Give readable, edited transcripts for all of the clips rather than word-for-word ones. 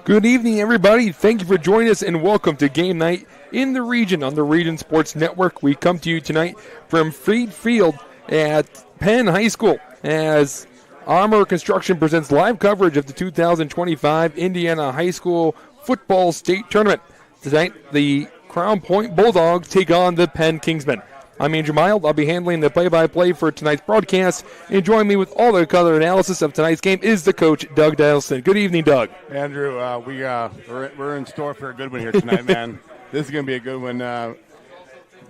Good evening, everybody. Thank you for joining us, and welcome to Game Night in the Region on the Region Sports Network. We come to you tonight from Freed Field at Penn High School as Armour Construction presents live coverage of the 2025 Indiana High School Football State Tournament. Tonight, the Crown Point Bulldogs take on the Penn Kingsmen. I'm Andrew Mild. I'll be handling the play-by-play for tonight's broadcast. And joining me with all the color analysis of tonight's game is the coach, Doug Dialson. Good evening, Doug. Andrew, we're in store for a good one here tonight, man. This is going to be a good one. 5A,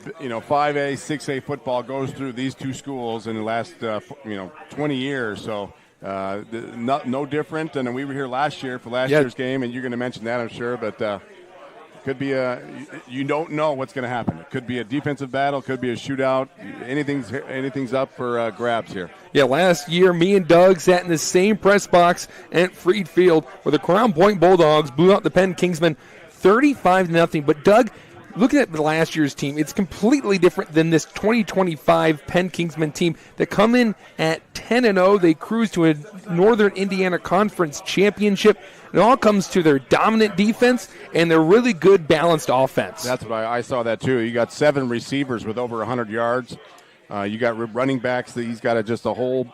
6A football goes through these two schools in the last 20 years. So no different. And we were here last year for last year's game, and you're going to mention that, I'm sure. But could be you don't know what's going to happen. It could be a defensive battle, could be a shootout. Anything's up for grabs here. Yeah, last year, me and Doug sat in the same press box at Freed Field where the Crown Point Bulldogs blew out the Penn Kingsmen 35-0. But Doug, looking at the last year's team, it's completely different than this 2025 Penn Kingsmen team that come in at 10-0. They cruise to a Northern Indiana Conference championship. It all comes to their dominant defense and their really good balanced offense. That's what I saw that too. You got 7 receivers with over 100 yards. You got running backs. He's got just a whole,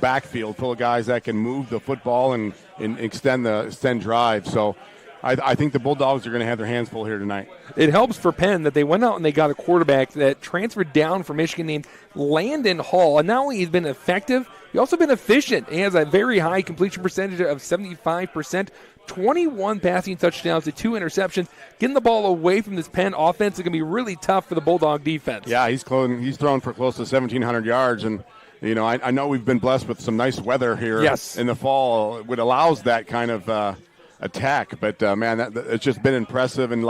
backfield full of guys that can move the football and extend drive. So I think the Bulldogs are going to have their hands full here tonight. It helps for Penn that they went out and they got a quarterback that transferred down from Michigan named Landon Hall. And not only he's been effective, he's also been efficient. He has a very high completion percentage of 75%, 21 passing touchdowns to 2 interceptions. Getting the ball away from this Penn offense is going to be really tough for the Bulldog defense. Yeah, he's thrown for close to 1,700 yards. And, I know we've been blessed with some nice weather here in the fall, which allows that kind of attack, but it's just been impressive. And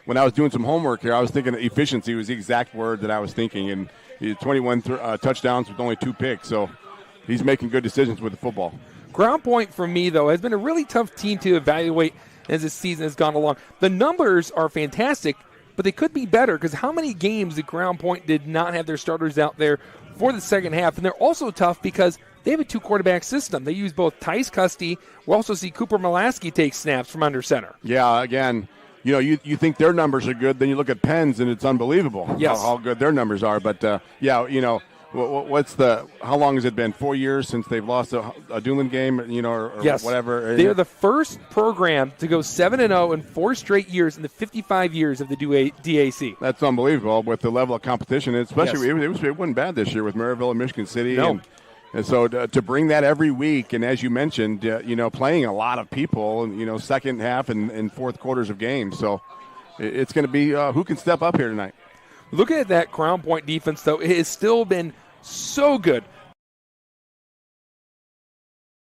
when I was doing some homework here, I was thinking efficiency was the exact word that I was thinking. And he had 21 touchdowns with only 2 picks, so he's making good decisions with the football. Crown Point for me, though, has been a really tough team to evaluate as the season has gone along. The numbers are fantastic, but they could be better because how many games did Crown Point did not have their starters out there for the second half? And they're also tough because they have a 2-quarterback system. They use both Tice Custy. We also see Cooper Mulaski take snaps from under center. Yeah, again, you think their numbers are good, then you look at Penn's and it's unbelievable how good their numbers are. But, how long has it been? 4 years since they've lost a Doolin game, or whatever? They're the first program to go 7-0 in 4 straight years in the 55 years of the DAC. That's unbelievable with the level of competition, especially it wasn't bad this year with Maryville and Michigan City. No. And so to bring that every week, and as you mentioned, playing a lot of people, second half and fourth quarters of games. So it's going to be who can step up here tonight. Looking at that Crown Point defense, though, it has still been so good.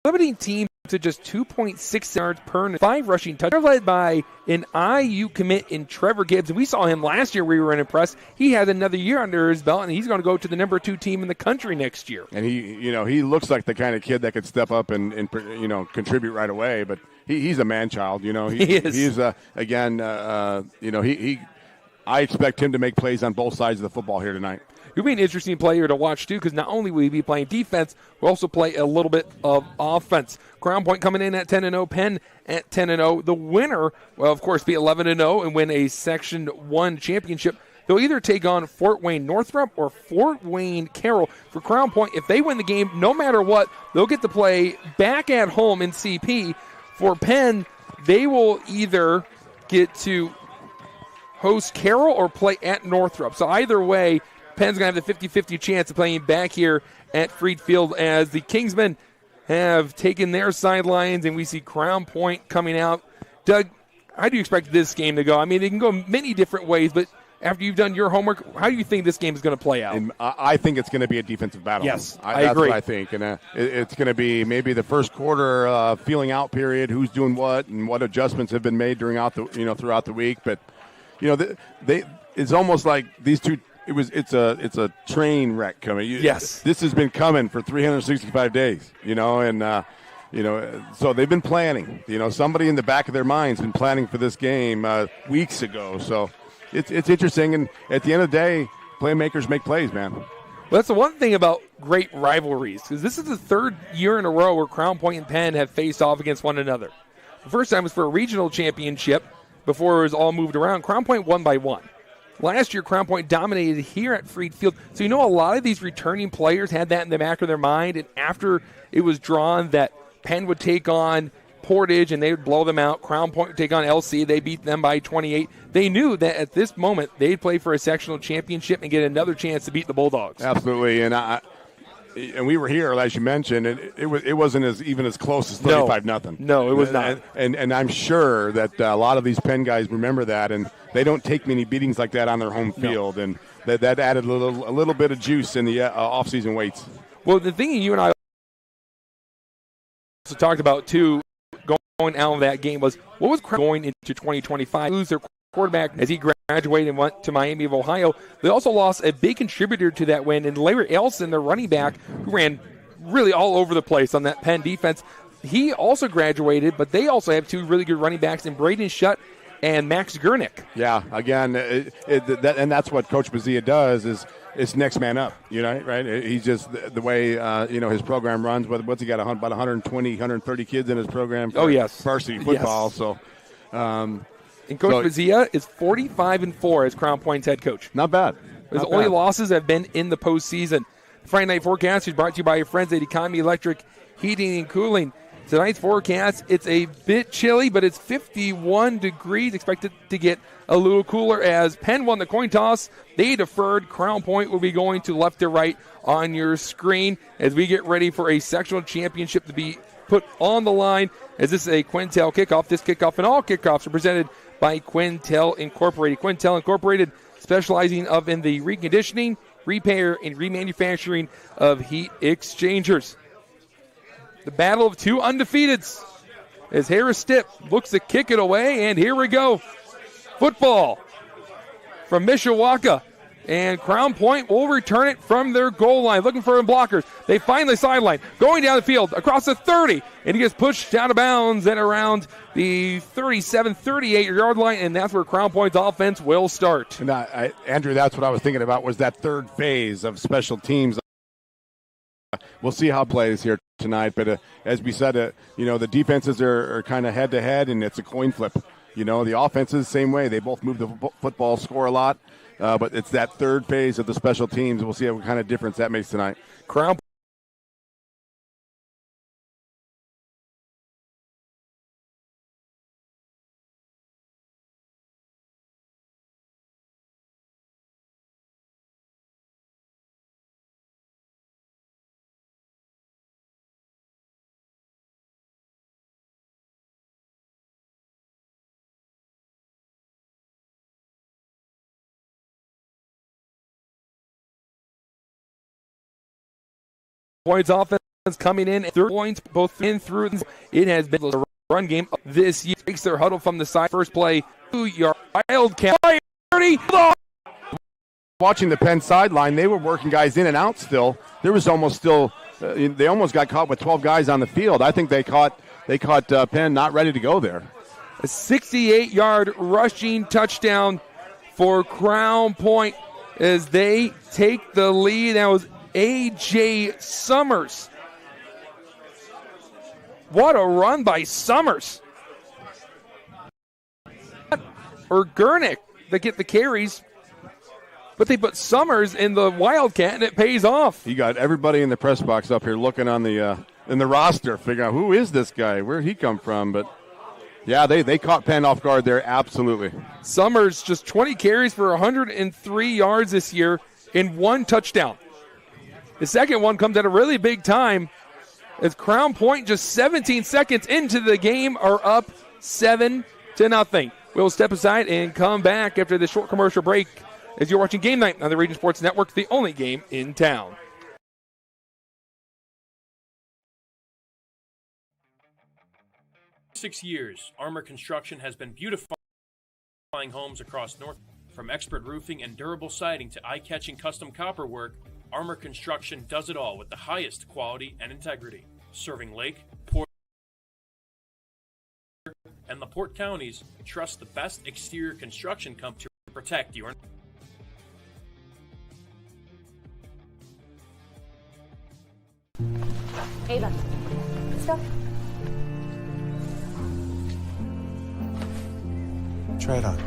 Limiting team to just 2.6 yards per 5 rushing touchdowns. They're led by an IU commit in Trevor Gibbs. And we saw him last year. We were impressed. He had another year under his belt, and he's going to go to the number 2 team in the country next year. And he looks like the kind of kid that could step up and contribute right away. But he's a man-child. He is. He's I expect him to make plays on both sides of the football here tonight. He'll be an interesting player to watch, too, because not only will he be playing defense, we'll also play a little bit of offense. Crown Point coming in at 10-0, Penn at 10-0. The winner will, of course, be 11-0 and win a Section 1 championship. They'll either take on Fort Wayne Northrop or Fort Wayne Carroll. For Crown Point, if they win the game, no matter what, they'll get to play back at home in CP. For Penn, they will either get to host Carroll or play at Northrop. So either way, Penn's going to have the 50-50 chance of playing back here at Freed Field as the Kingsmen have taken their sidelines, and we see Crown Point coming out. Doug, how do you expect this game to go? I mean, they can go many different ways, but after you've done your homework, how do you think this game is going to play out? And I think it's going to be a defensive battle. Yes, I agree. That's what I think. And it's going to be maybe the first quarter feeling out period, who's doing what and what adjustments have been made throughout the week. But, it's almost like these two – It's a train wreck coming. Yes, this has been coming for 365 days. So they've been planning. Somebody in the back of their mind's been planning for this game weeks ago. So it's interesting. And at the end of the day, playmakers make plays, man. Well, that's the one thing about great rivalries, because this is the 3rd year in a row where Crown Point and Penn have faced off against one another. The first time was for a regional championship before it was all moved around. Crown Point won by 1. Last year, Crown Point dominated here at Freed Field. So, a lot of these returning players had that in the back of their mind. And after it was drawn that Penn would take on Portage and they would blow them out, Crown Point would take on LC. They beat them by 28. They knew that at this moment they'd play for a sectional championship and get another chance to beat the Bulldogs. Absolutely. And we were here, as you mentioned, and it wasn't even as close as 35-0. No, it was not. And I'm sure that a lot of these Penn guys remember that, and they don't take many beatings like that on their home field, and that added a little bit of juice in the off-season weights. Well, the thing you and I also talked about too, going out of that game, was what was going into 2025. Lose their quarterback as he graduated and went to Miami of Ohio. They also lost a big contributor to that win, and Larry Elson, their running back, who ran really all over the place on that Penn defense. He also graduated, but they also have 2 really good running backs in Braden Shutt and Max Gurnick. Yeah, again, and that's what Coach Bazia does is it's next man up, right? He's just the way, his program runs. What's he got, about 120, 130 kids in his program for varsity football. Yes. So, and Coach Bazia is 45-4 as Crown Point's head coach. Not bad. His only losses have been in the postseason. Friday night forecast is brought to you by your friends at Economy Electric Heating and Cooling. Tonight's forecast, it's a bit chilly, but it's 51 degrees. Expected to get a little cooler as Penn won the coin toss. They deferred. Crown Point will be going to left to right on your screen as we get ready for a sectional championship to be put on the line. As this is a Quintel kickoff. This kickoff and all kickoffs are presented by Quintel Incorporated. Quintel Incorporated specializing in the reconditioning, repair, and remanufacturing of heat exchangers. The battle of 2 undefeateds as Harris Stipp looks to kick it away, and here we go. Football from Mishawaka, and Crown Point will return it from their goal line, looking for blockers. They find the sideline, going down the field across the 30, and he gets pushed out of bounds at around the 37, 38-yard line, and that's where Crown Point's offense will start. And Andrew, that's what I was thinking about, was that third phase of special teams. We'll see how it plays here tonight, but as we said, the defenses are kind of head-to-head, and it's a coin flip. The offenses, same way. They both move the football, score a lot, but it's that third phase of the special teams. We'll see what kind of difference that makes tonight. Crown Points offense coming in, 3 points both in through. It has been the run game this year. Takes their huddle from the side. First play, 2-yard Wildcat. 30. Watching the Penn sideline, they were working guys in and out still. There was almost still, they almost got caught with 12 guys on the field. I think they caught Penn not ready to go there. A 68-yard rushing touchdown for Crown Point as they take the lead. That was A.J. Summers. What a run by Summers. Or Gurnick that get the carries, but they put Summers in the Wildcat, and it pays off. You got everybody in the press box up here looking on the in the roster, figuring out who is this guy, where'd he come from, but yeah, they caught Penn off guard there, absolutely. Summers just 20 carries for 103 yards this year in 1 touchdown. The second one comes at a really big time as Crown Point just 17 seconds into the game are up 7-0. We'll step aside and come back after this short commercial break as you're watching Game Night on the Region Sports Network, the only game in town. For 6 years, Armour Construction has been beautifying homes across North. From expert roofing and durable siding to eye-catching custom copper work, Armour Construction does it all with the highest quality and integrity. Serving Lake, Port, and LaPorte counties, trust the best exterior construction company to protect your. Ava, let's go. Try it on.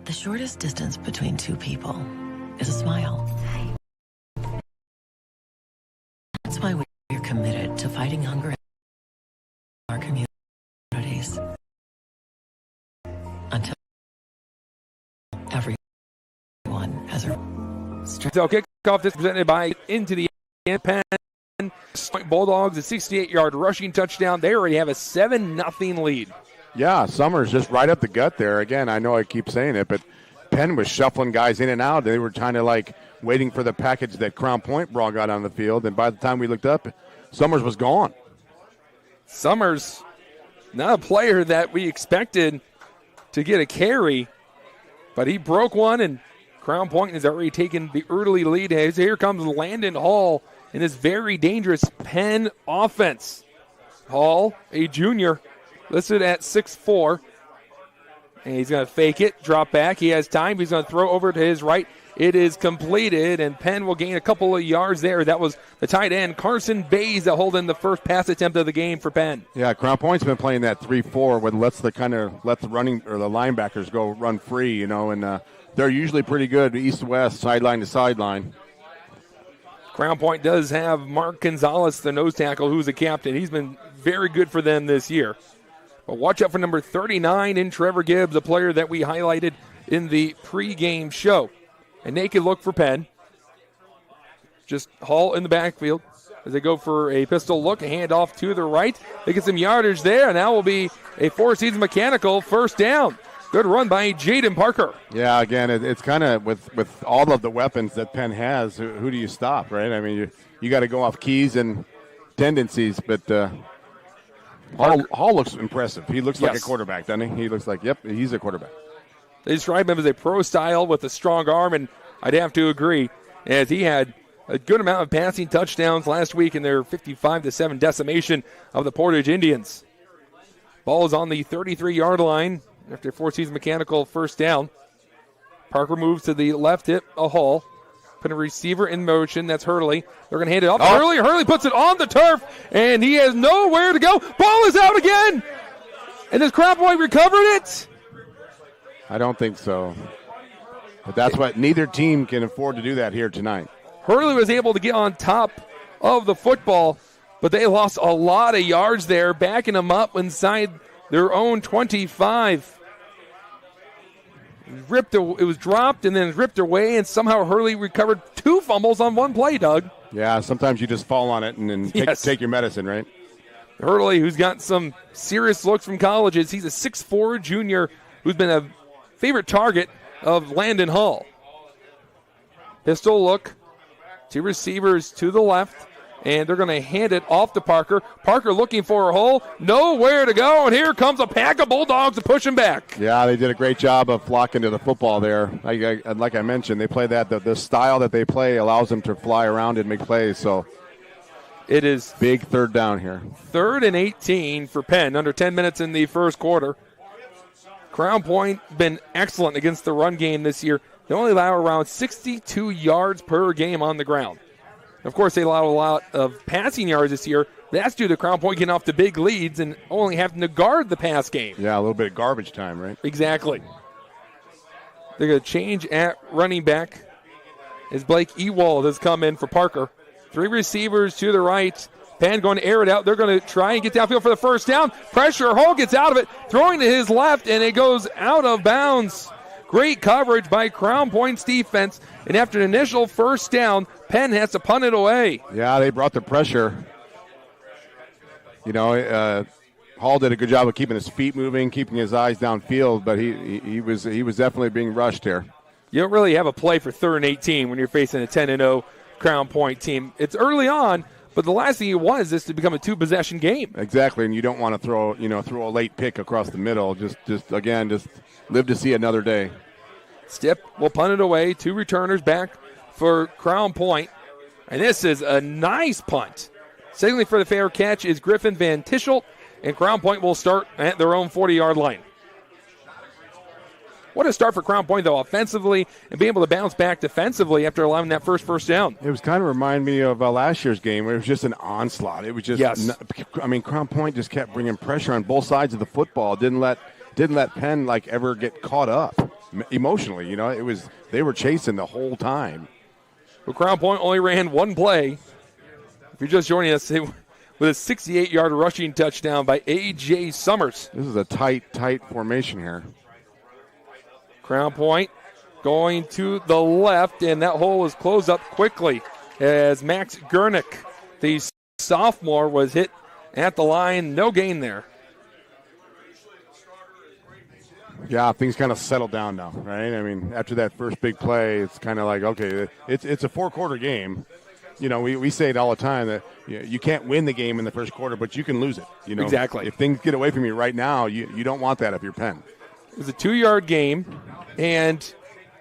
The shortest distance between two people is a smile. That's why we're committed to fighting hunger in our communities. Until everyone has a So kickoff this presented by into the Penn Bulldogs, a 68-yard rushing touchdown. They already have a 7-0 lead. Yeah, Summers just right up the gut there. Again, I know I keep saying it, but Penn was shuffling guys in and out. They were kind of like waiting for the package that Crown Point brought got on the field, and by the time we looked up, Summers was gone. Summers, not a player that we expected to get a carry, but he broke one, and Crown Point has already taken the early lead. Here comes Landon Hall in this very dangerous Penn offense. Hall, a junior, listed at 6'4", and he's going to fake it, drop back. He has time. He's going to throw over to his right. It is completed, and Penn will gain a couple of yards there. That was the tight end, Carson Bays, that hold in the first pass attempt of the game for Penn. Yeah, Crown Point's been playing that 3-4 where let the running or the linebackers go run free, and they're usually pretty good east-west, sideline to sideline. Crown Point does have Mark Gonzalez, the nose tackle, who's a captain. He's been very good for them this year. But watch out for number 39 in Trevor Gibbs, a player that we highlighted in the pregame show. A naked look for Penn. Just Hall in the backfield as they go for a pistol look, a handoff to the right. They get some yardage there, and that will be a Four Seasons Mechanical first down. Good run by Jaden Parker. Yeah, again, it's kind of with all of the weapons that Penn has, who do you stop, right? I mean, you got to go off keys and tendencies, but Hall looks impressive. He looks like a quarterback, doesn't he? He looks like, yep, he's a quarterback. They describe him as a pro style with a strong arm, and I'd have to agree, as he had a good amount of passing touchdowns last week in their 55-7 decimation of the Portage Indians. Ball is on the 33-yard line after Four Seasons Mechanical first down. Parker moves to the left hip of Hall. Put a receiver in motion. That's Hurley. They're going to hand it off to Hurley. Hurley puts it on the turf, and he has nowhere to go. Ball is out again. And does Crown Point recovered it? I don't think so. But that's what neither team can afford to do that here tonight. Hurley was able to get on top of the football, but they lost a lot of yards there, backing them up inside their own 25. It was dropped and then ripped away, and somehow Hurley recovered 2 fumbles on one play, Doug. Yeah, sometimes you just fall on it and then take your medicine, right? Hurley, who's got some serious looks from colleges, he's a 6'4 junior who's been a favorite target of Landon Hall. Pistol look, 2 receivers to the left, and they're going to hand it off to Parker. Parker looking for a hole, nowhere to go, and here comes a pack of Bulldogs to push him back. Yeah, they did a great job of flocking to the football there. Like I mentioned, they play that. The style that they play allows them to fly around and make plays, so it is big third down here. 3rd and 18 for Penn, under 10 minutes in the first quarter. Crown Point been excellent against the run game this year. They only allow around 62 yards per game on the ground. Of course, they allow a lot of passing yards this year. That's due to Crown Point getting off the big leads and only having to guard the pass game. Yeah, a little bit of garbage time, right? Exactly. They're going to change at running back as Blake Ewald has come in for Parker. 3 receivers to the right. Penn going to air it out. They're going to try and get downfield for the first down. Pressure. Hall gets out of it, throwing to his left, and it goes out of bounds. Great coverage by Crown Point's defense. And after an initial first down, Penn has to punt it away. Yeah, they brought the pressure. Hall did a good job of keeping his feet moving, keeping his eyes downfield, but he was definitely being rushed here. You don't really have a play for 3rd and 18 when you're facing a 10-0 Crown Point team. It's early on. But the last thing you want is this to become a 2-possession game. Exactly, and you don't want to throw a late pick across the middle. Just live to see another day. Stipp will punt it away. 2 returners back for Crown Point. And this is a nice punt. Signaling for the fair catch is Griffin Van Tischelt, and Crown Point will start at their own 40-yard line. What a start for Crown Point, though, offensively, and being able to bounce back defensively after allowing that first down. It was kind of remind me of last year's game where it was just an onslaught. It was just, Crown Point just kept bringing pressure on both sides of the football. Didn't let Penn ever get caught up emotionally. They were chasing the whole time. Well, Crown Point only ran one play. If you're just joining us, with a 68-yard rushing touchdown by A.J. Summers. This is a tight formation here. Crown Point going to the left, and that hole is closed up quickly as Max Gurnick, the sophomore, was hit at the line. No gain there. Yeah, things kind of settled down now, right? I mean, after that first big play, it's kind of like, okay, it's a four-quarter game. We say it all the time that you can't win the game in the first quarter, but you can lose it. Exactly. If things get away from you right now, you don't want that if you're Penn. It was a 2-yard game, and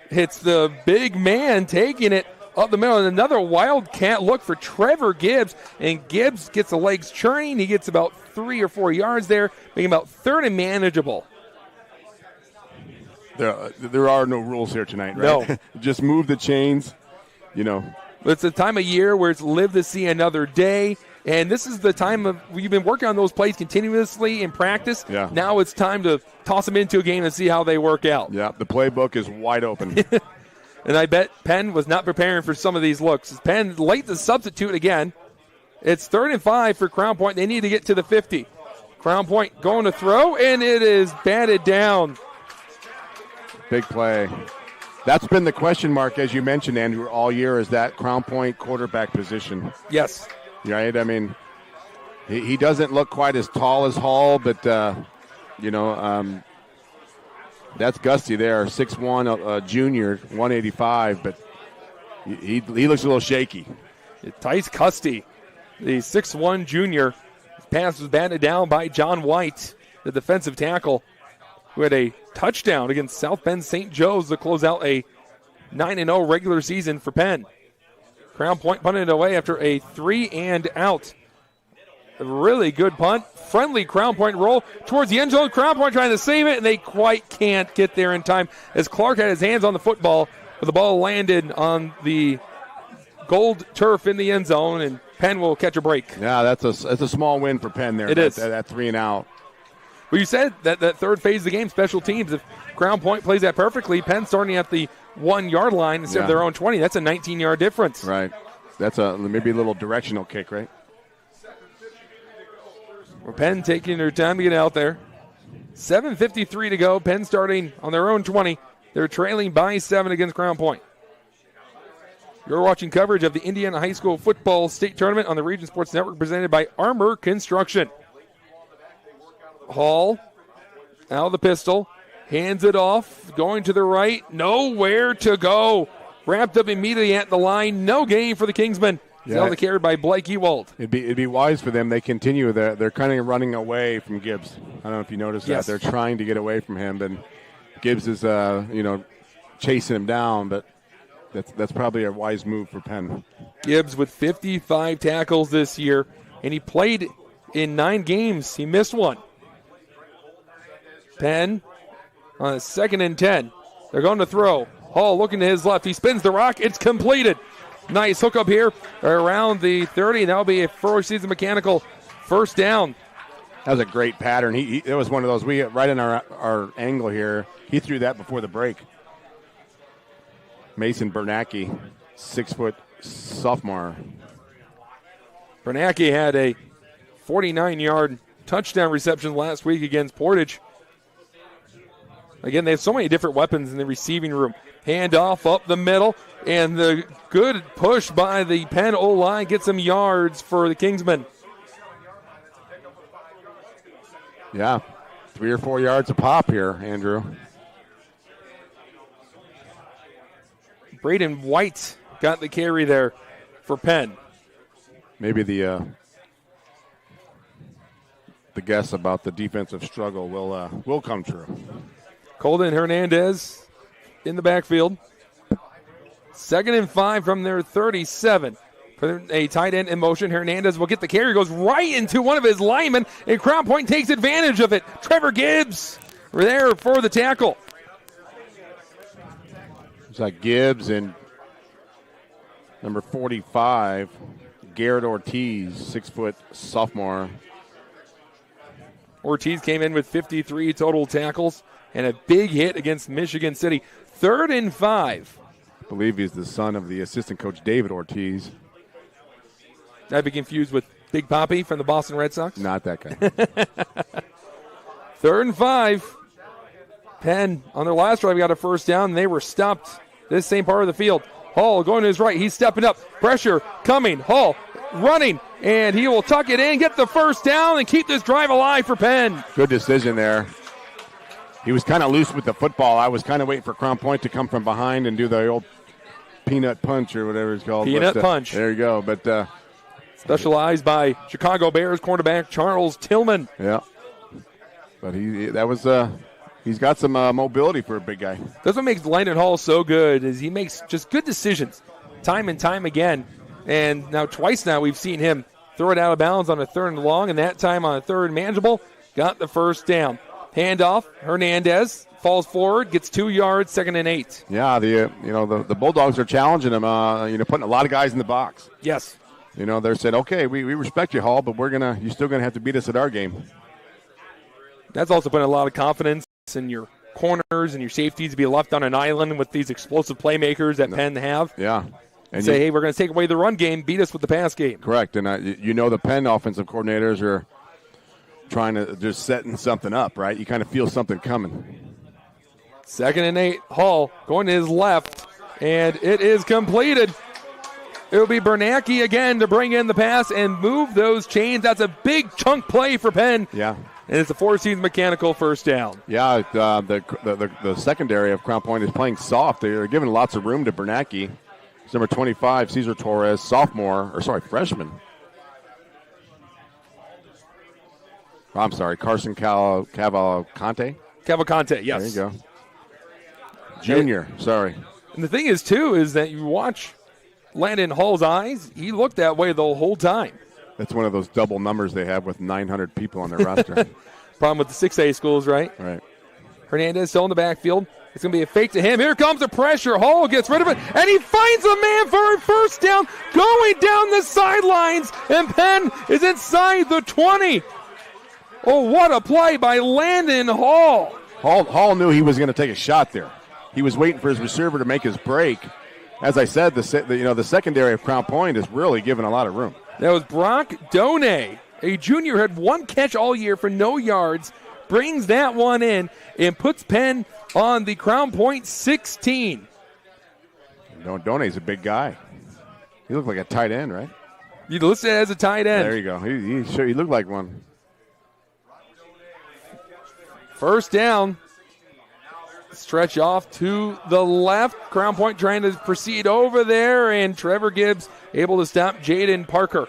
it's the big man taking it up the middle. And another wildcat look for Trevor Gibbs, and Gibbs gets the legs churning. He gets about 3 or 4 yards there, making about third and manageable. There are no rules here tonight, No. right? Just move the chains, It's a time of year where it's live to see another day, and this is the time of we've been working on those plays continuously in practice. Yeah. Now it's time to toss them into a game and see how they work out. Yeah, the playbook is wide open. And I bet Penn was not preparing for some of these looks. Penn late to substitute again. It's 3rd and 5 for Crown Point. They need to get to the 50. Crown Point going to throw, and it is batted down. Big play. That's been the question mark, as you mentioned, Andrew, all year, is that Crown Point quarterback position. Yes. Right? I mean, he doesn't look quite as tall as Hall, but, that's Gusty there, 6'1", junior, 185, but he looks a little shaky. Tice Custy, the 6'1 junior. His pass was batted down by John White, the defensive tackle, who had a touchdown against South Bend St. Joe's to close out a 9-0 regular season for Penn. Crown Point punted it away after a 3-and-out. A really good punt. Friendly Crown Point roll towards the end zone. Crown Point trying to save it, and they quite can't get there in time as Clark had his hands on the football, but the ball landed on the gold turf in the end zone, and Penn will catch a break. Yeah, that's a small win for Penn there. It is. That 3-and-out. Well, you said that third phase of the game, special teams, if Crown Point plays that perfectly, Penn starting at the 1-yard line instead of their own 20. That's a 19-yard difference. Right. That's maybe a little directional kick, right? Well, Penn taking their time to get out there. 7:53 to go. Penn starting on their own 20. They're trailing by 7 against Crown Point. You're watching coverage of the Indiana High School Football State Tournament on the Region Sports Network presented by Armour Construction. Hall out of the pistol, hands it off, going to the right, nowhere to go. Wrapped up immediately at the line, no gain for the Kingsmen. Held the carry by Blake Ewald. It'd be wise for them. They continue. They're kind of running away from Gibbs. I don't know if you noticed that. They're trying to get away from him, and Gibbs is chasing him down, but that's probably a wise move for Penn. Gibbs with 55 tackles this year, and he played in 9 games. He missed one. Penn on a 2nd and 10. They're going to throw. Hall looking to his left. He spins the rock. It's completed. Nice hook up here around the 30. That'll be a first season mechanical first down. That was a great pattern. It was one of those. We right in our angle here. He threw that before the break. Mason Bernacki, 6-foot sophomore. Bernacki had a 49-yard touchdown reception last week against Portage. Again, they have so many different weapons in the receiving room. Handoff up the middle, and the good push by the Penn O-line gets some yards for the Kingsmen. Yeah, 3 or 4 yards a pop here, Andrew. Braden White got the carry there for Penn. Maybe the guess about the defensive struggle will come true. Colden Hernandez in the backfield. 2nd and 5 from their 37. For a tight end in motion, Hernandez will get the carry, goes right into one of his linemen, and Crown Point takes advantage of it. Trevor Gibbs there for the tackle. It's like Gibbs and number 45, Garrett Ortiz, 6-foot sophomore. Ortiz came in with 53 total tackles and a big hit against Michigan City. 3rd and 5. I believe he's the son of the assistant coach, David Ortiz. I'd be confused with Big Poppy from the Boston Red Sox. Not that guy. 3rd and 5. Penn, on their last drive, got a first down, and they were stopped this same part of the field. Hall going to his right. He's stepping up. Pressure coming. Hall running, and he will tuck it in, get the first down, and keep this drive alive for Penn. Good decision there. He was kind of loose with the football. I was kind of waiting for Crown Point to come from behind and do the old peanut punch or whatever it's called. Peanut punch. There you go. But specialized by Chicago Bears cornerback Charles Tillman. Yeah. But he's got some mobility for a big guy. That's what makes Landon Hall so good is he makes just good decisions time and time again. And now twice now we've seen him throw it out of bounds on a 3rd and long, and that time on a 3rd and manageable, got the first down. Handoff, Hernandez falls forward, gets 2 yards, 2nd and 8. Yeah, the Bulldogs are challenging him, putting a lot of guys in the box. Yes. They're saying, okay, we respect you, Hall, but you're still gonna have to beat us at our game. That's also putting a lot of confidence in your corners and your safeties to be left on an island with these explosive playmakers that Penn have. Yeah. And say, hey, we're going to take away the run game, beat us with the pass game. Correct. And the Penn offensive coordinators are trying to just setting something up, right? You kind of feel something coming. 2nd and 8. Hall going to his left, and it is completed. It will be Bernanke again to bring in the pass and move those chains. That's a big chunk play for Penn. Yeah. And it's a 4-season mechanical first down. Yeah, the secondary of Crown Point is playing soft. They're giving lots of room to Bernanke. It's number 25, Cesar Torres, freshman. I'm sorry, Carson Cavalcante? Cavalcante, yes. There you go. Junior, sorry. And the thing is, too, is that you watch Landon Hall's eyes. He looked that way the whole time. That's one of those double numbers they have with 900 people on their roster. Problem with the 6A schools, right? Right. Hernandez still in the backfield. It's going to be a fake to him. Here comes the pressure. Hall gets rid of it, and he finds a man for a first down going down the sidelines, and Penn is inside the 20. Oh, what a play by Landon Hall. Hall knew he was going to take a shot there. He was waiting for his receiver to make his break. As I said, the secondary of Crown Point is really giving a lot of room. That was Brock Donay, a junior, had 1 catch all year for no yards, brings that one in and puts Penn on the Crown Point 16. Donay's a big guy. He looked like a tight end, right? You listed it as a tight end. There you go. He looked like one. First down. Stretch off to the left. Crown Point trying to proceed over there, and Trevor Gibbs able to stop Jaden Parker.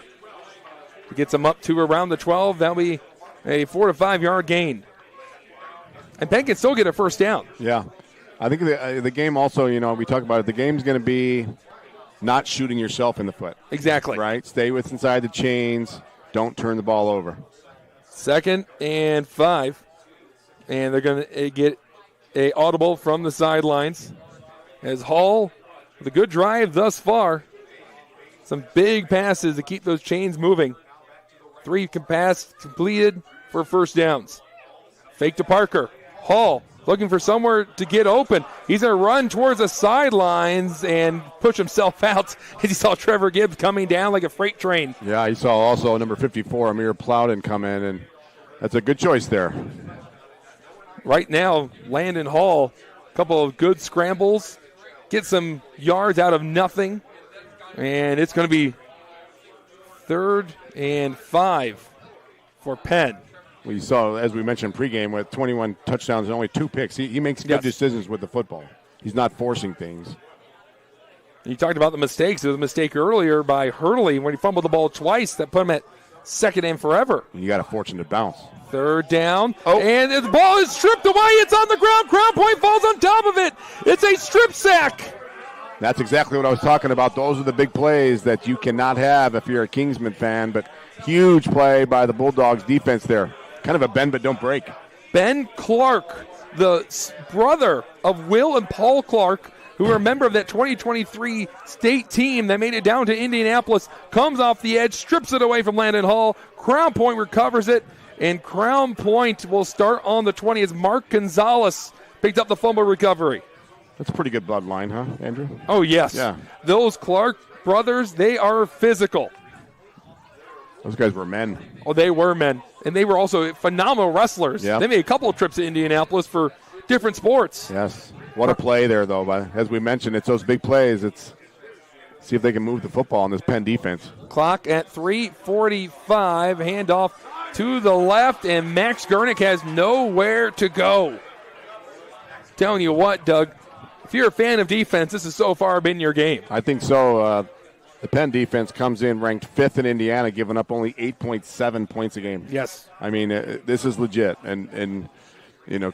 He gets him up to around the 12. That'll be a 4 to 5 yard gain. And Penn can still get a first down. Yeah. I think the game also, we talk about it, the game's going to be not shooting yourself in the foot. Exactly. Right? Stay inside the chains. Don't turn the ball over. 2nd and 5. And they're going to get a audible from the sidelines as Hall, with a good drive thus far. Some big passes to keep those chains moving. 3 passes completed for first downs. Fake to Parker. Hall looking for somewhere to get open. He's going to run towards the sidelines and push himself out as he saw Trevor Gibbs coming down like a freight train. Yeah, he saw also number 54, Amir Plowden, come in, and that's a good choice there. Right now, Landon Hall, a couple of good scrambles, get some yards out of nothing, and it's going to be 3rd and 5 for Penn. Well, you saw, as we mentioned pregame, with 21 touchdowns and only 2 picks, he makes good decisions with the football. He's not forcing things. You talked about the mistakes. There was a mistake earlier by Hurley when he fumbled the ball twice that put him at 2nd and forever. You got a fortunate bounce. 3rd down, and the ball is stripped away. It's on the ground. Crown Point falls on top of it. It's a strip sack. That's exactly what I was talking about. Those are the big plays that you cannot have if you're a Kingsman fan, but huge play by the Bulldogs defense there. Kind of a bend but don't break. Ben Clark, the brother of Will and Paul Clark, who are a member of that 2023 state team that made it down to Indianapolis, comes off the edge, strips it away from Landon Hall. Crown Point recovers it, and Crown Point will start on the 20 as Mark Gonzalez picked up the fumble recovery. That's a pretty good bloodline, huh, Andrew? Oh, yes. Yeah. Those Clark brothers, they are physical. Those guys were men. Oh, they were men. And they were also phenomenal wrestlers. Yep. They made a couple of trips to Indianapolis for different sports. Yes. What a play there, though. But as we mentioned, it's those big plays. It's see if they can move the football on this Penn defense. Clock at 3:45. Handoff to the left, and Max Gernick has nowhere to go. Telling you what, Doug, if you're a fan of defense, this has so far been your game. I think so. The Penn defense comes in ranked 5th in Indiana, giving up only 8.7 points a game. Yes. I mean, this is legit. And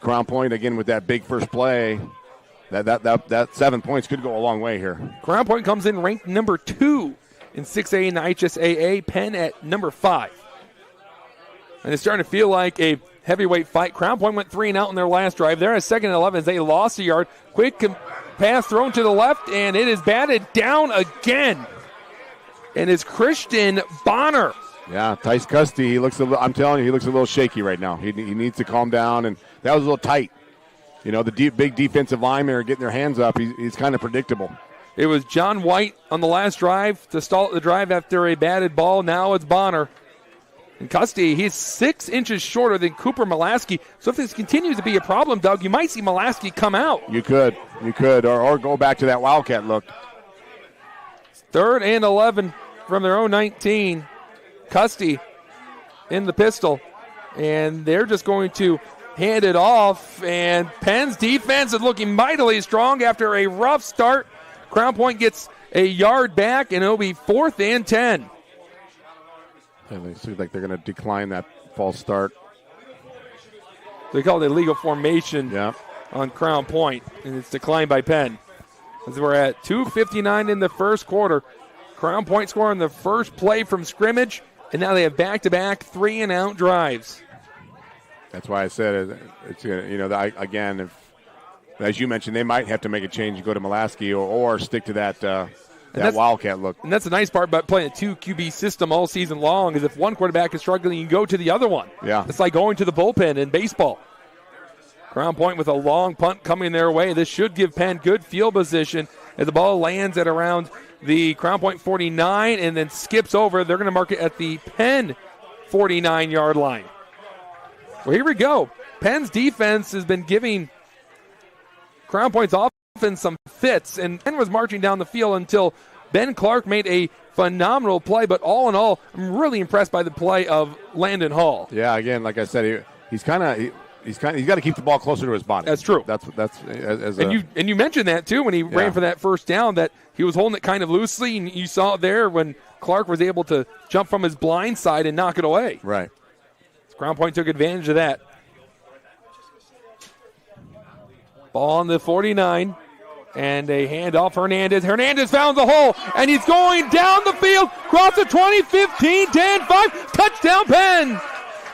Crown Point, again, with that big first play, that 7 points could go a long way here. Crown Point comes in ranked number 2 in 6A in the IHSAA, Penn at number 5. And it's starting to feel like a heavyweight fight. Crown Point went 3 and out in their last drive. They're at 2nd and 11 as they lost a yard. Quick pass thrown to the left, and it is batted down again. And it's Christian Bonner. Yeah, Tice Custy, he looks I'm telling you, he looks a little shaky right now. He needs to calm down, and that was a little tight. The big defensive linemen are getting their hands up. He's kind of predictable. It was John White on the last drive to stall the drive after a batted ball. Now it's Bonner. And Custy, he's 6 inches shorter than Cooper Mulaski. So if this continues to be a problem, Doug, you might see Mulaski come out. You could, or go back to that Wildcat look. 3rd and 11 from their own 19. Custy in the pistol. And they're just going to hand it off. And Penn's defense is looking mightily strong after a rough start. Crown Point gets a yard back, and it'll be 4th and 10. And they seem like they're going to decline that false start. They call it illegal formation on Crown Point, and it's declined by Penn. As we're at 2:59 in the first quarter. Crown Point scoring the first play from scrimmage, and now they have back-to-back 3-and-out drives. That's why I said it's again, if as you mentioned, they might have to make a change and go to Mulaski or stick to that Wildcat look. And that's the nice part about playing a 2 QB system all season long is if one quarterback is struggling, you go to the other one. Yeah. It's like going to the bullpen in baseball. Crown Point with a long punt coming their way. This should give Penn good field position as the ball lands at around the Crown Point 49 and then skips over. They're going to mark it at the Penn 49-yard line. Well, here we go. Penn's defense has been giving Crown Point's offense some fits, and Penn was marching down the field until Ben Clark made a phenomenal play. But all in all, I'm really impressed by the play of Landon Hall. Yeah, again, like I said, he's got to keep the ball closer to his body. That's true. And you mentioned that too when he ran for that first down, that he was holding it kind of loosely, and you saw it there when Clark was able to jump from his blind side and knock it away. Right. Crown Point took advantage of that. Ball on the 49, and a handoff. Hernandez found the hole, and he's going down the field, across the 20, 15, 10, 5, touchdown Penn.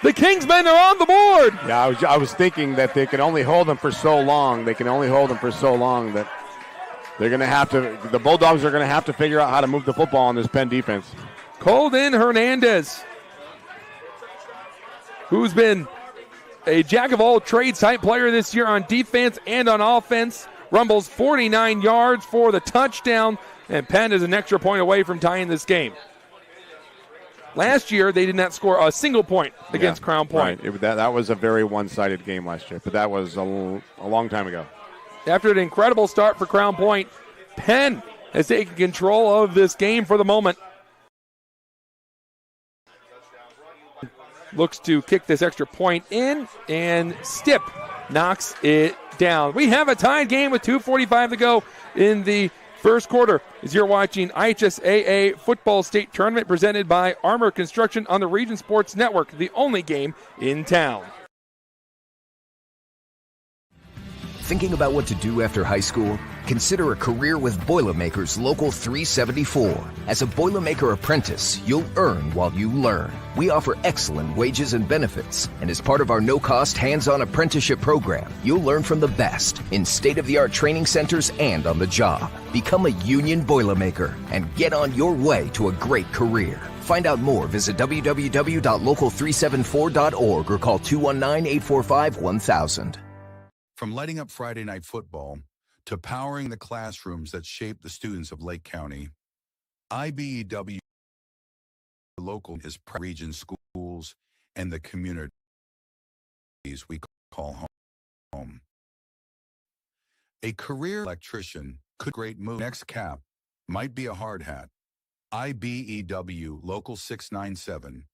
The Kingsmen are on the board. Yeah, I was thinking that they can only hold them for so long. That they're going to have to, the Bulldogs are going to have to figure out how to move the football on this Penn defense. Colden Hernandez, who's been a jack-of-all-trades type player this year on defense and on offense, rumbles 49 yards for the touchdown, and Penn is an extra point away from tying this game. Last year, they did not score a single point against Crown Point. Right. That was a very one-sided game last year, but that was a long time ago. After an incredible start for Crown Point, Penn has taken control of this game for the moment. Looks to kick this extra point in, and Stipp knocks it down. We have a tied game with 2:45 to go in the first quarter. As you're watching IHSAA Football State Tournament presented by Armour Construction on the Region Sports Network, the only game in town. Thinking about what to do after high school? Consider a career with Boilermakers Local 374. As a Boilermaker apprentice, you'll earn while you learn. We offer excellent wages and benefits, and as part of our no-cost hands-on apprenticeship program, you'll learn from the best in state-of-the-art training centers and on the job. Become a union Boilermaker and get on your way to a great career. Find out more, visit www.local374.org or call 219-845-1000. From lighting up Friday night football to powering the classrooms that shape the students of Lake County, IBEW Local is region schools and the communities we call home. A career electrician could great move. Next cap might be a hard hat. IBEW Local 697,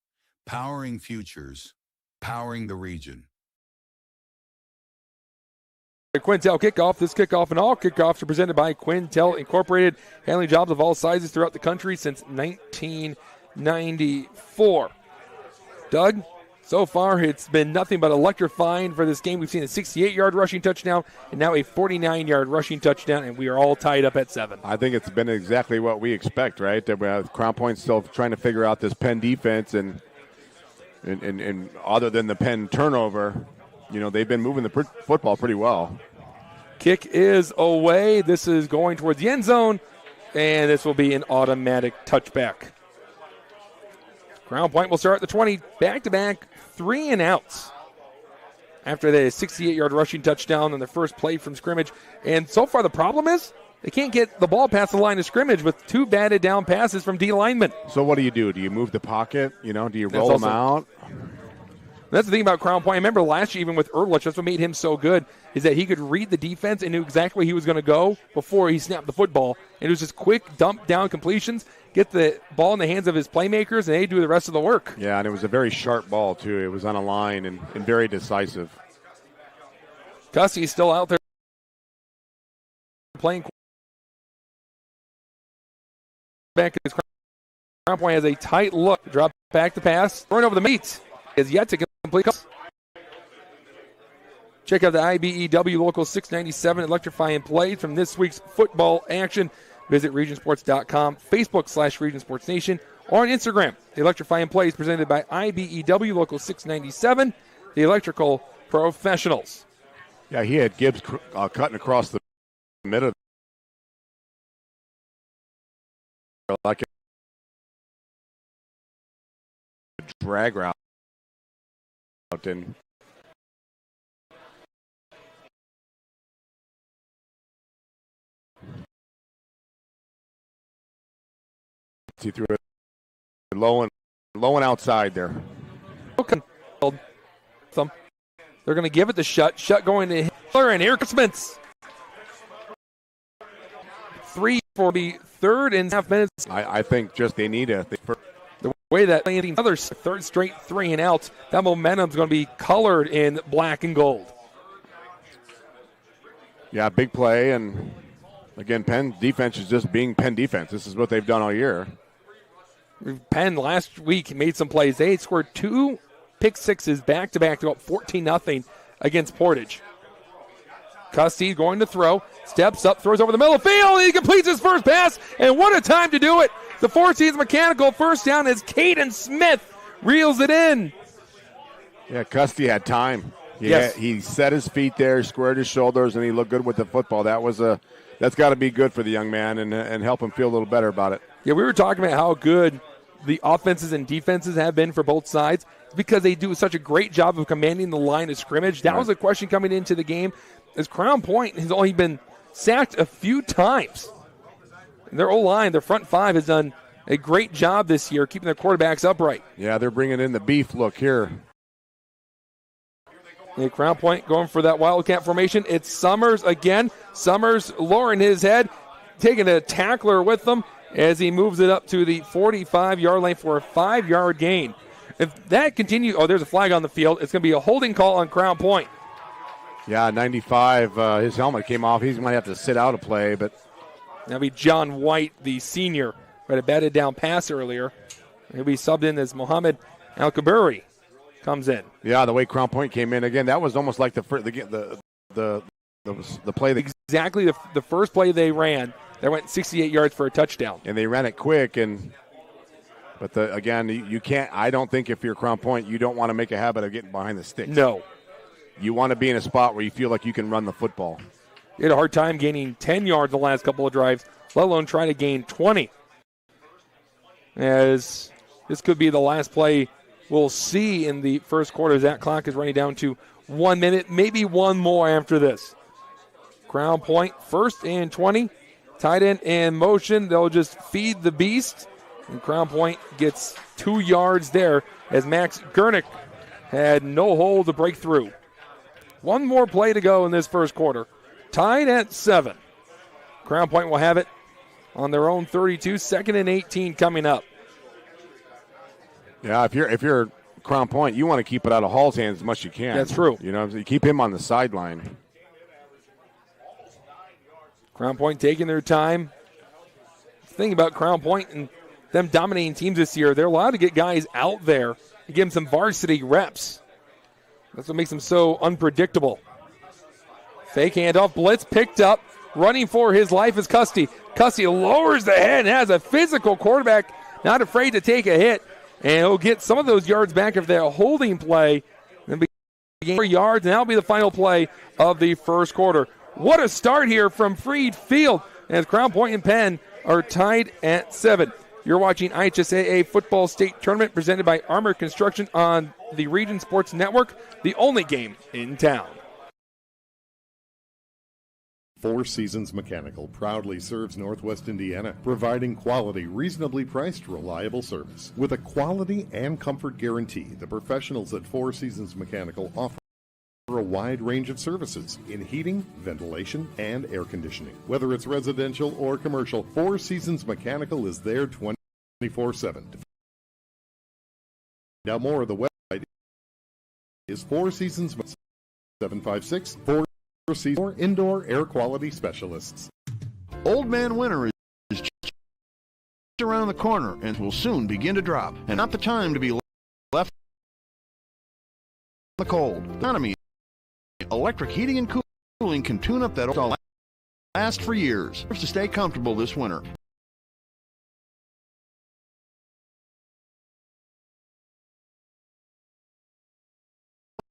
powering futures, powering the region. Quintel kickoff. This kickoff and all kickoffs are presented by Quintel Incorporated, handling jobs of all sizes throughout the country since 1994. Doug, so far it's been nothing but electrifying for this game. We've seen a 68-yard rushing touchdown and now a 49-yard rushing touchdown, and we are all tied up at 7. I think it's been exactly what we expect, right? That we have Crown Point still trying to figure out this Penn defense, and other than the Penn turnover, you know, they've been moving the football pretty well. Kick is away. This is going towards the end zone, and this will be an automatic touchback. Crown Point will start at the 20, back-to-back 3 and outs after the 68-yard rushing touchdown on the first play from scrimmage. And so far the problem is they can't get the ball past the line of scrimmage with 2 batted down passes from D linemen. So what do? Do you move the pocket? You know, do you roll them out? That's the thing about Crown Point. I remember last year, even with Ehrlich, that's what made him so good, is that he could read the defense and knew exactly where he was going to go before he snapped the football. And it was just quick dump down completions, get the ball in the hands of his playmakers, and they do the rest of the work. Yeah, and it was a very sharp ball, too. It was on a line and very decisive. Cussey's still out there playing back. Crown Point has a tight look. Drop back to pass. Throwing over the meat is yet to complete. Check out the IBEW Local 697 electrifying plays from this week's football action. Visit regionsports.com, Facebook/RegionSportsNation, or on Instagram. The electrifying plays presented by IBEW Local 697, the electrical professionals. Yeah, he had Gibbs cutting across the middle. Like a drag route. And he threw it low and outside there. Okay. They're going to give it to Shutt. Shutt going to Hitler, and here comes 3 for the 3rd and half minutes. I think just they need the way that another 3rd straight 3 and outs, that momentum's going to be colored in black and gold. Yeah, big play, and again, Penn defense is just being Penn defense. This is what they've done all year. Penn last week made some plays. They scored 2 pick sixes back-to-back to go up 14-0 against Portage. Custey going to throw, steps up, throws over the middle of the field, and he completes his first pass, and what a time to do it. The Four Seasons Mechanical first down as Caden Smith reels it in. Yeah, Custey had time. He set his feet there, squared his shoulders, and he looked good with the football. That's got to be good for the young man and help him feel a little better about it. Yeah, we were talking about how good the offenses and defenses have been for both sides because they do such a great job of commanding the line of scrimmage. That was a question coming into the game, as Crown Point has only been sacked a few times. Their O-line, their front 5, has done a great job this year keeping their quarterbacks upright. Yeah, they're bringing in the beef look here. The Crown Point going for that Wildcat formation. It's Summers again. Summers lowering his head, taking a tackler with them as he moves it up to the 45-yard line for a 5-yard gain. If that continues, there's a flag on the field. It's going to be a holding call on Crown Point. Yeah, 95, his helmet came off. He's going to have to sit out a play, but that'll be John White, the senior, who had a batted down pass earlier. He'll be subbed in as Mohammed Al-Kaburi comes in. Yeah, the way Crown Point came in again, that was almost like the the play that exactly the first play they ran. They went 68 yards for a touchdown, and they ran it quick. But again, you can't. I don't think if you're Crown Point, you don't want to make a habit of getting behind the sticks. No, you want to be in a spot where you feel like you can run the football. You had a hard time gaining 10 yards the last couple of drives, let alone trying to gain 20. As this could be the last play we'll see in the first quarter as that clock is running down to 1 minute, maybe one more after this. Crown Point, 1st and 20. Tight end in motion. They'll just feed the beast. And Crown Point gets 2 yards there as Max Gurnick had no hole to break through. One more play to go in this first quarter. Tied at 7. Crown Point will have it on their own 32. 2nd and 18 coming up. Yeah, if you're Crown Point, you want to keep it out of Hall's hands as much as you can. That's true. You know, you keep him on the sideline. Crown Point taking their time. The thing about Crown Point and them dominating teams this year, they're allowed to get guys out there to give them some varsity reps. That's what makes them so unpredictable. Fake handoff, blitz picked up, running for his life is Custy. Custy lowers the head and has a physical quarterback, not afraid to take a hit, and he'll get some of those yards back if they're a holding play. Then be 4 yards, and that'll be the final play of the first quarter. What a start here from Freed Field as Crown Point and Penn are tied at 7. You're watching IHSAA Football State Tournament presented by Armour Construction on the Region Sports Network, the only game in town. Four Seasons Mechanical proudly serves Northwest Indiana, providing quality, reasonably priced, reliable service. With a quality and comfort guarantee, the professionals at Four Seasons Mechanical offer a wide range of services in heating, ventilation, and air conditioning. Whether it's residential or commercial, Four Seasons Mechanical is there 24/7. To find out more, the website is Four Seasons 756 4 Seasons Indoor Air Quality Specialists. Old Man Winter is just around the corner and will soon begin to drop, and not the time to be left in the cold. The economy, electric heating and cooling can tune up that old last for years to stay comfortable this winter.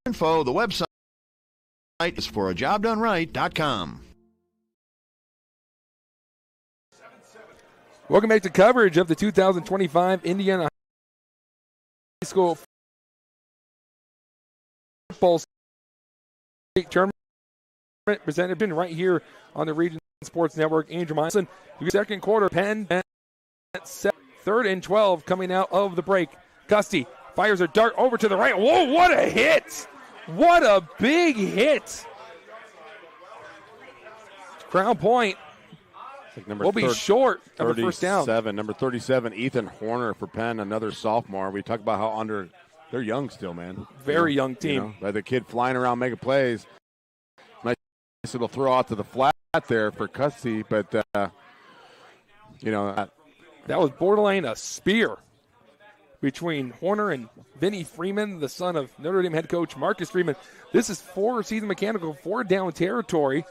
Info, the website is forajobdoneright.com. Welcome back to coverage of the 2025 Indiana High School Football State Tournament presented right here on the Region Sports Network. Andrew Meiselson, second quarter, Penn at 7, 3rd and 12 coming out of the break. Custy fires a dart over to the right. Whoa, what a hit! What a big hit! Crown Point will be short of a first down. Number 37, Ethan Horner for Penn, another sophomore. We talked about how they're young still, man. Very young team. You know, the kid flying around making plays. Nice little throw out to the flat there for Custy, but, that was borderline a spear between Horner and Vinny Freeman, the son of Notre Dame head coach Marcus Freeman. This is Four Season Mechanical, 4 down territory.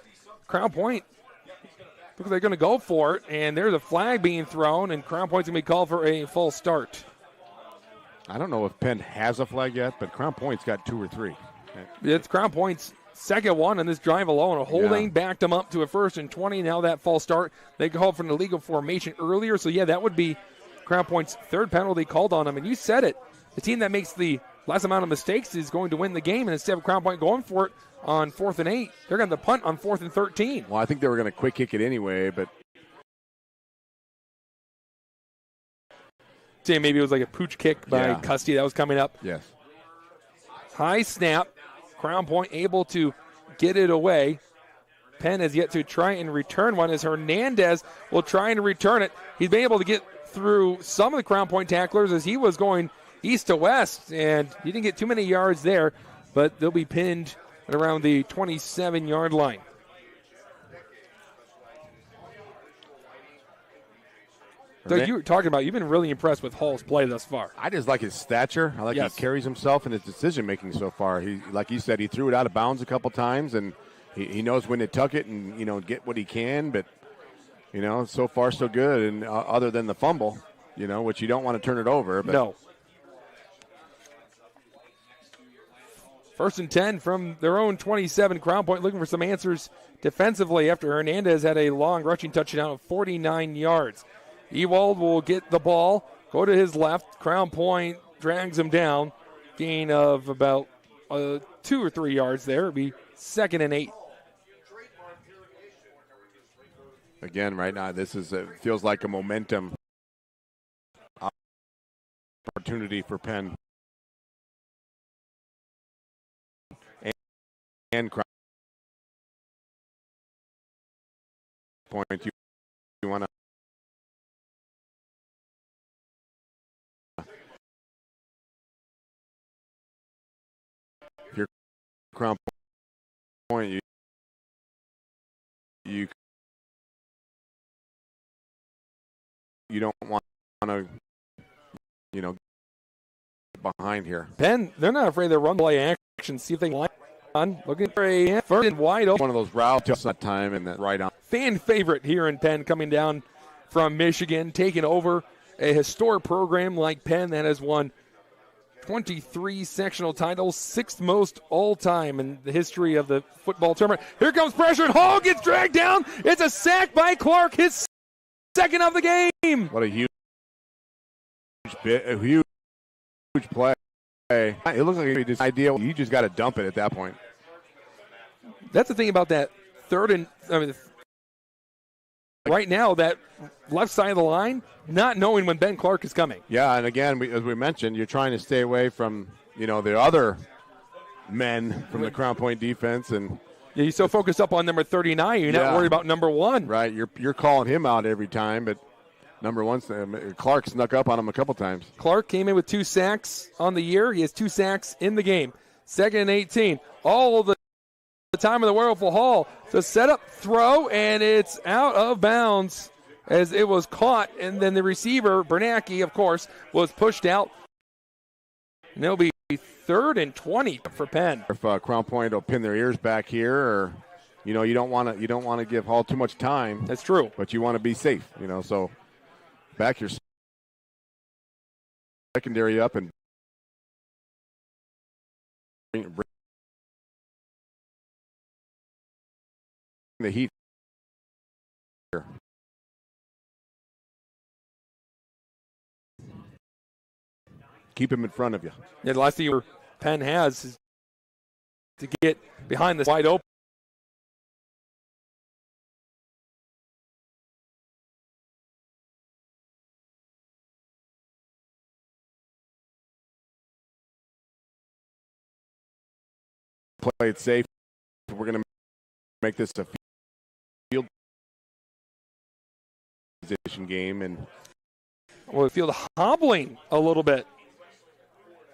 Crown Point, because they're going to go for it, and there's a flag being thrown, and Crown Point's going to be called for a false start. I don't know if Penn has a flag yet, but Crown Point's got 2 or 3. It's Crown Point's second one on this drive alone. A holding backed them up to a 1st and 20. Now that false start. They called for an illegal formation earlier, so that would be Crown Point's 3rd penalty called on them. And you said it. The team that makes the less amount of mistakes is going to win the game, and instead of Crown Point going for it on 4th and 8, they're going to punt on 4th and 13. Well, I think they were going to quick kick it anyway, but maybe it was like a pooch kick by Custy that was coming up. Yes. High snap. Crown Point able to get it away. Penn has yet to try and return one as Hernandez will try and return it. He's been able to get through some of the Crown Point tacklers as he was going east to west, and he didn't get too many yards there, but they'll be pinned at around the 27-yard line. Doug, you were talking about, you've been really impressed with Hall's play thus far. I just like his stature. I like he carries himself and his decision-making so far. He, like you said, he threw it out of bounds a couple times, and he knows when to tuck it and, get what he can. But, so far so good. And other than the fumble, which you don't want to turn it over. But. No. 1st and 10 from their own 27. Crown Point looking for some answers defensively after Hernandez had a long rushing touchdown of 49 yards. Ewald will get the ball, go to his left. Crown Point drags him down. Gain of about 2 or 3 yards there. It'll be 2nd and 8. Again, right now, this feels like a momentum opportunity for Penn. And Crown Point, you want to. If you're Crown Point, you don't want to, behind here. Penn, they're not afraid to run play action. See if they can line on. Looking for a first and wide open. One of those routes that time and that right on. Fan favorite here in Penn, coming down from Michigan, taking over a historic program like Penn that has won 23 sectional titles, 6th most all time in the history of the football tournament. Here comes pressure, and Hall gets dragged down. It's a sack by Clark, his 2nd of the game. What a huge play. It looks like he just idea. You just got to dump it at that point. That's the thing about that right now, that left side of the line, not knowing when Ben Clark is coming. Yeah, and again, as we mentioned, you're trying to stay away from, the other men from the Crown Point defense. And you're so focused up on number 39, you're not worried about number 1. Right, you're calling him out every time, but number 1, Clark snuck up on him a couple times. Clark came in with 2 sacks on the year. He has 2 sacks in the game. 2nd and 18. All of the time of the world for Hall to set up, throw, and it's out of bounds as it was caught. And then the receiver, Bernanke, of course, was pushed out. And it'll be 3rd and 20 for Penn. If Crown Point will pin their ears back here, or you don't want to give Hall too much time. That's true. But you want to be safe. So back your secondary up and bring the heat here. Keep him in front of you. Yeah, the last thing Penn has is to get behind this wide open. Play it safe. We're going to make this a field position game, and the field hobbling a little bit.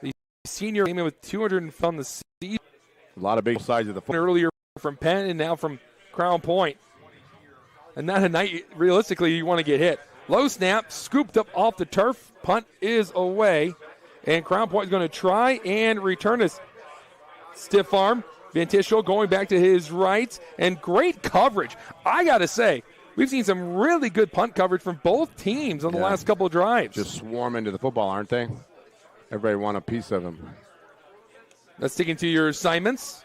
The senior came in with 200 on the season. A lot of big sides of the football. Earlier from Penn and now from Crown Point. And not a night, realistically, you want to get hit. Low snap, scooped up off the turf. Punt is away. And Crown Point is going to try and return this. Stiff arm. Vantischel going back to his right. And great coverage. I got to say, we've seen some really good punt coverage from both teams on the last couple of drives. Just swarm into the football, aren't they? Everybody want a piece of them. Let's dig into your assignments.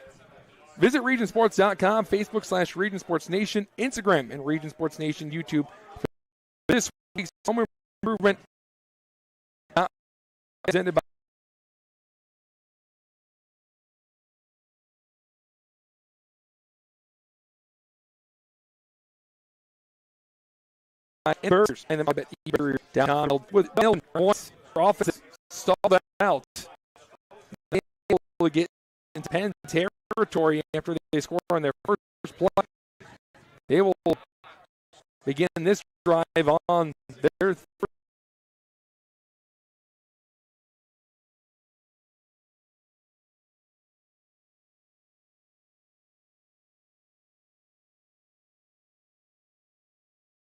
Visit regionsports.com, Facebook /Region Sports Nation, Instagram, and Region Sports Nation YouTube. This week's home improvement presented by Inverters, and then down with once offense stalled out. They able to get into Penn territory after they score on their first play. They will begin this drive on their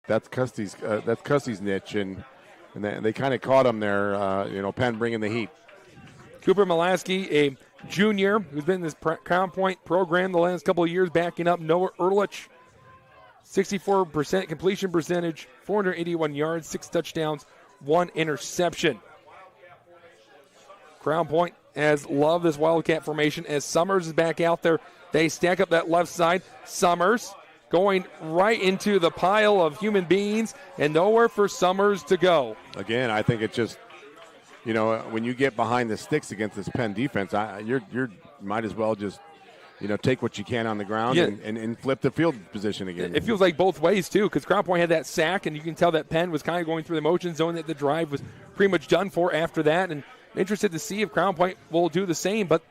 That's Cussey's niche, and they kind of caught him there. Penn bringing the heat. Cooper Mulaski, a junior, who's been in this Crown Point program the last couple of years, backing up Noah Ehrlich. 64% completion percentage, 481 yards, 6 touchdowns, 1 interception. Crown Point has loved this Wildcat formation as Summers is back out there. They stack up that left side. Summers going right into the pile of human beings and nowhere for Summers to go. Again, I think it's just, when you get behind the sticks against this Penn defense, you might as well just, take what you can on the ground and flip the field position again. It feels like both ways, too, because Crown Point had that sack, and you can tell that Penn was kind of going through the motion zone, that the drive was pretty much done for after that. And I'm interested to see if Crown Point will do the same, but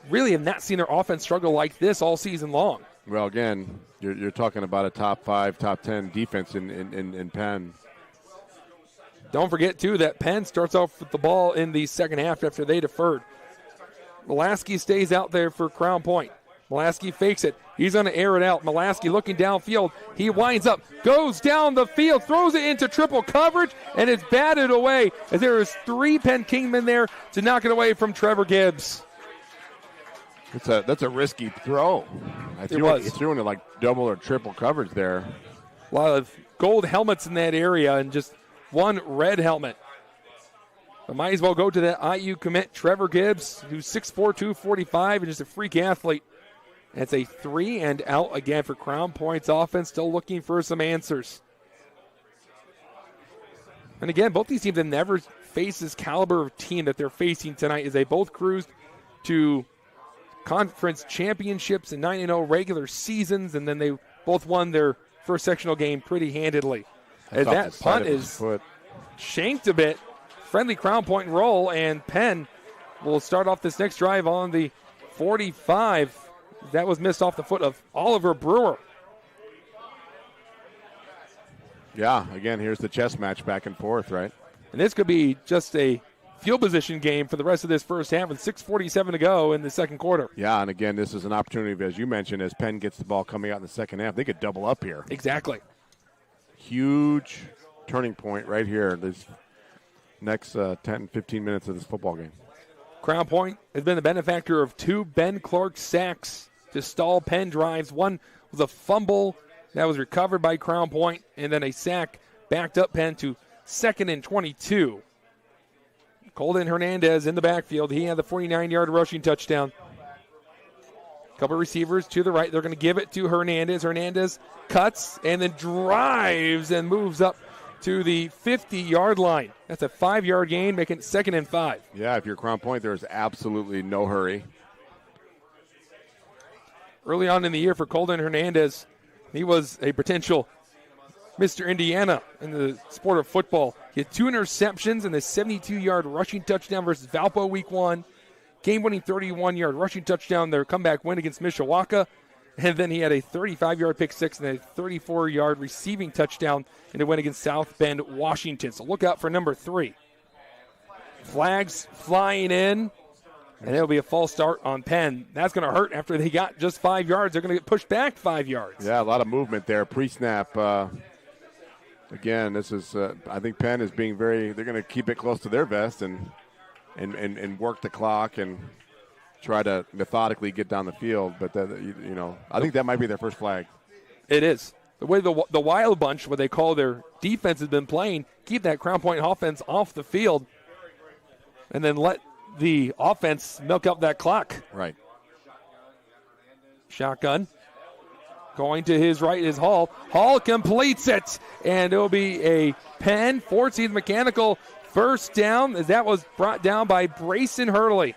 really have not seen their offense struggle like this all season long. Well, again, you're talking about a top 5, top 10 defense in Penn. Don't forget, too, that Penn starts off with the ball in the second half after they deferred. Mulaski stays out there for Crown Point. Mulaski fakes it. He's going to air it out. Mulaski looking downfield. He winds up, goes down the field, throws it into triple coverage, and it's batted away as there is 3 Penn Kingmen there to knock it away from Trevor Gibbs. That's a risky throw. It was. He threw into like double or triple coverage there. A lot of gold helmets in that area and just one red helmet. But might as well go to that IU commit, Trevor Gibbs, who's 6'4", 245, and just a freak athlete. And it's a 3 and out again for Crown Point's offense, still looking for some answers. And again, both these teams have never faced this caliber of team that they're facing tonight as they both cruised to conference championships and 9-0 regular seasons, and then they both won their first sectional game pretty handedly. As that punt is shanked a bit. Friendly Crown Point roll, and Penn will start off this next drive on the 45. That was missed off the foot of Oliver Brewer. Yeah, again, here's the chess match back and forth, right? And this could be just a field position game for the rest of this first half with 6:47 to go in the second quarter. Yeah, and again, this is an opportunity, as you mentioned, as Penn gets the ball coming out in the second half. They could double up here. Exactly. Huge turning point right here. This next 10, 15 minutes of this football game. Crown Point has been the benefactor of 2 Ben Clark sacks to stall Penn drives. One was a fumble that was recovered by Crown Point, and then a sack backed up Penn to 2nd and 22. Colton Hernandez in the backfield. He had the 49-yard rushing touchdown. Couple receivers to the right. They're going to give it to Hernandez. Hernandez cuts and then drives and moves up to the 50-yard line. That's a 5-yard gain, making it 2nd and 5. Yeah, if you're Crown Point, there's absolutely no hurry. Early on in the year for Colton Hernandez, he was a potential Mr. Indiana in the sport of football. He had 2 interceptions and a 72-yard rushing touchdown versus Valpo week 1. Game-winning 31-yard rushing touchdown, their comeback win against Mishawaka. And then he had a 35-yard pick six and a 34-yard receiving touchdown in a win against South Bend, Washington. So look out for number 3. Flags flying in, and it'll be a false start on Penn. That's going to hurt after they got just 5 yards. They're going to get pushed back 5 yards. Yeah, a lot of movement there. Pre-snap. Again, this is, I think Penn is being they're going to keep it close to their vest and work the clock and try to methodically get down the field. But, I think that might be their first flag. It is. The way the Wild Bunch, what they call their defense, has been playing, keep that Crown Point offense off the field and then let the offense milk up that clock. Right. Shotgun. Going to his right is Hall. Hall completes it, and it'll be a Penn Forsyth Mechanical first down, as that was brought down by Brayson Hurley.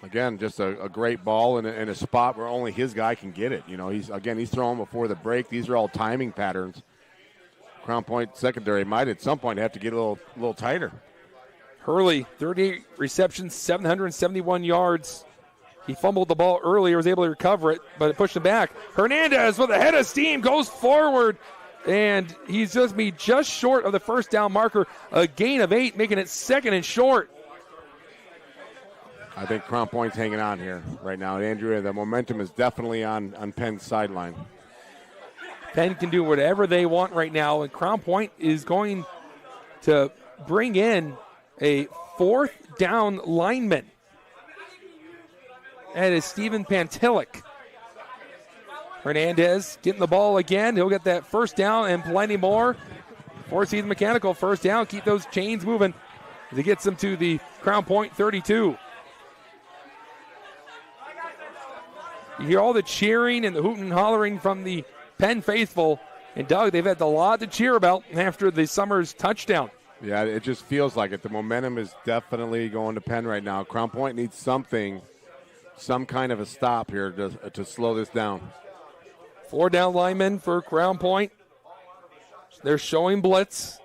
Again, just a great ball in a spot where only his guy can get it. He's throwing before the break. These are all timing patterns. Crown Point secondary might at some point have to get a little tighter. Hurley, 38 receptions, 771 yards. He fumbled the ball earlier, was able to recover it, but it pushed him back. Hernandez with a head of steam goes forward, and he's just short of the first down marker. A gain of 8, making it 2nd and short. I think Crown Point's hanging on here right now. Andrea, the momentum is definitely on Penn's sideline. Penn can do whatever they want right now, and Crown Point is going to bring in a 4th down lineman. That is Steven Pantilic. Hernandez getting the ball again. He'll get that first down and plenty more. Four Seasons Mechanical first down. Keep those chains moving as he gets them to the Crown Point 32. You hear all the cheering and the hooting and hollering from the Penn faithful. And, Doug, they've had a lot to cheer about after the Summers touchdown. Yeah, it just feels like it. The momentum is definitely going to Penn right now. Crown Point needs something, some kind of a stop here to slow this down. 4 down linemen for Crown Point. They're showing blitz.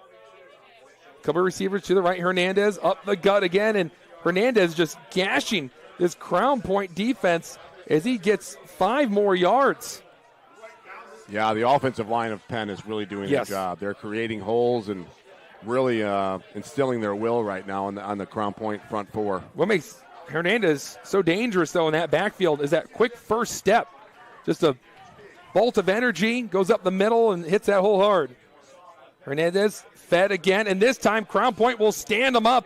Couple receivers to the right. Hernandez up the gut again, and Hernandez just gashing this Crown Point defense as he gets 5 more yards. Yeah, the offensive line of Penn is really doing their job. They're creating holes and really instilling their will right now on the Crown Point front four. What makes Hernandez so dangerous, though, in that backfield is that quick first step. Just a bolt of energy, goes up the middle and hits that hole hard. Hernandez fed again, and this time Crown Point will stand him up.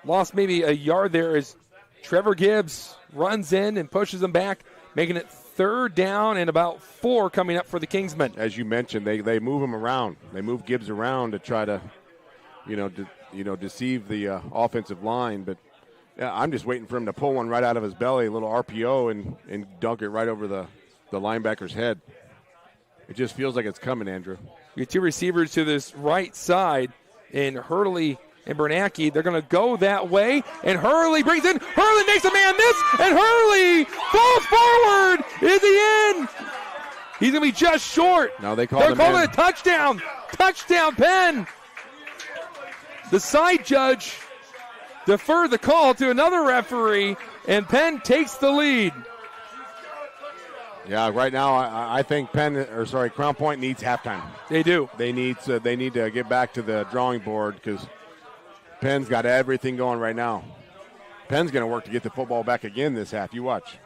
Lost maybe a yard there as Trevor Gibbs runs in and pushes him back, making it 3rd down and about 4 coming up for the Kingsmen. As you mentioned, they move him around. They move Gibbs around to try to, deceive the offensive line. But yeah, I'm just waiting for him to pull one right out of his belly, a little RPO, and dunk it right over the linebacker's head. It just feels like it's coming, Andrew. You have 2 receivers to this right side in Hurley and Bernacki. They're going to go that way, and Hurley brings in. Hurley makes a man miss, and Hurley falls forward. Is he in? He's going to be just short. No, they're calling it a touchdown. Touchdown, Penn. The side judge deferred the call to another referee, and Penn takes the lead. Yeah, right now I think Crown Point needs halftime. They do. They need to get back to the drawing board because Penn's got everything going right now. Penn's going to work to get the football back again this half. You watch.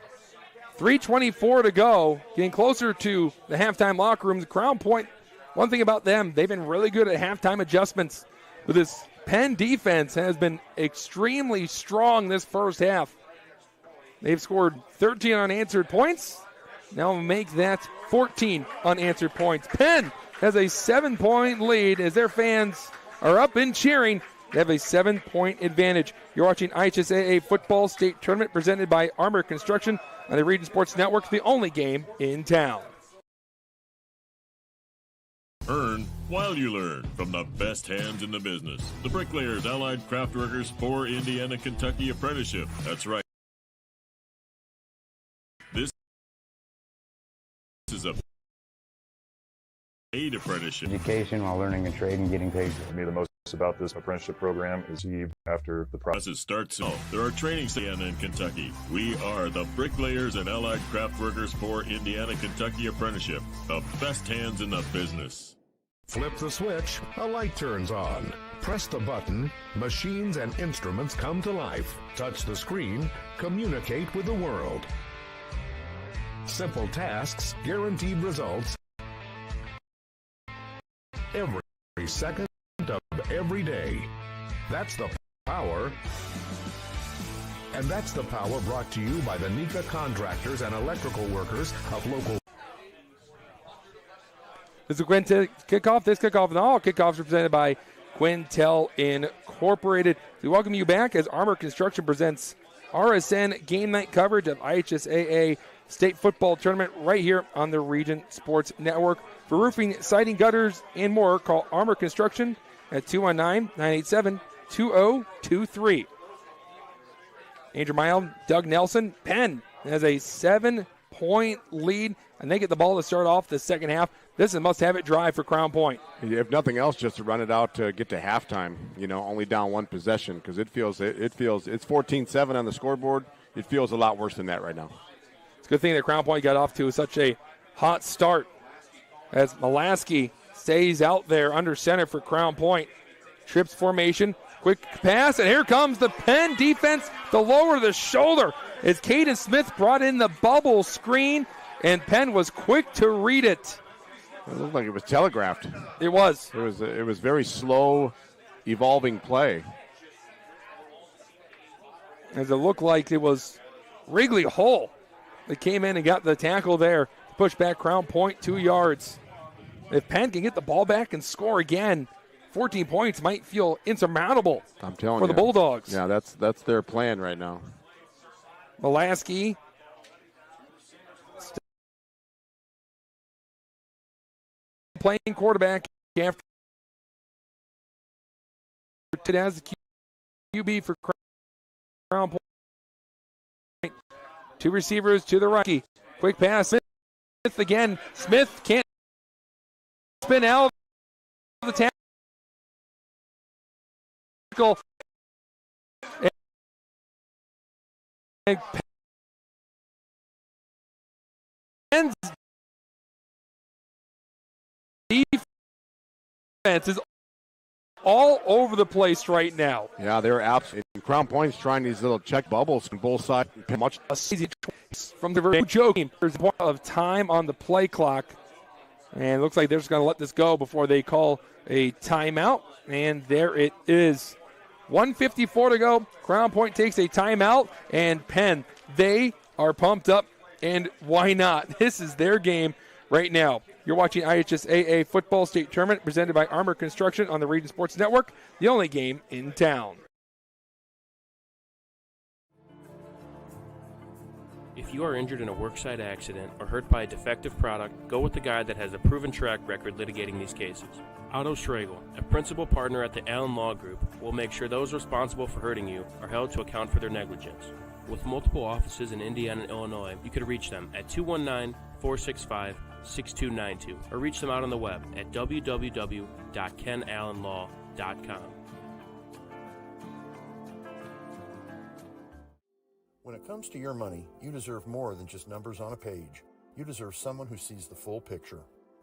3:24 to go, getting closer to the halftime locker room. The Crown Point, one thing about them, they've been really good at halftime adjustments. But this Penn defense has been extremely strong this first half. They've scored 13 unanswered points. Now make that 14 unanswered points. Penn has a 7-point lead as their fans are up and cheering. They have a 7-point advantage. You're watching IHSAA Football State Tournament presented by Armour Construction on the Region Sports Network, the only game in town. Earn while you learn from the best hands in the business. The Bricklayers Allied Craft Workers for Indiana, Kentucky Apprenticeship. That's right. This is a paid apprenticeship. Education while learning a trade and getting paid. For me, the most about this apprenticeship program is after the process starts. There are training stations in Kentucky. We are the Bricklayers and Allied Craft Workers for Indiana, Kentucky Apprenticeship. The best hands in the business. Flip the switch, a light turns on. Press the button, machines and instruments come to life. Touch the screen, communicate with the world. Simple tasks, guaranteed results. Every second of every day. That's the power. And that's the power brought to you by the Nika contractors and electrical workers of local. This is Quintel kickoff. This kickoff and all kickoffs are presented by Quintel Incorporated. We welcome you back as Armour Construction presents RSN game night coverage of IHSAA State Football Tournament right here on the Region Sports Network. For roofing, siding, gutters, and more, call Armour Construction at 219-987-2023. Andrew Mild, Doug Nelson. Penn has a 7-point lead, and they get the ball to start off the second half. This is a must-have-it drive for Crown Point. If nothing else, just to run it out to get to halftime, only down one possession, because it feels it's 14-7 on the scoreboard. It feels a lot worse than that right now. It's a good thing that Crown Point got off to such a hot start as Molaski stays out there under center for Crown Point. Trips formation, quick pass, and here comes the Penn defense to lower the shoulder as Caden Smith brought in the bubble screen, and Penn was quick to read it. It looked like it was telegraphed. It was. It was very slow, evolving play. as it looked like it was Wrigley Hull that came in and got the tackle there. Push back Crown Point 2 yards. If Penn can get the ball back and score again, 14 points might feel insurmountable I'm telling for the Bulldogs. Yeah, that's their plan right now. Mulaski playing quarterback after it has the QB for Crown Point. 2 receivers to the right. Quick pass. Smith again. Smith can't spin out of the tackle. And Penn's defense is all over the place right now. Yeah, they're absolutely. Crown Point's trying these little check bubbles from both sides. Much from the joking. There's a point of time on the play clock, and it looks like they're just going to let this go before they call a timeout. And there it is. 1:54 to go. Crown Point takes a timeout, and Penn, they are pumped up, and why not? This is their game right now. You're watching IHSAA Football State Tournament presented by Armour Construction on the Region Sports Network, the only game in town. If you are injured in a worksite accident or hurt by a defective product, go with the guy that has a proven track record litigating these cases. Otto Schragle, a principal partner at the Allen Law Group, will make sure those responsible for hurting you are held to account for their negligence. With multiple offices in Indiana and Illinois, you can reach them at 219-465-6292 or reach them out on the web at www.kenallenlaw.com. When it comes to your money, you deserve more than just numbers on a page. You deserve someone who sees the full picture.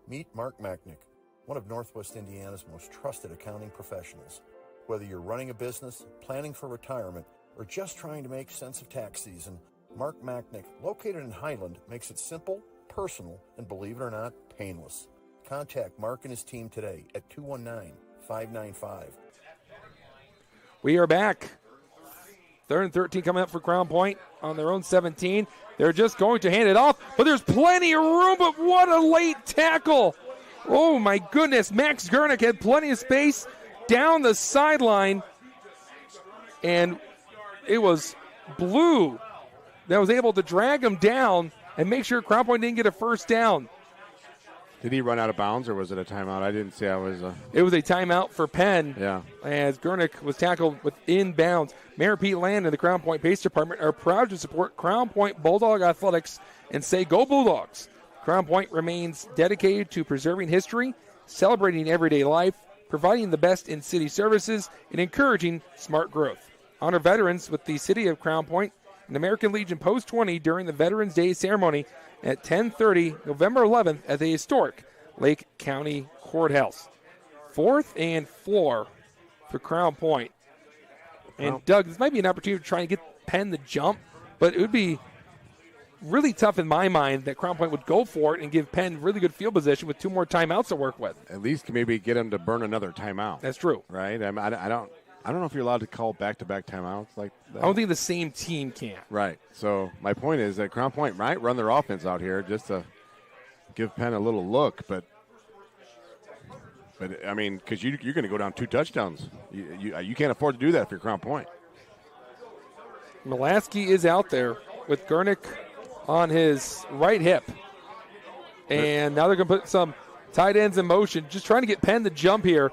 Meet Mark Machnick, one of Northwest Indiana's most trusted accounting professionals. Whether you're running a business, planning for retirement, or just trying to make sense of tax season, Mark Machnick, located in Highland, makes it simple, personal, and believe it or not, painless. Contact Mark and his team today at 219-595. We are back. 3rd and 13 coming up for Crown Point on their own 17. They're just going to hand it off, but there's plenty of room, but what a late tackle. Oh, my goodness. Max Gurnick had plenty of space down the sideline, and it was Blue that was able to drag him down and make sure Crown Point didn't get a first down. Did he run out of bounds, or was it a timeout? I didn't see. It was a timeout for Penn. Yeah. As Gurnick was tackled within bounds. Mayor Pete Land and the Crown Point Police Department are proud to support Crown Point Bulldog Athletics and say go Bulldogs. Crown Point remains dedicated to preserving history, celebrating everyday life, providing the best in city services, and encouraging smart growth. Honor veterans with the City of Crown Point and American Legion Post 20 during the Veterans Day ceremony at 10:30 November 11th at the historic Lake County Courthouse. 4th and 4 for Crown Point. And Doug, this might be an opportunity to try and get Penn the jump, but it would be really tough in my mind that Crown Point would go for it and give Penn really good field position with 2 more timeouts to work with. At least maybe get him to burn another timeout. That's true. Right? I don't know if you're allowed to call back-to-back timeouts like that. I don't think the same team can. Right. So my point is that Crown Point might run their offense out here just to give Penn a little look, but I mean, because you're going to go down 2 touchdowns. You can't afford to do that for your Crown Point. Mulaski is out there with Gurnick on his right hip. And now they're going to put some tight ends in motion, just trying to get Penn the jump here.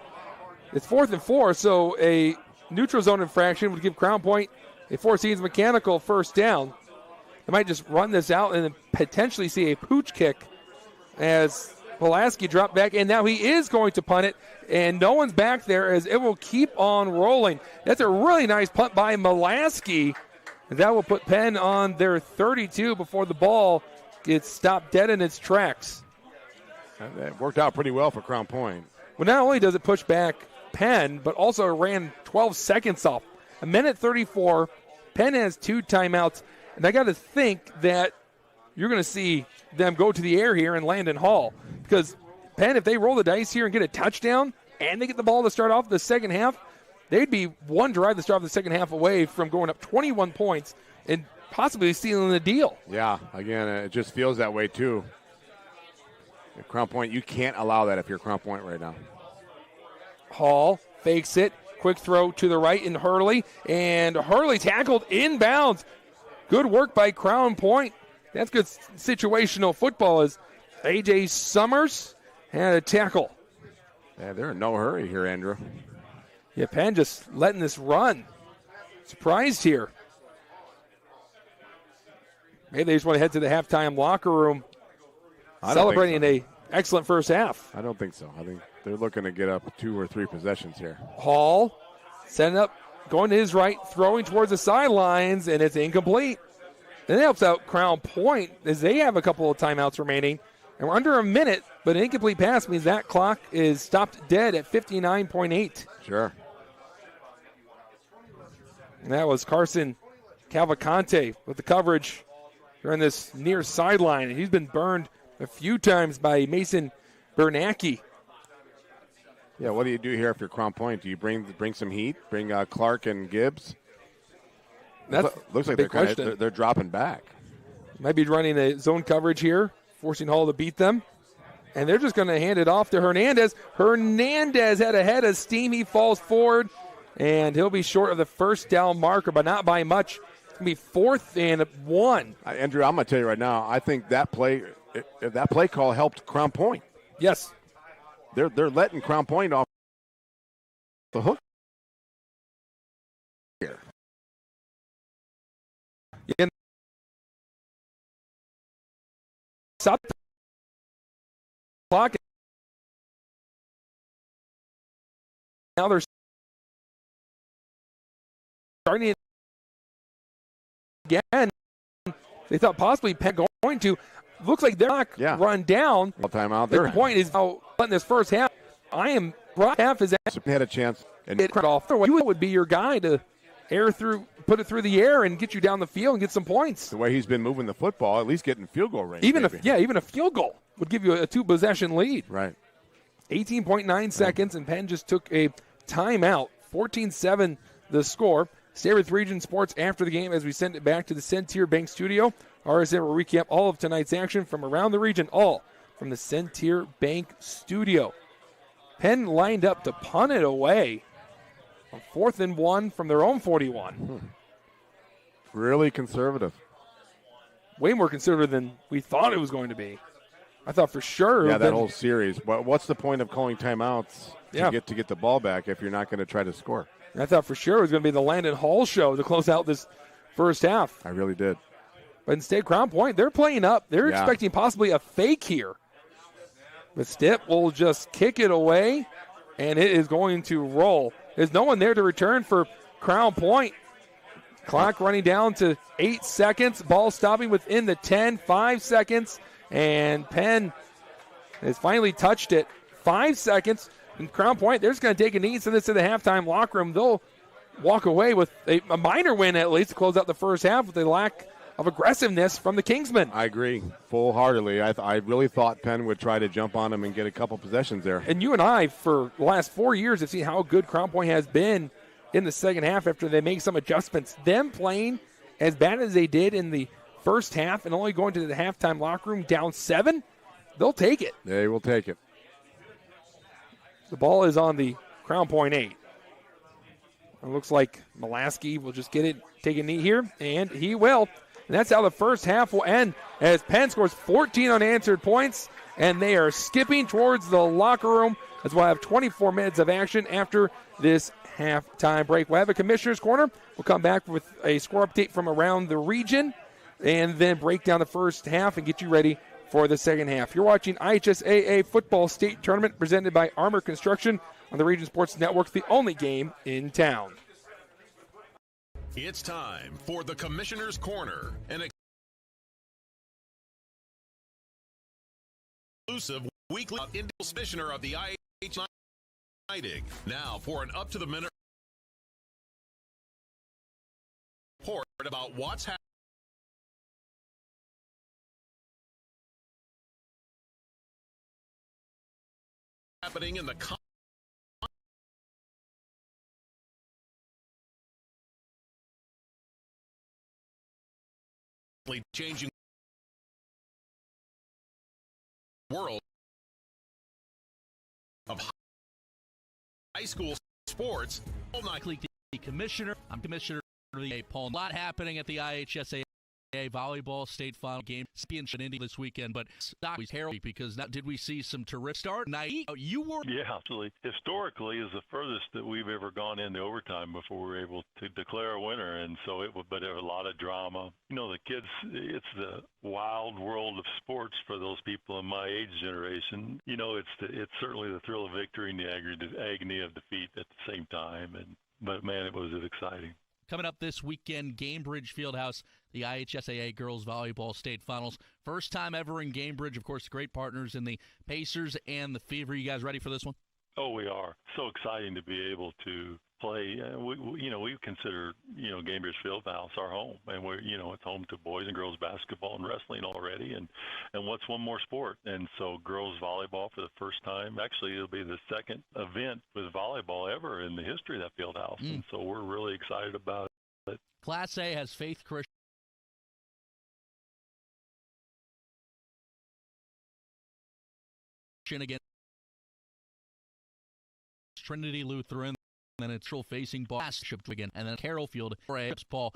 It's 4th and 4, so a neutral zone infraction would give Crown Point a Four Seasons mechanical first down. They might just run this out and then potentially see a pooch kick as Pulaski dropped back, and now he is going to punt it, and no one's back there as it will keep on rolling. That's a really nice punt by Mulaski, and that will put Penn on their 32 before the ball gets stopped dead in its tracks. That worked out pretty well for Crown Point. Well, not only does it push back Penn, but also ran 12 seconds off. 1:34. Penn has 2 timeouts, and I got to think that you're going to see them go to the air here and Landon Hall, because Penn, if they roll the dice here and get a touchdown and they get the ball to start off the second half, they'd be one drive to start the second half away from going up 21 points and possibly stealing the deal. Yeah, again, it just feels that way too. At Crown Point, you can't allow that if you're Crown Point right now. Hall fakes it. Quick throw to the right in Hurley. And Hurley tackled inbounds. Good work by Crown Point. That's good situational football as A.J. Summers had a tackle. Yeah, they're in no hurry here, Andrew. Yeah, Penn just letting this run. Surprised here. Maybe they just want to head to the halftime locker room celebrating an excellent first half. I don't think so. I think they're looking to get up 2 or 3 possessions here. Hall setting up, going to his right, throwing towards the sidelines, and it's incomplete. Then it helps out Crown Point as they have a couple of timeouts remaining. And we're under a minute, but an incomplete pass means that clock is stopped dead at 59.8. Sure. And that was Carson Cavalcante with the coverage during this near sideline. And he's been burned a few times by Mason Bernanke. Yeah, what do you do here if you're Crown Point? Do you bring some heat? Bring Clark and Gibbs? That looks like they're dropping back. Might be running a zone coverage here, forcing Hall to beat them. And they're just going to hand it off to Hernandez. Hernandez had a head of steam. He falls forward, and he'll be short of the first down marker, but not by much. It's going to be 4th and 1. Andrew, I'm going to tell you right now, I think that play call helped Crown Point. Yes. They're letting Crown Point off the hook here. Yeah. Stop the clock. Now they're starting it again. They thought possibly Penn going to. Looks like they're not run down. Timeout. The point is now in this first half. Half is had a chance and it off. You would be your guy to put it through the air and get you down the field and get some points. The way he's been moving the football, at least getting field goal range. Even a field goal would give you a 2-possession lead. Right. 18.9 seconds, and Penn just took a timeout. 14-7 the score. Stay with Region Sports after the game as we send it back to the Centier Bank studio. RSM will recap all of tonight's action from around the region, all from the Centier Bank studio. Penn lined up to punt it away on 4th and 1 from their own 41. Really conservative. Way more conservative than we thought it was going to be. I thought for sure. Yeah, that whole series. What's the point of calling timeouts to get the ball back if you're not going to try to score? I thought for sure it was going to be the Landon Hall show to close out this first half. I really did. But instead, Crown Point, they're playing up. They're expecting possibly a fake here. But Stipp will just kick it away, and it is going to roll. There's no one there to return for Crown Point. Clock running down to 8 seconds. Ball stopping within the 10, 5 seconds. And Penn has finally touched it. 5 seconds. And Crown Point, they're just going to take a knee, send this to the halftime locker room. They'll walk away with a minor win at least to close out the first half with a lack of aggressiveness from the Kingsmen. I agree full-heartedly. I really thought Penn would try to jump on them and get a couple possessions there. And you and I, for the last 4 years, have seen how good Crown Point has been in the second half after they make some adjustments. Them playing as bad as they did in the first half and only going to the halftime locker room down 7, they'll take it. They will take it. The ball is on the Crown Point 8. It looks like Mulaski will just get it, take a knee here, and he will. And that's how the first half will end as Penn scores 14 unanswered points, and they are skipping towards the locker room as we'll have 24 minutes of action after this halftime break. We'll have a Commissioner's Corner. We'll come back with a score update from around the region and then break down the first half and get you ready for the second half. You're watching IHSAA Football State Tournament presented by Armour Construction on the Region Sports Network, the only game in town. It's time for the Commissioner's Corner, an exclusive weekly commissioner of the IH Lighting. Now for an up-to-the-minute report about what's happening in the changing world of high school sports. The commissioner, I'm Commissioner Paul. A lot happening at the IHSAA volleyball state final game championship in Indy this weekend, but stock was heralded because did we see some terrific start? You were. Yeah, absolutely. Historically, is the furthest that we've ever gone into overtime before we were able to declare a winner, and so but there was a lot of drama. You know, the kids, it's the wild world of sports for those people in my age generation. You know, it's certainly the thrill of victory and the agony of defeat at the same time, but man, it was exciting. Coming up this weekend, Gamebridge Fieldhouse, the IHSAA Girls Volleyball State Finals. First time ever in Gamebridge. Of course, great partners in the Pacers and the Fever. You guys ready for this one? Oh, we are. So exciting to be able to play. We consider, Gamebridge Fieldhouse our home. And it's home to boys and girls basketball and wrestling already. And what's one more sport? And so girls volleyball for the first time. Actually, it'll be the second event with volleyball ever in the history of that field house. And so we're really excited about it. Class A has Faith Christian against Trinity Lutheran. And it's still facing Boston again, and then Carrollfield for Paul.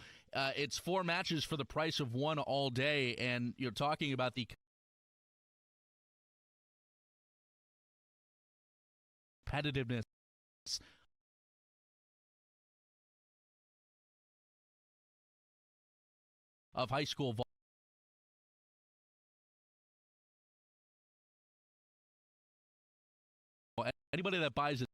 It's 4 matches for the price of one all day, and you're talking about the competitiveness of high school volleyball. Anybody that buys it.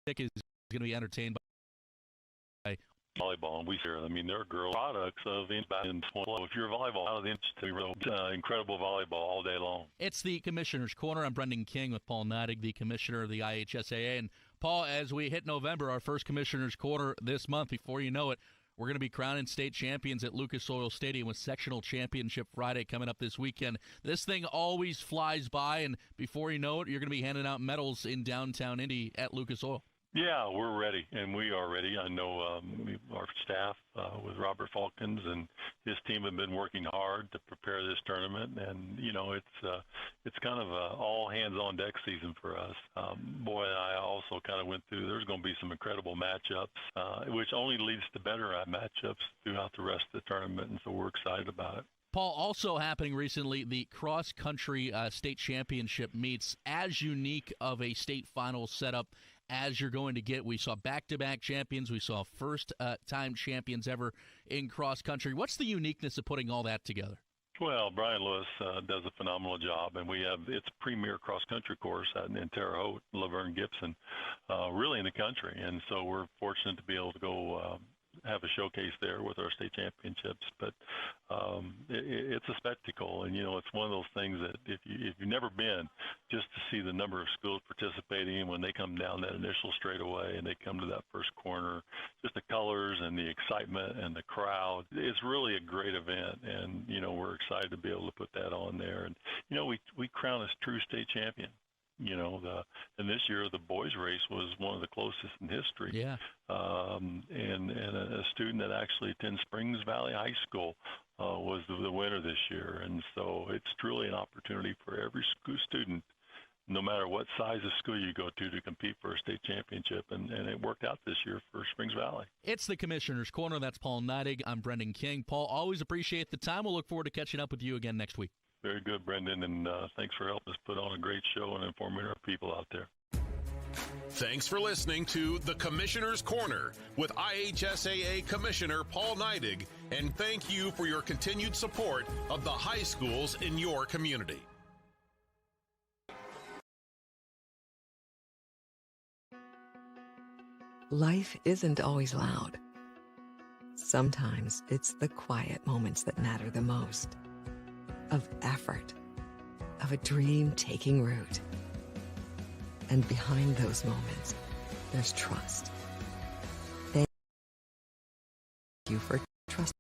Is going to be entertained by volleyball, and we share. I mean, there are girl products of in if you're volleyball out of the institute, incredible volleyball all day long. It's the Commissioner's Corner. I'm Brendan King with Paul Neidig, the Commissioner of the IHSAA. And Paul, as we hit November, our first Commissioner's Corner this month, before you know it, we're going to be crowning state champions at Lucas Oil Stadium with Sectional Championship Friday coming up this weekend. This thing always flies by, and before you know it, you're going to be handing out medals in downtown Indy at Lucas Oil. Yeah, we're ready, and we are ready. I know our staff with Robert Falkins and his team have been working hard to prepare this tournament, and it's kind of a all hands on deck season for us. Boy, I also kind of went through. There's going to be some incredible matchups, which only leads to better matchups throughout the rest of the tournament, and so we're excited about it. Paul, also happening recently, the cross-country state championship meets. As unique of a state final setup as you're going to get. We saw back-to-back champions. We saw first-time champions ever in cross-country. What's the uniqueness of putting all that together? Well, Brian Lewis does a phenomenal job, and we have its premier cross-country course in Terre Haute, Laverne Gibson, really in the country. And so we're fortunate to be able to go have a showcase there with our state championships, but it's a spectacle, and it's one of those things that if you've never been, just to see the number of schools participating when they come down that initial straightaway and they come to that first corner, just the colors and the excitement and the crowd, it's really a great event, and we're excited to be able to put that on there, and we crown as true state champion. And this year the boys race was one of the closest in history. Yeah. And a student that actually attends Springs Valley High School was the winner this year. And so it's truly an opportunity for every student, no matter what size of school you go to compete for a state championship. And it worked out this year for Springs Valley. It's the Commissioner's Corner. That's Paul Neidig. I'm Brendan King. Paul, always appreciate the time. We'll look forward to catching up with you again next week. Very good, Brendan, and thanks for helping us put on a great show and informing our people out there. Thanks for listening to The Commissioner's Corner with IHSAA Commissioner Paul Neidig, and thank you for your continued support of the high schools in your community. Life isn't always loud. Sometimes it's the quiet moments that matter the most. Of effort, of a dream taking root. And behind those moments, there's trust. Thank you for trusting.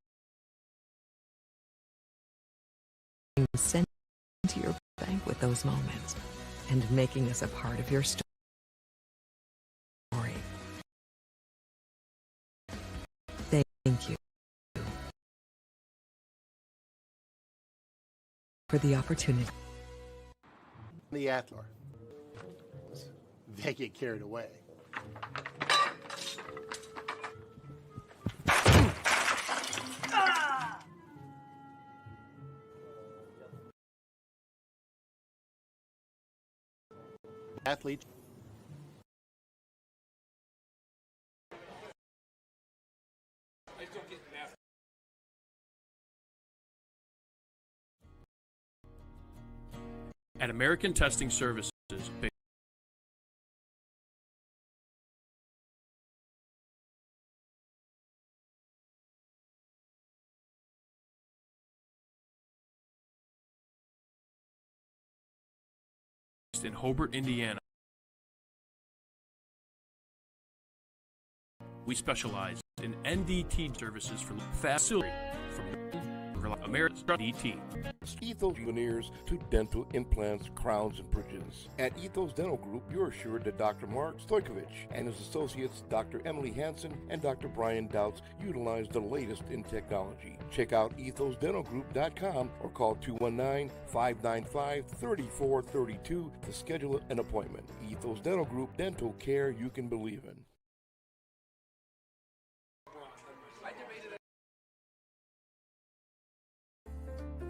Send to your bank with those moments and making us a part of your story. Thank you for the opportunity. The Athlor. They get carried away. Athlete. At American Testing Services, in Hobart, Indiana. We specialize in NDT services for facility from America's DT. Ethos veneers to dental implants, crowns, and bridges. At Ethos Dental Group, you're assured that Dr. Mark Stojkovic and his associates, Dr. Emily Hansen and Dr. Brian Douts, utilize the latest in technology. Check out ethosdentalgroup.com or call 219-595-3432 to schedule an appointment. Ethos Dental Group, dental care you can believe in.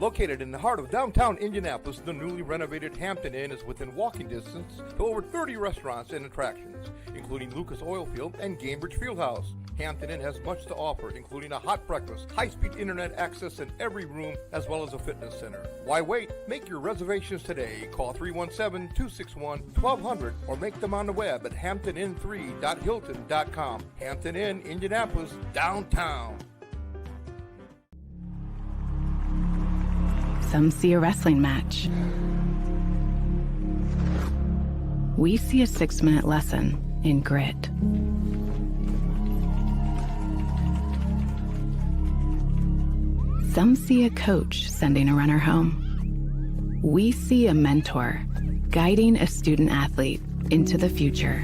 Located in the heart of downtown Indianapolis, the newly renovated Hampton Inn is within walking distance to over 30 restaurants and attractions, including Lucas Oilfield and Gamebridge Fieldhouse. Hampton Inn has much to offer, including a hot breakfast, high-speed internet access in every room, as well as a fitness center. Why wait? Make your reservations today. Call 317-261-1200 or make them on the web at hamptonin3.hilton.com. Hampton Inn, Indianapolis, downtown. Some see a wrestling match. We see a 6-minute lesson in grit. Some see a coach sending a runner home. We see a mentor guiding a student athlete into the future.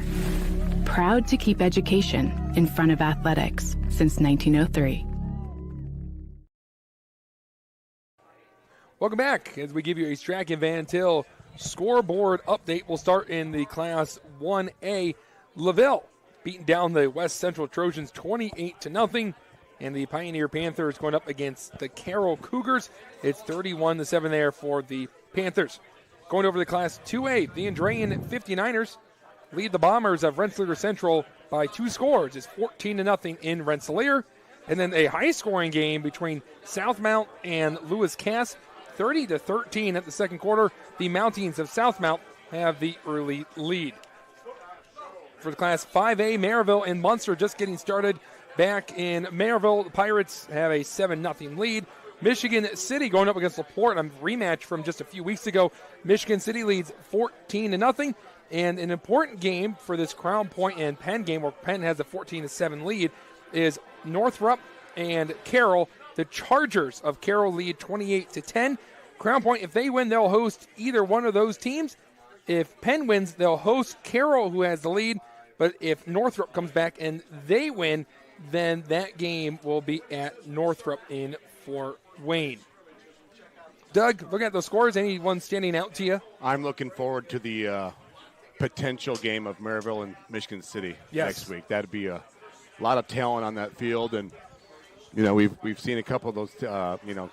Proud to keep education in front of athletics since 1903. Welcome back as we give you a Strachan Van Til scoreboard update. We'll start in the Class 1A. LaVille beating down the West Central Trojans 28-0. And the Pioneer Panthers going up against the Carroll Cougars. It's 31-7 there for the Panthers. Going over to Class 2A, the Andrean 59ers lead the Bombers of Rensselaer Central by 2 scores. It's 14-0 in Rensselaer. And then a high-scoring game between Southmount and Lewis Cass. 30-13 at the second quarter. The Mountings of Southmount have the early lead. For the Class 5A, Maryville and Munster just getting started. Back in Maryville, the Pirates have a 7-0 lead. Michigan City going up against LaPorte, a rematch from just a few weeks ago. Michigan City leads 14-0. And an important game for this Crown Point and Penn game, where Penn has a 14-7 lead, is Northrop and Carroll. The Chargers of Carroll lead 28-10. Crown Point, if they win, they'll host either one of those teams. If Penn wins, they'll host Carroll, who has the lead. But if Northrop comes back and they win, then that game will be at Northrop in Fort Wayne. Doug, looking at those scores, anyone standing out to you? I'm looking forward to the potential game of Maryville and Michigan City next week. That'd be a lot of talent on that field, and you know, we've seen a couple of those,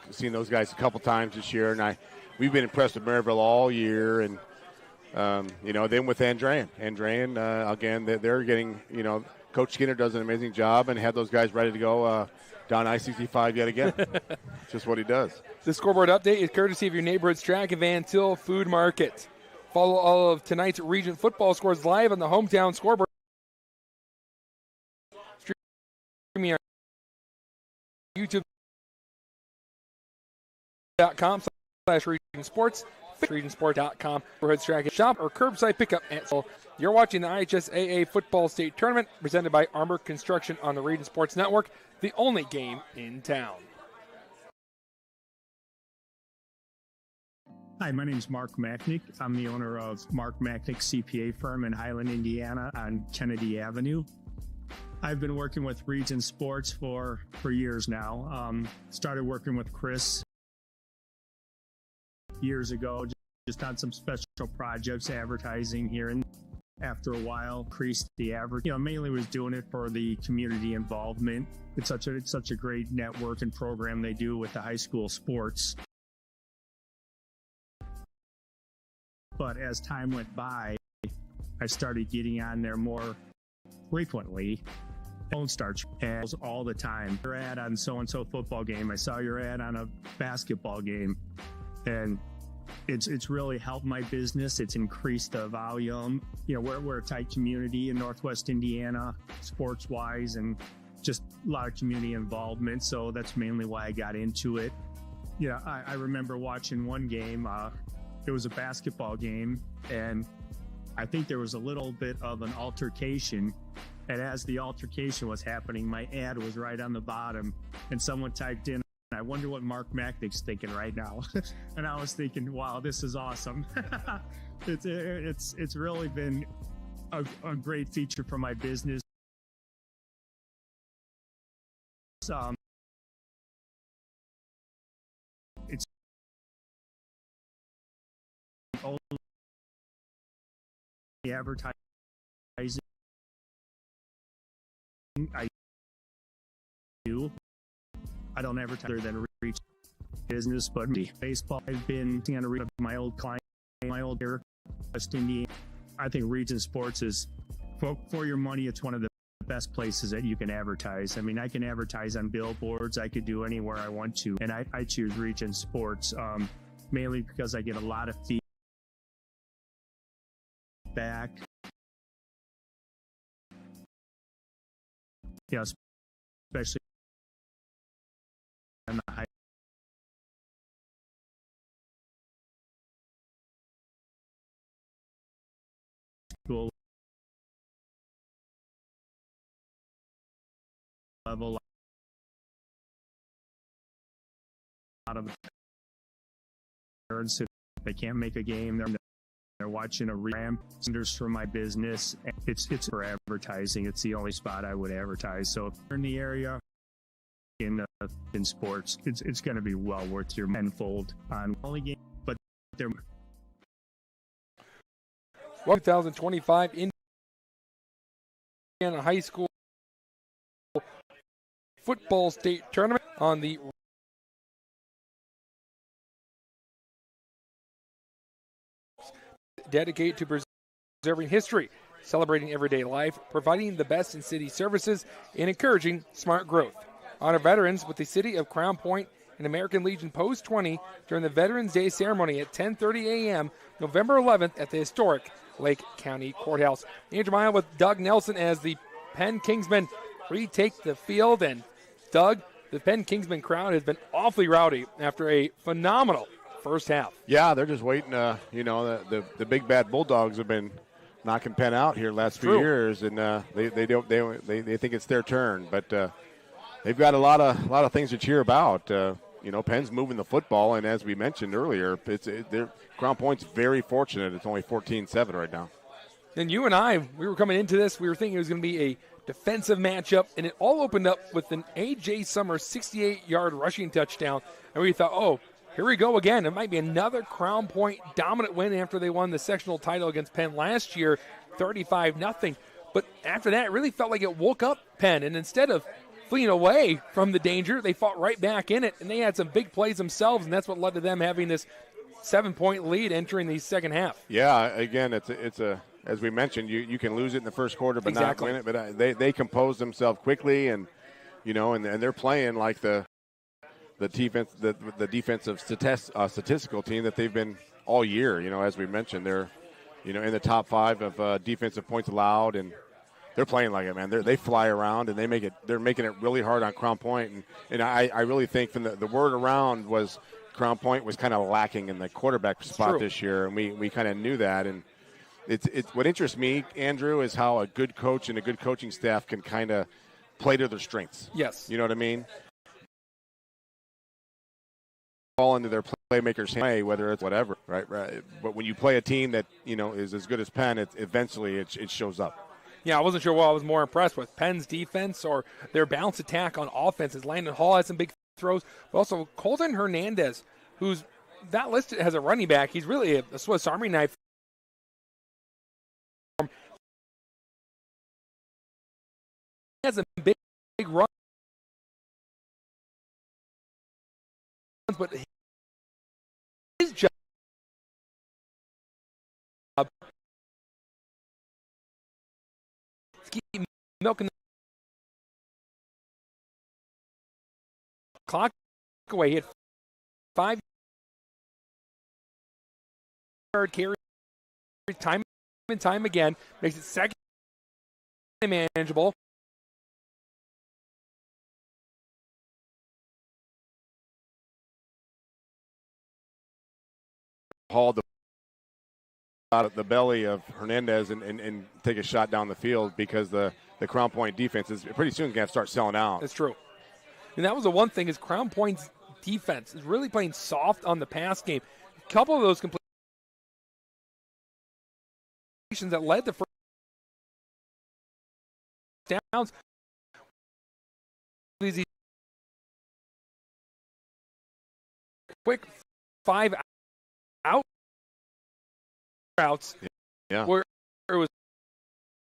seen those guys a couple times this year, and we've been impressed with Maryville all year, and then with Andrean, again, they're getting, Coach Skinner does an amazing job and had those guys ready to go down I-65 yet again. Just what he does. The scoreboard update is courtesy of your neighborhood Strachan Van Til Food Market. Follow all of tonight's region football scores live on the hometown scoreboard. Streaming on YouTube.com/regionsports, regionsport.com, neighborhood Strachan shop, or curbside pickup at Soul. You're watching the IHSAA Football State Tournament presented by Armour Construction on the Region Sports Network, the only game in town. Hi, my name is Mark Machnick. I'm the owner of Mark Machnick CPA firm in Highland, Indiana on Kennedy Avenue. I've been working with Region Sports for years now. Started working with Chris years ago, just on some special projects, advertising here, and after a while increased the average. Mainly was doing it for the community involvement. It's such a great network and program they do with the high school sports. But as time went by, I started getting on there more frequently. Phone starts ads all the time. Your ad on so-and-so football game. I saw your ad on a basketball game. And it's really helped my business. It's increased the volume. We're a tight community in Northwest Indiana, sports-wise, and just a lot of community involvement. So that's mainly why I got into it. I remember watching one game. It was a basketball game, and I think there was a little bit of an altercation. And as the altercation was happening, my ad was right on the bottom, and someone typed in, "I wonder what Mark Machnick's thinking right now." And I was thinking, wow, this is awesome. It's really been a great feature for my business. It's only advertising I do. I don't advertise other than reach business, but baseball. I've been on my old client, my old here, West Indiana. I think Region Sports is, for your money, it's one of the best places that you can advertise. I mean, I can advertise on billboards. I could do anywhere I want to, and I choose Region Sports mainly because I get a lot of feedback. Especially on the high school level. A lot of parents, if they can't make a game, they're watching a ram. Centers for my business. It's for advertising. It's the only spot I would advertise. So if you're in the area in sports, it's going to be well worth your tenfold on only game. But they're 2025 Indiana High School Football State Tournament on the dedicated to preserving history, celebrating everyday life, providing the best in city services, and encouraging smart growth. Honor veterans with the City of Crown Point and American Legion Post 20 during the Veterans Day ceremony at 10:30 a.m. November 11th at the historic Lake County Courthouse. Andrew Mile with Doug Nelson as the Penn Kingsmen retake the field. And Doug, the Penn Kingsmen crowd has been awfully rowdy after a phenomenal first half. Yeah, they're just waiting. The big bad Bulldogs have been knocking Penn out here the last few years, and they think it's their turn. But they've got a lot of things to cheer about. Penn's moving the football, and as we mentioned earlier, Crown Point's very fortunate. It's only 14-7 right now. And you and I, we were coming into this, we were thinking it was going to be a defensive matchup, and it all opened up with an A.J. Summers 68-yard rushing touchdown, and we thought, oh, here we go again. It might be another Crown Point dominant win after they won the sectional title against Penn last year, 35-0. But after that, it really felt like it woke up Penn, and instead of fleeing away from the danger, they fought right back in it, and they had some big plays themselves, and that's what led to them having this 7-point lead entering the second half. Yeah, again, it's a as we mentioned, you can lose it in the first quarter but not win it. But they composed themselves quickly, and and they're playing like the defensive statistical team that they've been all year. As we mentioned, they're in the top 5 of defensive points allowed, and they're playing like it, man. They fly around, and they're making it really hard on Crown Point. And I really think from the word around was Crown Point was kind of lacking in the quarterback spot this year, and we kind of knew that. And it's what interests me, Andrew, is how a good coach and a good coaching staff can kind of play to their strengths. Yes. You know what I mean? Fall into their playmakers' play, whether it's whatever, right? But when you play a team that is as good as Penn, eventually it shows up. Yeah, I wasn't sure what I was more impressed with, Penn's defense or their balanced attack on offense. As Landon Hall has some big throws, but also Colton Hernandez, who's not listed as a running back. He's really a Swiss Army knife. He has a big run, but his job is keep milking the clock away. He had 5-yard carry time and time again, makes it second manageable. Hauled out of the belly of Hernandez and take a shot down the field because the Crown Point defense is pretty soon going to have to start selling out. That's true. And that was the one thing is Crown Point's defense is really playing soft on the pass game. A couple of those completions that led to first downs. Quick 5 out routes. Yeah. Where it was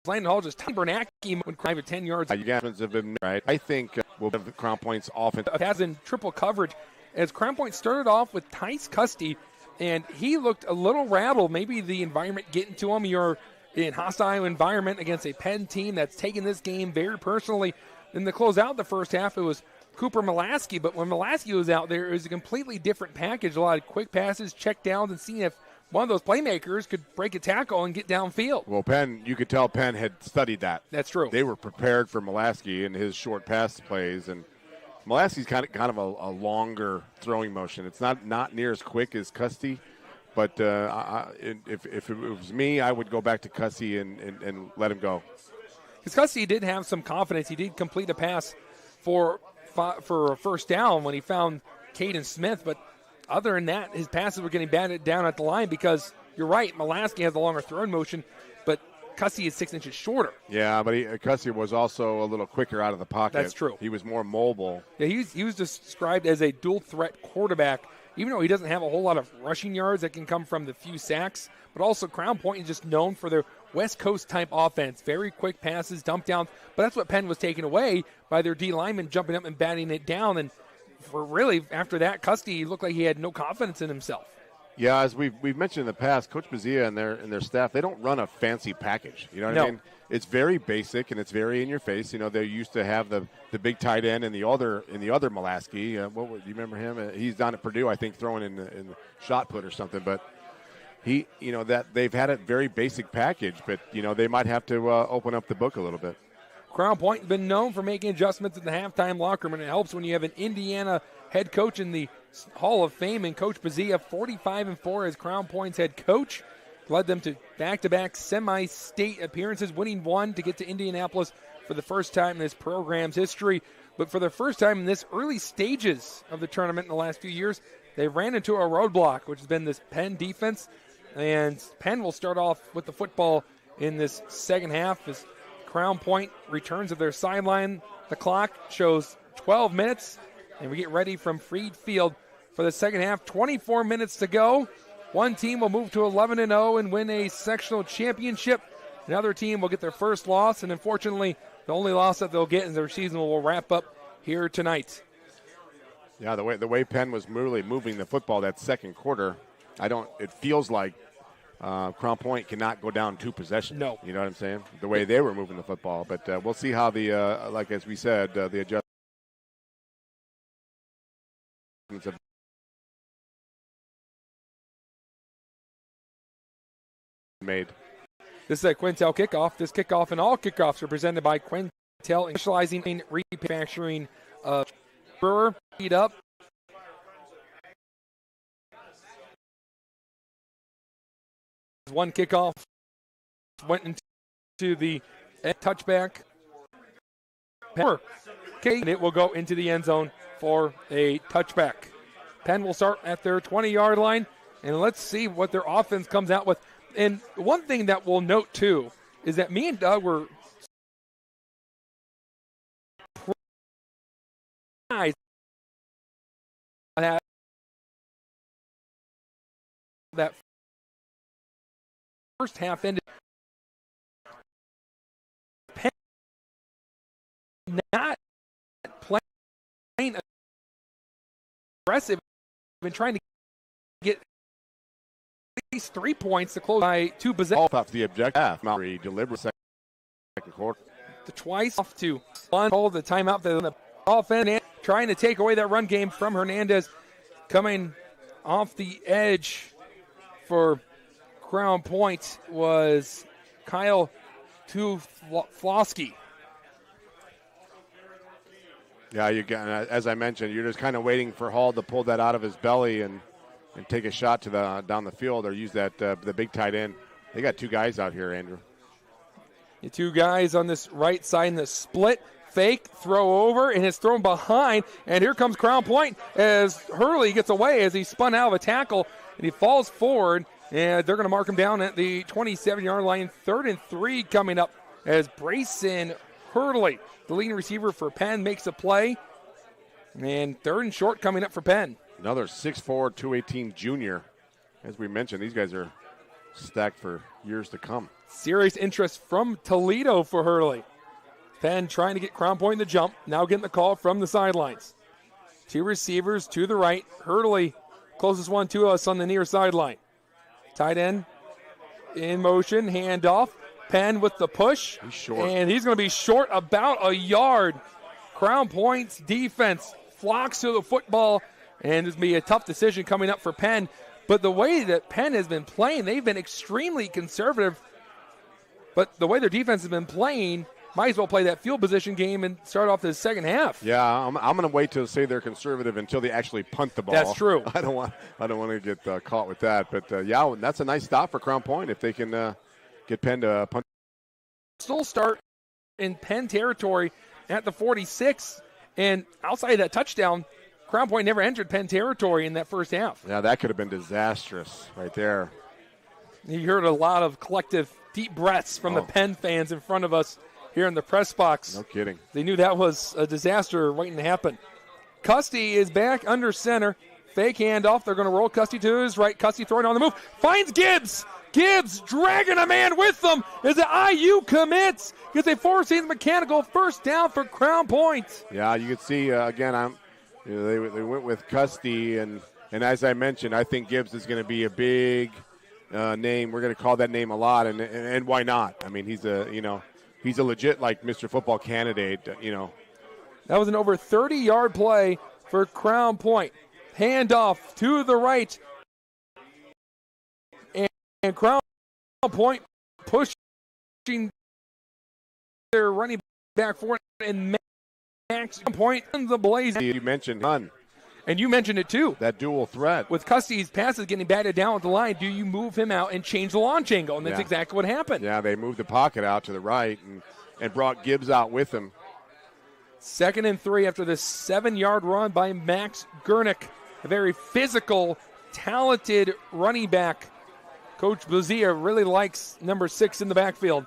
Landon Hall just Bernacki when Crown at 10 yards. You guys have been right. I think we'll have the Crown Point's offense. Has in triple coverage as Crown Point started off with Tice Custy, and he looked a little rattled. Maybe the environment getting to him. You're in hostile environment against a Penn team that's taking this game very personally. Then to close out the first half, it was Cooper Mulaski, but when Mulaski was out there, it was a completely different package. A lot of quick passes, check downs, and seeing if one of those playmakers could break a tackle and get downfield. Well, Penn, you could tell Penn had studied that. That's true. They were prepared for Mulaski and his short pass plays, and Mulaski's kind of a longer throwing motion. It's not near as quick as Custy, but if it was me, I would go back to Custy and let him go. Because Custy did have some confidence. He did complete a pass for a first down when he found Caden Smith, but other than that, his passes were getting batted down at the line because you're right, Mulaski has the longer throwing motion, but Custy is 6 inches shorter. Yeah, but Custy was also a little quicker out of the pocket. That's true. He was more mobile. Yeah, he was described as a dual threat quarterback, even though he doesn't have a whole lot of rushing yards that can come from the few sacks, but also Crown Point is just known for their West Coast type offense. Very quick passes, dump downs, but that's what Penn was taken away by their D linemen jumping up and batting it down. And for really, after that, Custy looked like he had no confidence in himself. Yeah, as we've mentioned in the past, Coach Bazia and their staff, they don't run a fancy package. You know what I mean? It's very basic and it's very in your face. You know, they used to have the big tight end and the other Mulaski. Do you remember him? He's down at Purdue, I think, throwing in the shot put or something. But he, that they've had a very basic package. But they might have to open up the book a little bit. Crown Point has been known for making adjustments in the halftime locker room, and it helps when you have an Indiana head coach in the Hall of Fame, and Coach Bazia, 45-4 as Crown Point's head coach, led them to back-to-back semi-state appearances, winning one to get to Indianapolis for the first time in this program's history. But for the first time in this early stages of the tournament in the last few years, they ran into a roadblock, which has been this Penn defense, and Penn will start off with the football in this second half as Crown Point returns to their sideline. The clock shows 12 minutes, and we get ready from Freed Field for the second half. 24 minutes to go. One team will move to 11-0 and win a sectional championship. Another team will get their first loss, and unfortunately, the only loss that they'll get in their season will wrap up here tonight. Yeah, the way Penn was really moving the football that second quarter, it feels like Crown Point cannot go down 2 possessions. No. You know what I'm saying? The way they were moving the football. But we'll see how like as we said, the adjustments have made. This is a Quintel kickoff. This kickoff and all kickoffs are presented by Quintel, specializing in remanufacturing brewer. Heat up. One kickoff went into the touchback. And it will go into the end zone for a touchback. Penn will start at their 20-yard line, and let's see what their offense comes out with. And one thing that we'll note, too, is that me and Doug were that first half ended. Penn not playing aggressive, been trying to get at least 3 points to close by 2 possessions. Off the objective. Mallory delivered second quarter. The twice off to one, hold the timeout for the offense, and trying to take away that run game from Hernandez. Coming off the edge for Crown Point was Kyle Tuflosky. Yeah, as I mentioned, you're just kind of waiting for Hall to pull that out of his belly and take a shot to down the field, or use that the big tight end. They got 2 guys out here, Andrew. The 2 guys on this right side in the split. Fake, throw over, and it's thrown behind. And here comes Crown Point as Hurley gets away as he spun out of a tackle, and he falls forward. And they're going to mark him down at the 27-yard line. 3rd and 3 coming up as Brayson Hurley, the leading receiver for Penn, makes a play. And 3rd and short coming up for Penn. Another 6'4", 218 junior. As we mentioned, these guys are stacked for years to come. Serious interest from Toledo for Hurley. Penn trying to get Crown Point in the jump. Now getting the call from the sidelines. 2 receivers to the right. Hurley, closest one to us on the near sideline. Tight end in motion, handoff. Penn with the push. He's short. And he's going to be short about a yard. Crown Point's defense flocks to the football, and it's going to be a tough decision coming up for Penn. But the way that Penn has been playing, they've been extremely conservative. But the way their defense has been playing, might as well play that field position game and start off the second half. Yeah, I'm going to wait to say they're conservative until they actually punt the ball. That's true. I don't want to get caught with that. But yeah, that's a nice stop for Crown Point if they can get Penn to punt. Still start in Penn territory at the 46, and outside of that touchdown, Crown Point never entered Penn territory in that first half. Yeah, that could have been disastrous right there. You heard a lot of collective deep breaths from the Penn fans in front of us here in the press box. No kidding. They knew that was a disaster waiting to happen. Custy is back under center. Fake handoff. They're going to roll Custy to his right. Custy throwing on the move. Finds Gibbs. Gibbs dragging a man with them as the IU commits. Gets a 4-season mechanical first down for Crown Point. Yeah, you can see, again, they went with Custy, and as I mentioned, I think Gibbs is going to be a big name. We're going to call that name a lot, and why not? I mean, he's a legit, like, Mr. Football candidate, That was an over 30-yard play for Crown Point. Handoff to the right. And Crown Point pushing their running back forward, and Max Point in the blaze. You mentioned Hunn. And you mentioned it too. That dual threat. With Custy's passes getting batted down at the line, do you move him out and change the launch angle? And that's exactly what happened. Yeah, they moved the pocket out to the right and brought Gibbs out with him. 2nd and 3 after this 7-yard run by Max Gurnick. A very physical, talented running back. Coach Blazia really likes number 6 in the backfield.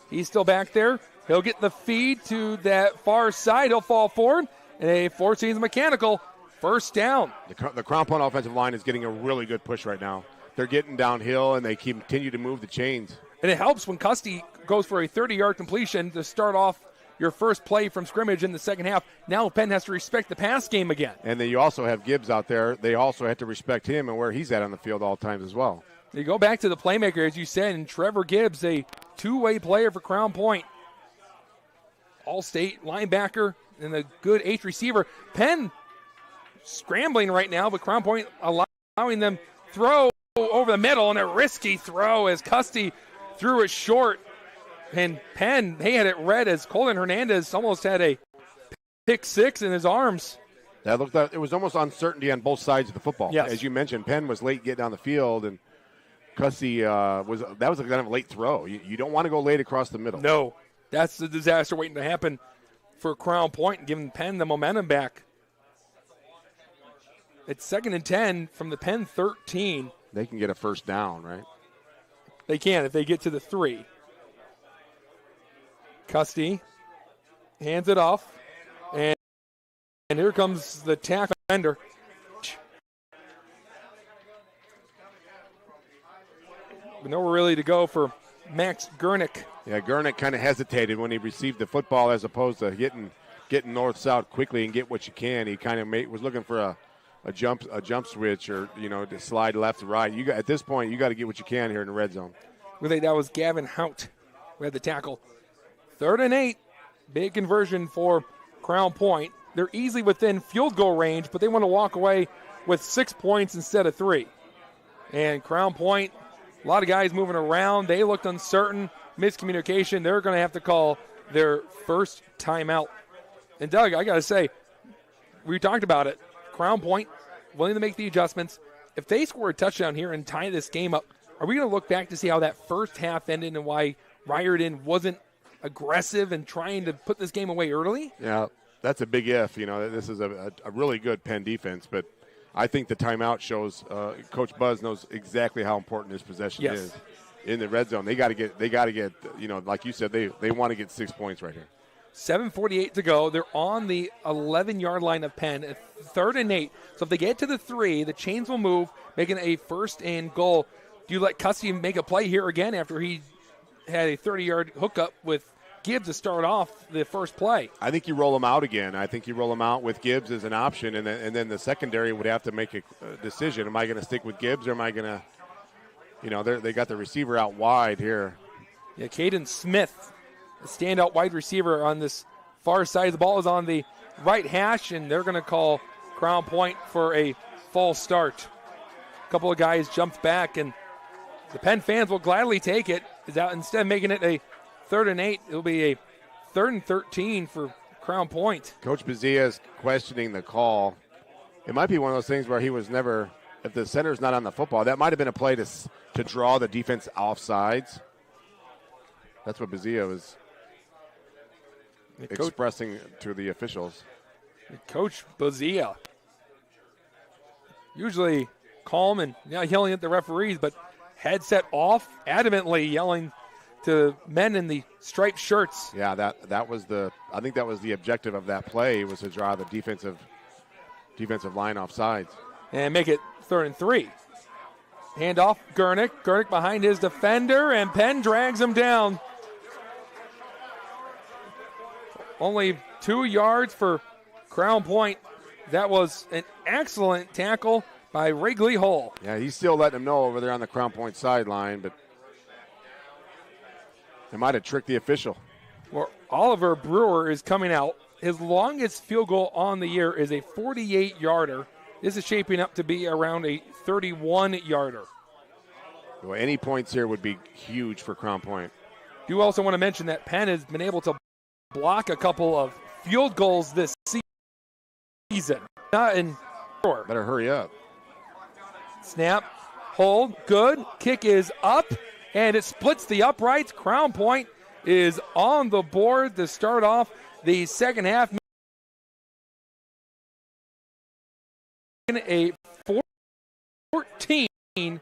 He's still back there. He'll get the feed to that far side. He'll fall forward. And a 4-season mechanical first down. The Crown Point offensive line is getting a really good push right now. They're getting downhill, and they continue to move the chains. And it helps when Custy goes for a 30-yard completion to start off your first play from scrimmage in the second half. Now Penn has to respect the pass game again. And then you also have Gibbs out there. They also have to respect him and where he's at on the field all times as well. You go back to the playmaker, as you said, and Trevor Gibbs, a two-way player for Crown Point. All-state linebacker and a good H receiver. Penn scrambling right now, but Crown Point allowing them throw over the middle, and a risky throw as Custy threw it short. And Penn, they had it read as Colin Hernandez almost had a pick 6 in his arms. That looked like it was almost uncertainty on both sides of the football. Yes. As you mentioned, Penn was late getting down the field, and Custy was a kind of a late throw. You don't want to go late across the middle. No, that's the disaster waiting to happen for Crown Point and giving Penn the momentum back. It's 2nd and 10 from the Penn 13. They can get a first down, right? They can if they get to the 3. Custy hands it off, and here comes the tackle defender. nowhere really to go for Max Gernick. Yeah, Gernick kind of hesitated when he received the football as opposed to getting north-south quickly and get what you can. He kind of was looking for a jump switch or, to slide left to right. At this point, you got to get what you can here in the red zone. I think that was Gavin Hout who had the tackle. 3rd and 8. Big conversion for Crown Point. They're easily within field goal range, but they want to walk away with 6 points instead of 3. And Crown Point, a lot of guys moving around. They looked uncertain. Miscommunication. They're going to have to call their first timeout. And Doug, I got to say, we talked about it. Crown Point willing to make the adjustments. If they score a touchdown here and tie this game up, are we going to look back to see how that first half ended and why Riordan wasn't aggressive and trying to put this game away early? Yeah, that's a big if. This is a really good Penn defense, but I think the timeout shows Coach Buzz knows exactly how important this possession is in the red zone. They got to get, like you said, they want to get 6 points right here. 7:48 to go. They're on the 11-yard line of Penn. 3rd and 8. So if they get to the 3, the chains will move, making a 1st and goal. Do you let Cussy make a play here again after he had a 30-yard hookup with Gibbs to start off the first play? I think you roll him out again. I think you roll him out with Gibbs as an option, and then the secondary would have to make a decision. Am I going to stick with Gibbs or am I going to, they got the receiver out wide here. Yeah, Caden Smith, a standout wide receiver on this far side. The ball is on the right hash, and they're going to call Crown Point for a false start. A couple of guys jumped back, and the Penn fans will gladly take it. Instead of making it a 3rd and 8, it'll be a 3rd and 13 for Crown Point. Coach Bazia is questioning the call. It might be one of those things where he was never, if the center's not on the football, that might have been a play to draw the defense off sides. That's what Bazia was expressing to the officials. Coach Bazia, usually calm and yelling at the referees, but headset off, adamantly yelling to men in the striped shirts. Yeah, that was I think that was the objective of that play, was to draw the defensive line off sides. And make it 3rd and 3. Hand off Gernick. Gernick behind his defender, and Penn drags him down. Only 2 yards for Crown Point. That was an excellent tackle by Wrigley Hull. Yeah, he's still letting them know over there on the Crown Point sideline, but they might have tricked the official. Well, Oliver Brewer is coming out. His longest field goal on the year is a 48-yarder. This is shaping up to be around a 31-yarder. Well, any points here would be huge for Crown Point. Do also want to mention that Penn has been able to block a couple of field goals this season. Better hurry up. Snap, hold, good. Kick is up, and it splits the uprights. Crown Point is on the board to start off the second half. A 14-10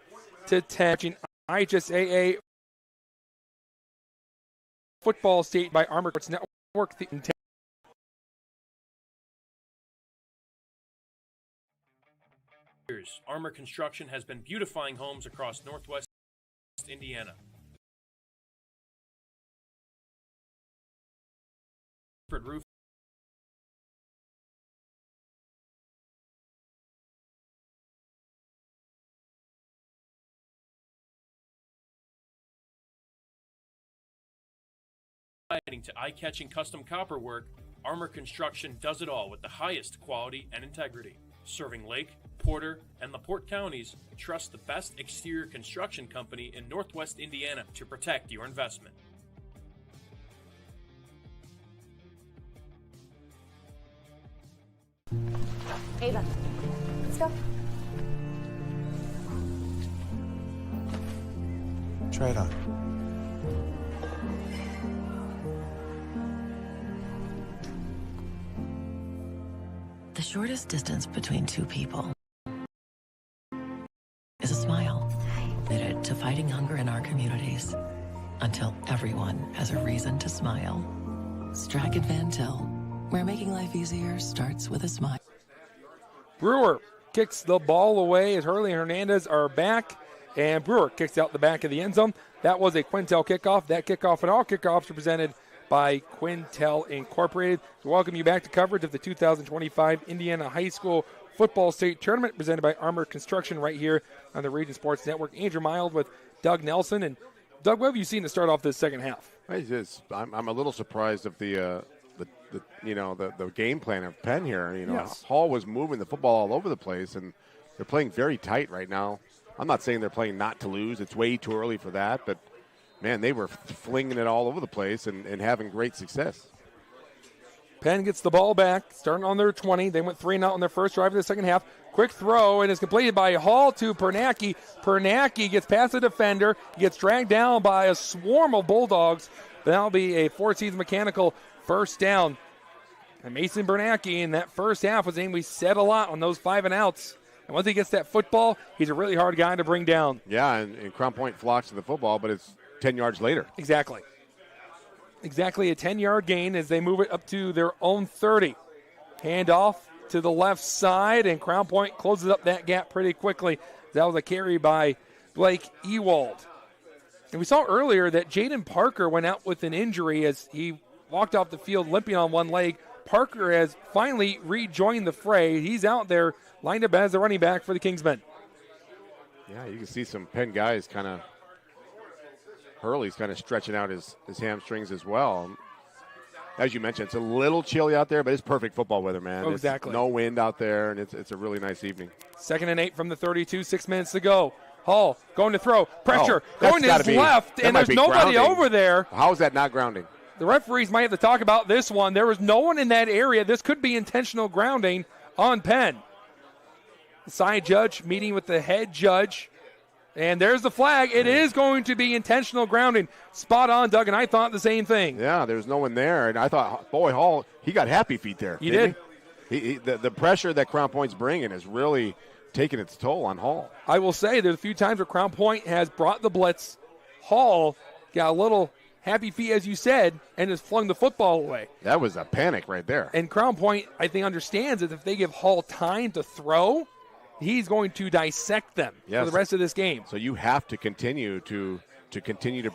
IHSAA football state by Armour Construction Network. Armour Construction has been beautifying homes across Northwest Indiana. Roof. To eye-catching custom copper work, Armour Construction does it all with the highest quality and integrity. Serving Lake, Porter, and LaPorte counties, trust the best exterior construction company in Northwest Indiana to protect your investment. Ava, let's go. Try it on. The shortest distance between two people is a smile. Committed to fighting hunger in our communities until everyone has a reason to smile. Strack and Van Til, where making life easier starts with a smile. Brewer kicks the ball away as Hurley and Hernandez are back. And Brewer kicks out the back of the end zone. That was a Quintel kickoff. That kickoff and all kickoffs are presented by Quintel Incorporated. So welcome you back to coverage of the 2025 Indiana High School Football State Tournament presented by Armour Construction right here on the Region Sports Network. Andrew Mild with Doug Nelson. And Doug, what have you seen to start off this second half? I'm a little surprised of the game plan of Penn here. Yes. Hall was moving the football all over the place, and they're playing very tight right now. I'm not saying they're playing not to lose. It's way too early for that, but man, they were flinging it all over the place and having great success. Penn gets the ball back, starting on their 20. They went 3-0 on their first drive of the second half. Quick throw, and it's completed by Hall to Pernacki. Pernacki gets past the defender. He gets dragged down by a swarm of Bulldogs. That'll be a Four Seasons Mechanical first down. And Mason Bernacki in that first half was saying we said a lot on those 5 and outs. And once he gets that football, he's a really hard guy to bring down. Yeah, and Crown Point flocks to the football, but it's 10 yards later. Exactly a 10-yard gain as they move it up to their own 30. Hand off to the left side, and Crown Point closes up that gap pretty quickly. That was a carry by Blake Ewald. And we saw earlier that Jaden Parker went out with an injury as he walked off the field limping on one leg. Parker has finally rejoined the fray. He's out there lined up as the running back for the Kingsmen. Yeah, you can see some Penn guys Hurley's kind of stretching out his hamstrings as well. As you mentioned, it's a little chilly out there, but it's perfect football weather, man. Oh, exactly. It's no wind out there, and it's a really nice evening. 2nd and 8 from the 32, 6 minutes to go. Hall going to throw. Pressure. Going to his left, and there's nobody over there. How is that not grounding? The referees might have to talk about this one. There was no one in that area. This could be intentional grounding on Penn. The side judge meeting with the head judge. And there's the flag. It is going to be intentional grounding. Spot on, Doug, and I thought the same thing. Yeah, there's no one there. And I thought, boy, Hall, he got happy feet there. He did. The pressure that Crown Point's bringing is really taking its toll on Hall. I will say there's a few times where Crown Point has brought the blitz. Hall got a little happy feet, as you said, and has flung the football away. That was a panic right there. And Crown Point, I think, understands that if they give Hall time to throw, he's going to dissect them for the rest of this game. So you have to continue to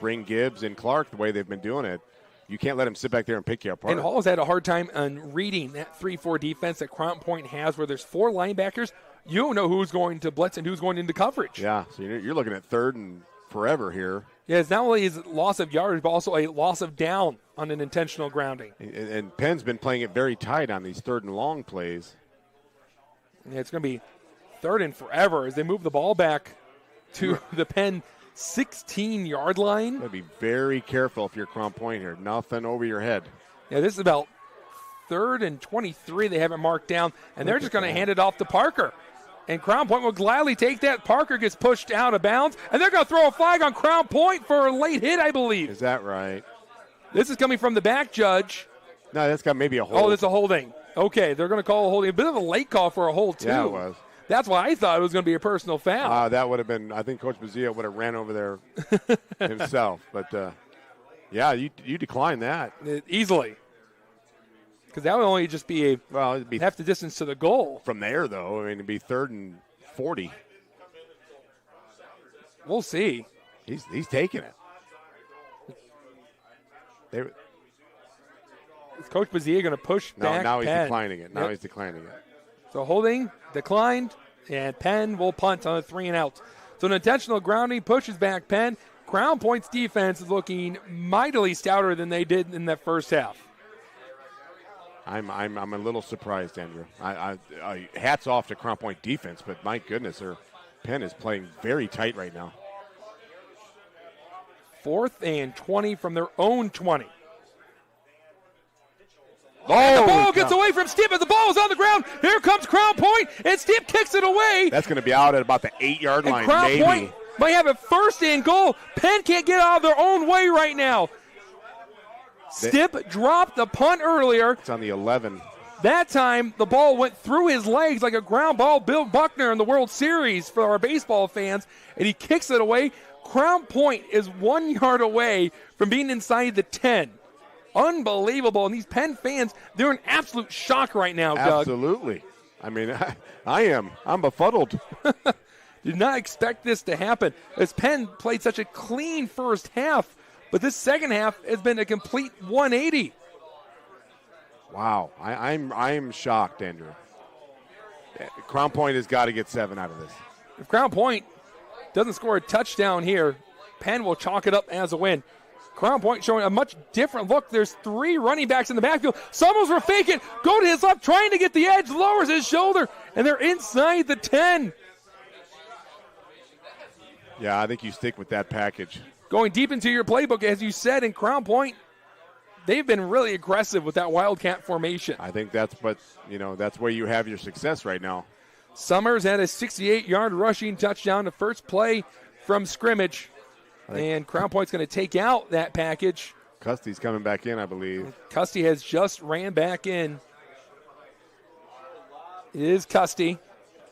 bring Gibbs and Clark the way they've been doing it. You can't let him sit back there and pick you apart. And Hall's had a hard time on reading that 3-4 defense that Crown Point has, where there's 4 linebackers. You don't know who's going to blitz and who's going into coverage. Yeah, so you're looking at 3rd and forever here. Yeah, it's not only his loss of yardage, but also a loss of down on an intentional grounding. And Penn's been playing it very tight on these 3rd and long plays. Yeah, it's going to be 3rd and forever as they move the ball back to the Penn 16-yard line. Got to be very careful if you're Crown Point here. Nothing over your head. Yeah, this is about 3rd and 23. They have it marked down, and they're just going to hand it off to Parker. And Crown Point will gladly take that. Parker gets pushed out of bounds, and they're going to throw a flag on Crown Point for a late hit, I believe. Is that right? This is coming from the back judge. No, that's got maybe a hold. Oh, that's a holding. Okay, they're going to call a holding. A bit of a late call for a hold, too. Yeah, it was. That's why I thought it was going to be a personal foul. That would have been, I think Coach Bazia would have ran over there himself. But, yeah, you decline that. Easily. Because that would only just be it'd be half the distance to the goal. From there, though, I mean, it'd be 3rd and 40. We'll see. He's taking it. Is Coach Bazia going to push back? Now he's Penn? declining it. He's declining it. So holding, declined, and Penn will punt on a 3 and out. So an intentional grounding pushes back Penn. Crown Point's defense is looking mightily stouter than they did in that first half. I'm a little surprised, Andrew. I hats off to Crown Point defense, but my goodness, Penn is playing very tight right now. 4th and 20 from their own 20. Oh, the ball gets away from Stipp, and the ball is on the ground. Here comes Crown Point, and Stipp kicks it away. That's going to be out at about the 8-yard line, Crown maybe. Point might have it 1st and goal. Penn can't get out of their own way right now. Stipp dropped the punt earlier. It's on the 11. That time, the ball went through his legs like a ground ball. Bill Buckner in the World Series for our baseball fans, and he kicks it away. Crown Point is 1 yard away from being inside the 10. Unbelievable. And these Penn fans, they're in absolute shock right now, Doug. Absolutely. I mean, I am. I'm befuddled. Did not expect this to happen as Penn played such a clean first half, but this second half has been a complete 180. Wow, I'm shocked, Andrew. Crown Point has got to get 7 out of this. If Crown Point doesn't score a touchdown here, Penn will chalk it up as a win. Crown Point showing a much different look. There's 3 running backs in the backfield. Summers will fake it, go to his left, trying to get the edge, lowers his shoulder, and they're inside the 10. Yeah, I think you stick with that package. Going deep into your playbook, as you said, in Crown Point, they've been really aggressive with that Wildcat formation. I think that's where you have your success right now. Summers had a 68-yard rushing touchdown, the first play from scrimmage. And Crown Point's going to take out that package. Custy's coming back in, I believe. Custy has just ran back in. It is Custy.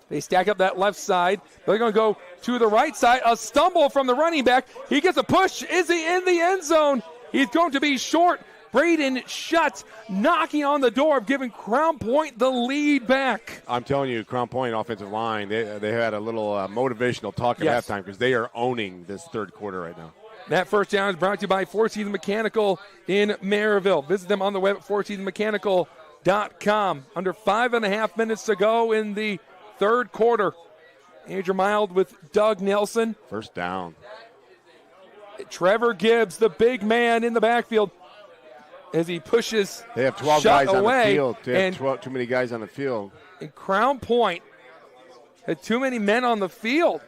They stack up that left side. They're going to go to the right side. A stumble from the running back. He gets a push. Is he in the end zone? He's going to be short. Braden Schutz knocking on the door of giving Crown Point the lead back. I'm telling you, Crown Point offensive line, they had a little motivational talk at halftime because they are owning this third quarter right now. That first down is brought to you by Four Seasons Mechanical in Maryville. Visit them on the web at fourseasonsmechanical.com. Under 5.5 minutes to go in the third quarter. Andrew Mild with Doug Nelson. First down. Trevor Gibbs, the big man in the backfield, as he pushes. They have 12 guys on away, the field. They have too many guys on the field. And Crown Point had too many men on the field,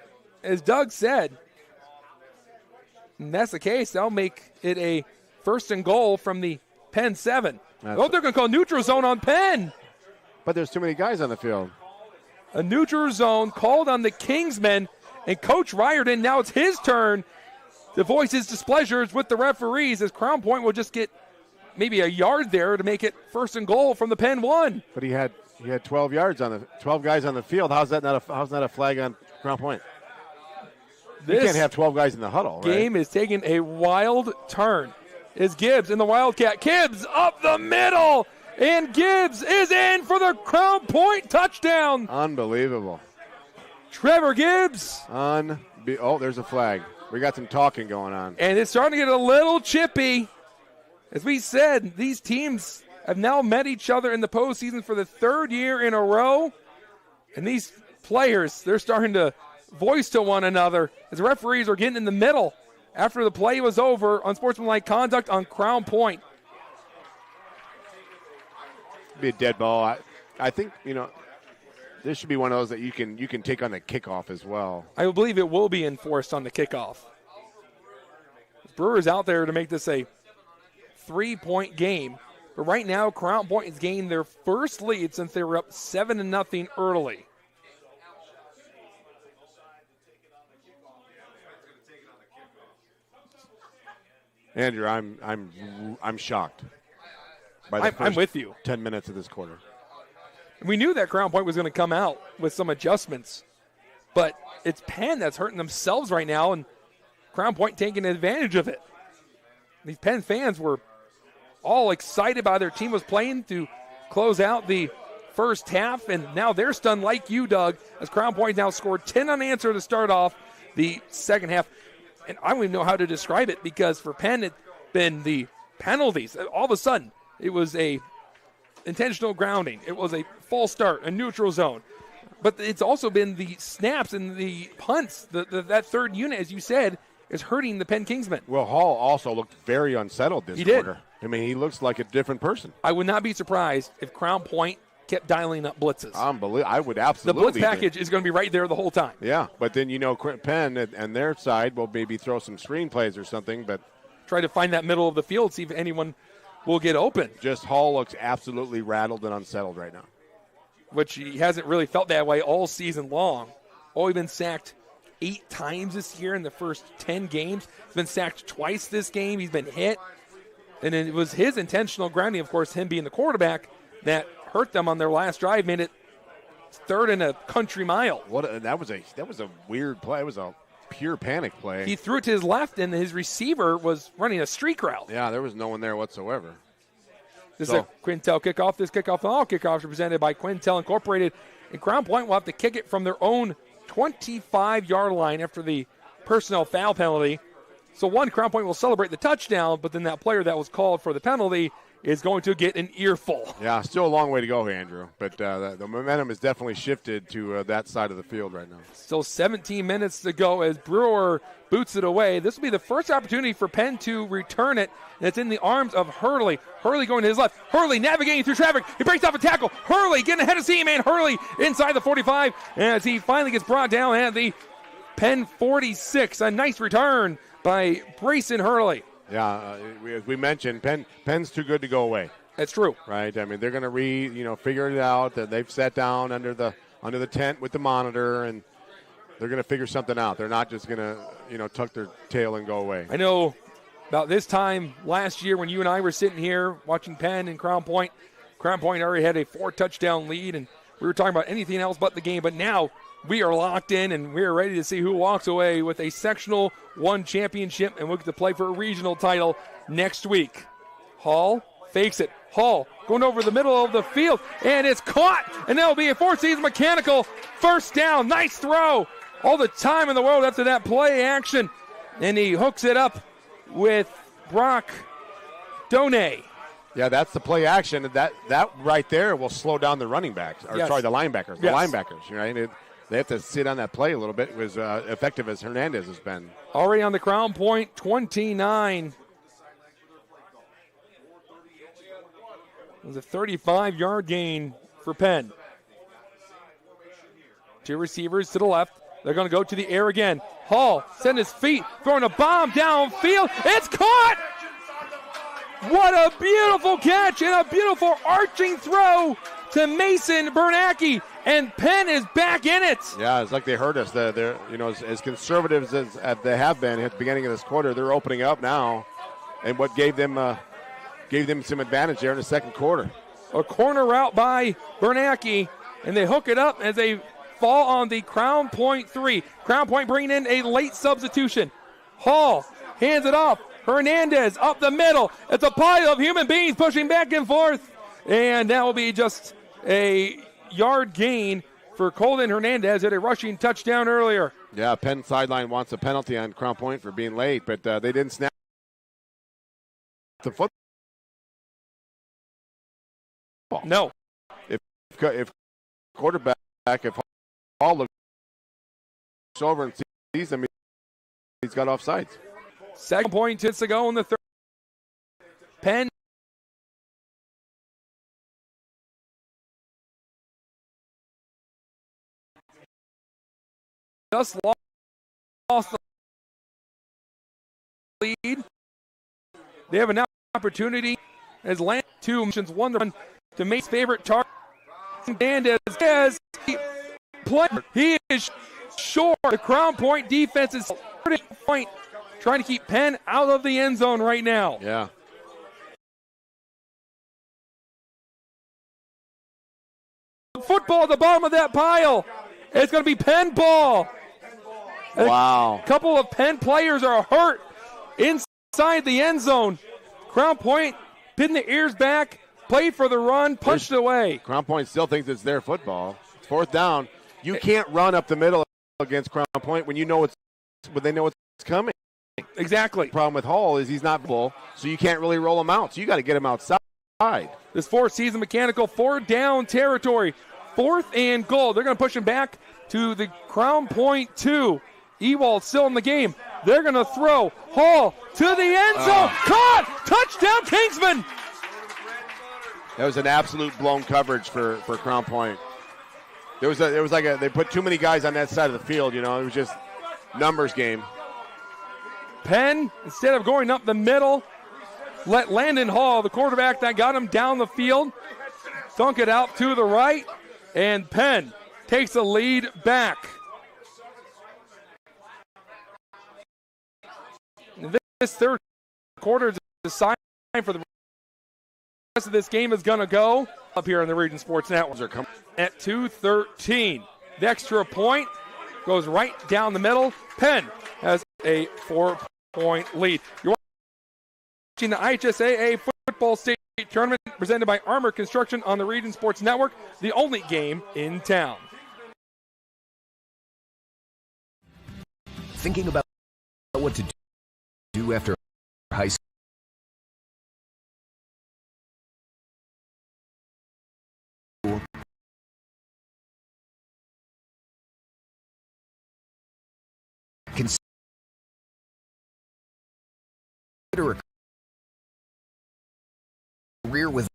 as Doug said. And that's the case. They'll make it a first and goal from the Penn 7. They're going to call neutral zone on Penn. But there's too many guys on the field. A neutral zone called on the Kingsmen, and Coach Riordan, now it's his turn to voice his displeasures with the referees, as Crown Point will just get maybe a yard there to make it first and goal from the Penn 1. But he had 12 yards on the 12 guys on the field. How's that not a flag on Crown Point? You can't have 12 guys in the huddle. Game is taking a wild turn. Is Gibbs in the Wildcat? Gibbs up the middle, and Gibbs is in for the Crown Point touchdown. Unbelievable. Trevor Gibbs. Oh, there's a flag. We got some talking going on. And it's starting to get a little chippy. As we said, these teams have now met each other in the postseason for the third year in a row. And these players, they're starting to voice to one another as the referees are getting in the middle after the play was over on sportsmanlike conduct on Crown Point. Be a dead ball. I think, this should be one of those that you can take on the kickoff as well. I believe it will be enforced on the kickoff. Brewers out there to make this a 3-point game. But right now, Crown Point has gained their first lead since they were up 7-0 early. Andrew, I'm shocked by the I'm with you. 10 minutes of this quarter. We knew that Crown Point was going to come out with some adjustments, but it's Penn that's hurting themselves right now, and Crown Point taking advantage of it. These Penn fans were all excited by their team was playing to close out the first half, and now they're stunned like you, Doug, as Crown Point now scored 10 unanswered to start off the second half. And I don't even know how to describe it, because for Penn it's been the penalties. All of a sudden, it was a intentional grounding. It was a false start, a neutral zone. But it's also been the snaps and the punts. That third unit, as you said, is hurting the Penn Kingsmen. Well, Hall also looked very unsettled this quarter. I mean, he looks like a different person. I would not be surprised if Crown Point kept dialing up blitzes. I would absolutely. The blitz package is going to be right there the whole time. Yeah, but then, Penn and their side will maybe throw some screen plays or something, but try to find that middle of the field, see if anyone will get open. Just Hall looks absolutely rattled and unsettled right now. Which he hasn't really felt that way all season long. Only been sacked 8 times this year in the first 10 games. He's been sacked twice this game. He's been hit. And it was his intentional grounding, of course, him being the quarterback, that hurt them on their last drive, made it third and a country mile. That was a weird play. It was a pure panic play. He threw it to his left, and his receiver was running a streak route. Yeah, there was no one there whatsoever. This is a Quintel kickoff. This kickoff and all kickoffs are presented by Quintel Incorporated. And Crown Point will have to kick it from their own 25-yard line after the personnel foul penalty. So Crown Point will celebrate the touchdown, but then that player that was called for the penalty is going to get an earful. Yeah, still a long way to go, Andrew. But the momentum has definitely shifted to that side of the field right now. Still 17 minutes to go as Brewer boots it away. This will be the first opportunity for Penn to return it, and it's in the arms of Hurley. Hurley going to his left. Hurley navigating through traffic. He breaks off a tackle. Hurley getting ahead of C-Man. Hurley inside the 45 as he finally gets brought down at the Penn 46. A nice return by Brayson Hurley. Yeah, as we mentioned, Penn's too good to go away. That's true, right? I mean, they're going to figure it out. That they've sat down under the tent with the monitor, and they're going to figure something out. They're not just going to tuck their tail and go away. I know about this time last year when you and I were sitting here watching Penn and Crown Point. Crown Point already had a 4-touchdown lead, and we were talking about anything else but the game. But now we are locked in, and we are ready to see who walks away with a Sectional 1 championship, and we'll get to play for a regional title next week. Hall fakes it. Hall going over the middle of the field, and it's caught, and that'll be a Four Seasons Mechanical first down. Nice throw. All the time in the world after that play action, and he hooks it up with Brock Donay. Yeah, that's the play action. That right there will slow down the running backs. Or yes. Sorry, the linebackers. The yes. linebackers, right? They have to sit on that play a little bit. It was effective as Hernandez has been. Already on the Crown Point 29. It was a 35-yard gain for Penn. Two receivers to the left. They're going to go to the air again. Hall sent his feet, throwing a bomb downfield. It's caught! What a beautiful catch and a beautiful arching throw to Mason Bernacki, and Penn is back in it. Yeah, it's like they heard us. They're as conservative as they have been at the beginning of this quarter, they're opening up now, and what gave them some advantage there in the second quarter. A corner route by Bernacki, and they hook it up as they fall on the Crown Point 3. Crown Point bringing in a late substitution. Hall hands it off. Hernandez up the middle. It's a pile of human beings pushing back and forth. And that will be just a yard gain for Colton Hernandez at a rushing touchdown earlier. Yeah, Penn sideline wants a penalty on Crown Point for being late, but they didn't snap the football. No. If quarterback, if Hall looks over and sees him, he's got offsides. Second point to go in the third. Penn just lost the lead. They have an opportunity as Land 2 missions 1 to run to Mate's favorite target. And as he plays, he is short. The Crown Point defense is point, trying to keep Penn out of the end zone right now. Yeah. Football at the bottom of that pile. It's going to be Penn ball. Wow. A couple of Penn players are hurt inside the end zone. Crown Point pinning the ears back, played for the run, punched it away. Crown Point still thinks it's their football. It's fourth down. You can't run up the middle against Crown Point when they know it's coming. Exactly. The problem with Hall is he's not full, so you can't really roll him out. So you got to get him outside. This Four Seasons Mechanical 4-down territory. 4th and goal. They're going to push him back to the Crown Point 2. Ewald still in the game. They're going to throw. Hall to the end zone. Caught! Touchdown, Kingsman! That was an absolute blown coverage for Crown Point. They put too many guys on that side of the field. It was just numbers game. Penn, instead of going up the middle, let Landon Hall, the quarterback that got him down the field, dunk it out to the right, and Penn takes the lead back. This third quarter is a sign for the rest of this game is going to go up here on the Region Sports Network. At 2:13. The extra point goes right down the middle. Penn has a 4-point lead. You're watching the IHSAA Football State Tournament presented by Armour Construction on the Region Sports Network, the only game in town. Thinking about what to do after high school? Consider a career with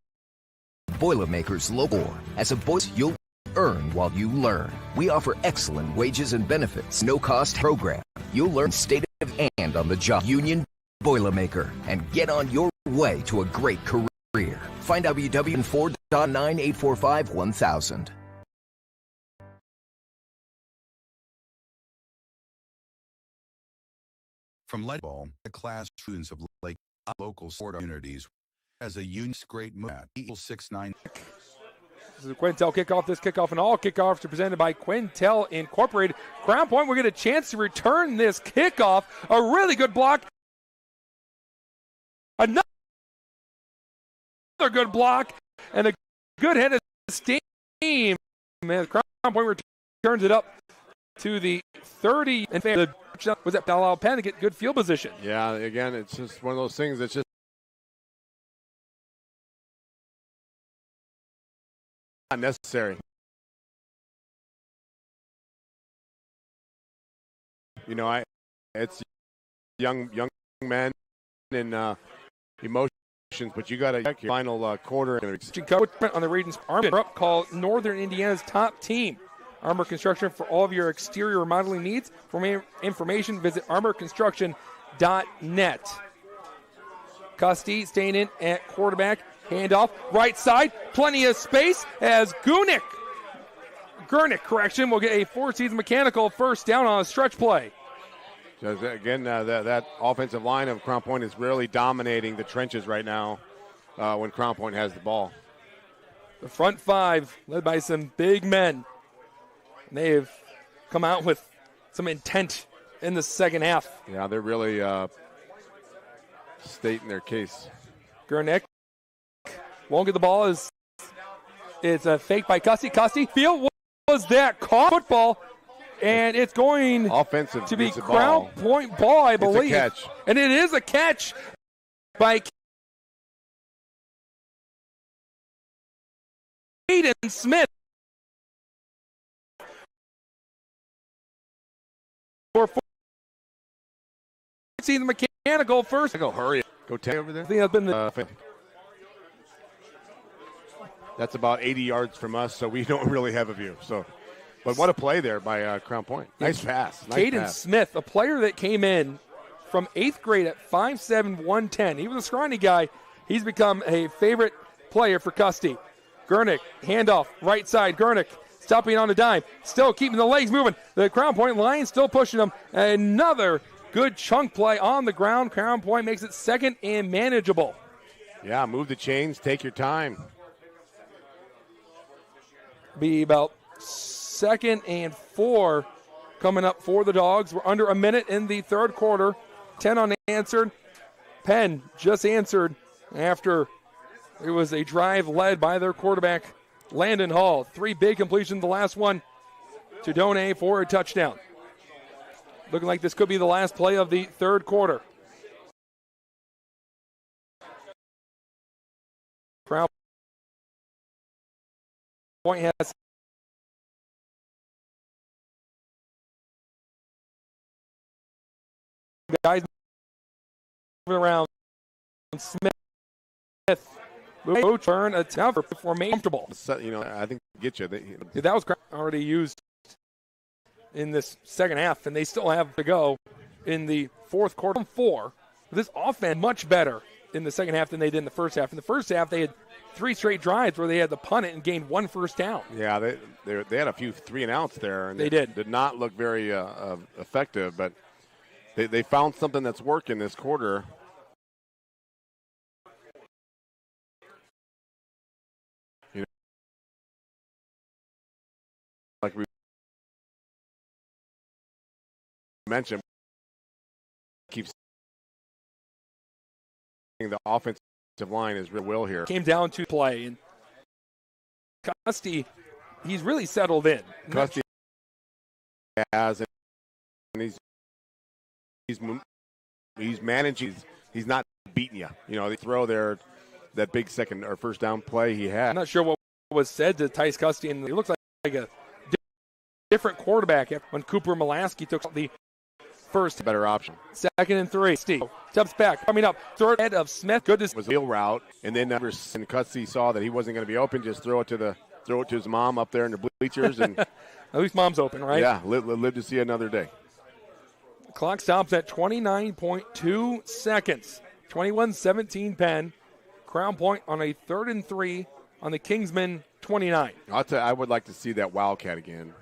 Boilermakers Local. As a boys, you'll earn while you learn. We offer excellent wages and benefits, no-cost program. You'll learn state of and on the job. Union Boilermaker, and get on your way to a great career. Find www.4.9845-1000. From Leadball, the class students of Lake local sport communities as a unit's great move at equals 6-9. This is a Quintel kickoff. This kickoff and all kickoffs are presented by Quintel Incorporated. Crown Point will get a chance to return this kickoff. A really good block. Another good block and a good head of steam. Man, Crown Point returns it up to the 30 and was that allow Penn to get good field position. Yeah, again, it's just one of those things that's just not necessary. You know, it's young men and emotions, but you got to check your final quarter. On the region's Armour up called Northern Indiana's top team. Armour Construction for all of your exterior remodeling needs. For more information, visit armourconstruction.net. Custey staying in at quarterback. Handoff, right side, plenty of space as Gurnick will get a four-season mechanical first down on a stretch play. Again, that offensive line of Crown Point is really dominating the trenches right now when Crown Point has the ball. The front five, led by some big men. They've come out with some intent in the second half. Yeah, they're really stating their case. Gurnick won't get the ball. It's a fake by Custey. Custey, field was that caught football, and it's going offensive to be Crown Point ball, I believe. It's a catch. And it is a catch by Caden Smith. See the mechanical first. Go hurry. Go take over there. I think that's been the that's about 80 yards from us, so we don't really have a view. So, but what a play there by Crown Point. Nice pass. Caden Smith, a player that came in from 8th grade at 5'7", 110. He was a scrawny guy. He's become a favorite player for Custey. Gurnick, handoff, right side. Gurnick stopping on a dime, still keeping the legs moving. The Crown Point Lions still pushing them. Another good chunk play on the ground. Crown Point makes it second and manageable. Yeah, move the chains, take your time. Be about 2nd and 4 coming up for the Dogs. We're under a minute in the third quarter. 10 unanswered. Penn just answered after it was a drive led by their quarterback, Landon Hall. 3 big completions, the last one to Donay for a touchdown. Looking like this could be the last play of the third quarter. Crown Point has guys moving around. Smith turn a tougher for me comfortable. You know, I think get you. That was already used in this second half, and they still have to go in the fourth quarter. 4. This offense much better in the second half than they did in the first half. In the first half, they had 3 straight drives where they had to punt it and gained 1 first down. Yeah, they had a few 3-and-outs there, and they did not look very effective, but they found something that's working this quarter. You know, like we mentioned, keeps the offensive line is real will here. Came down to play, and Custey, he's really settled in. Custey has, and he's he's managing. He's not beating you. You know, they throw that big second or first down play he had. I'm not sure what was said to Tice Custody, and he looks like a different quarterback when Cooper Mulaski took the first. Better option. 2nd and 3. Steve steps back, coming up. Third head of Smith. Good to was a wheel route, and then Custody saw that he wasn't going to be open. Just throw it to his mom up there in the bleachers, and at least mom's open, right? Yeah, live to see another day. Clock stops at 29.2 seconds. 21-17 Penn. Crown Point on a 3rd and 3 on the Kingsman 29. I'll tell you, I would like to see that Wildcat again.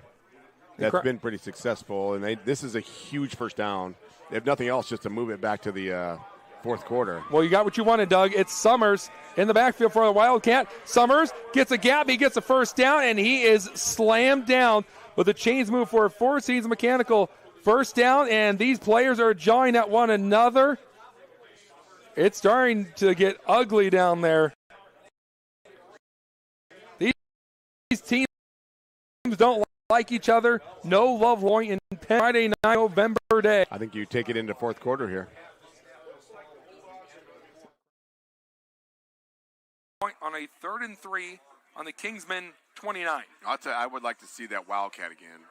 That's been pretty successful, and this is a huge first down. If nothing else, just to move it back to the fourth quarter. Well, you got what you wanted, Doug. It's Summers in the backfield for the Wildcat. Summers gets a gap. He gets a first down, and he is slammed down with a chains move for a Four Seasons Mechanical first down, and these players are jawing at one another. It's starting to get ugly down there. These teams don't like each other. No love loin in Penn. Friday night, November day. I think you take it into fourth quarter here. On a 3rd and 3 on the Kingsman 29. I'll tell you, I would like to see that Wildcat again.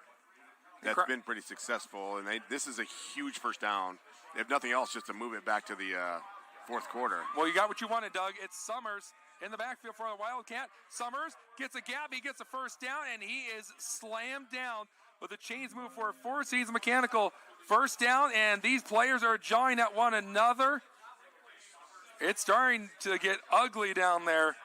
That's been pretty successful, and this is a huge first down. If nothing else, just to move it back to the fourth quarter. Well, you got what you wanted, Doug. It's Summers in the backfield for the Wildcat. Summers gets a gap. He gets a first down, and he is slammed down with a chains move for a Four Seasons Mechanical first down, and these players are jawing at one another. It's starting to get ugly down there.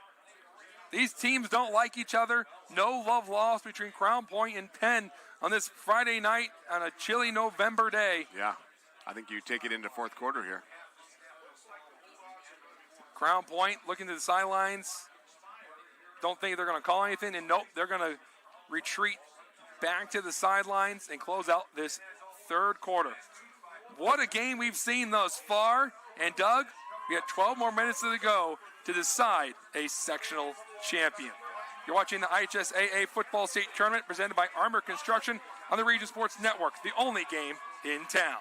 These teams don't like each other. No love lost between Crown Point and Penn on this Friday night on a chilly November day. Yeah, I think you take it into fourth quarter here. Crown Point looking to the sidelines. Don't think they're going to call anything, and nope, they're going to retreat back to the sidelines and close out this third quarter. What a game we've seen thus far. And Doug, we have 12 more minutes to go to decide a sectional champion. You're watching the IHSAA Football State Tournament presented by Armour Construction on the Region Sports Network, the only game in town.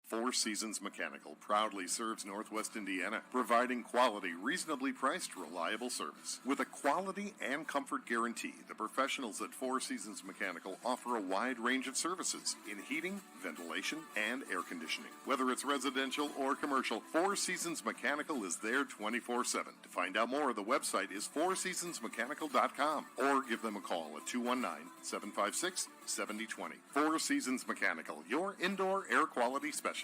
Four Seasons Mechanical proudly serves Northwest Indiana, providing quality, reasonably priced, reliable service. With a quality and comfort guarantee, the professionals at Four Seasons Mechanical offer a wide range of services in heating, ventilation, and air conditioning. Whether it's residential or commercial, Four Seasons Mechanical is there 24/7. To find out more, the website is fourseasonsmechanical.com or give them a call at 219-756-7020. Four Seasons Mechanical, your indoor air quality specialist.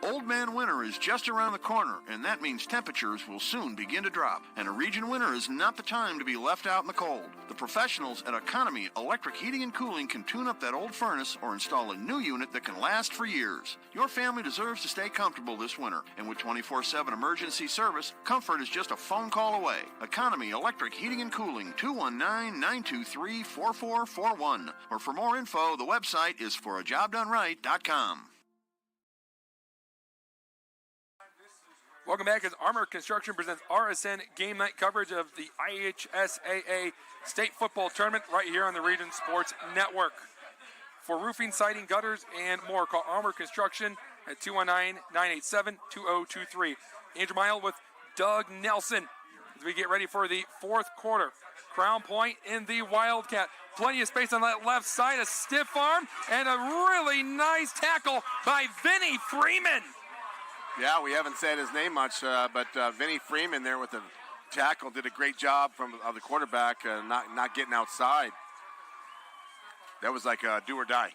Old Man Winter is just around the corner, and that means temperatures will soon begin to drop. And a region winter is not the time to be left out in the cold. The professionals at Economy Electric Heating and Cooling can tune up that old furnace or install a new unit that can last for years. Your family deserves to stay comfortable this winter, and with 24/7 emergency service, comfort is just a phone call away. Economy Electric Heating and Cooling, 219-923-4441. Or for more info, the website is forajobdoneright.com. Welcome back as Armour Construction presents RSN game night coverage of the IHSAA State Football Tournament right here on the Region Sports Network. For roofing, siding, gutters, and more, call Armour Construction at 219-987-2023. Andrew Mile with Doug Nelson as we get ready for the fourth quarter. Crown Point in the Wildcat. Plenty of space on that left side, a stiff arm, and a really nice tackle by Vinny Freeman. Yeah, we haven't said his name much, but Vinny Freeman there with the tackle did a great job of the quarterback not getting outside. That was like a do or die.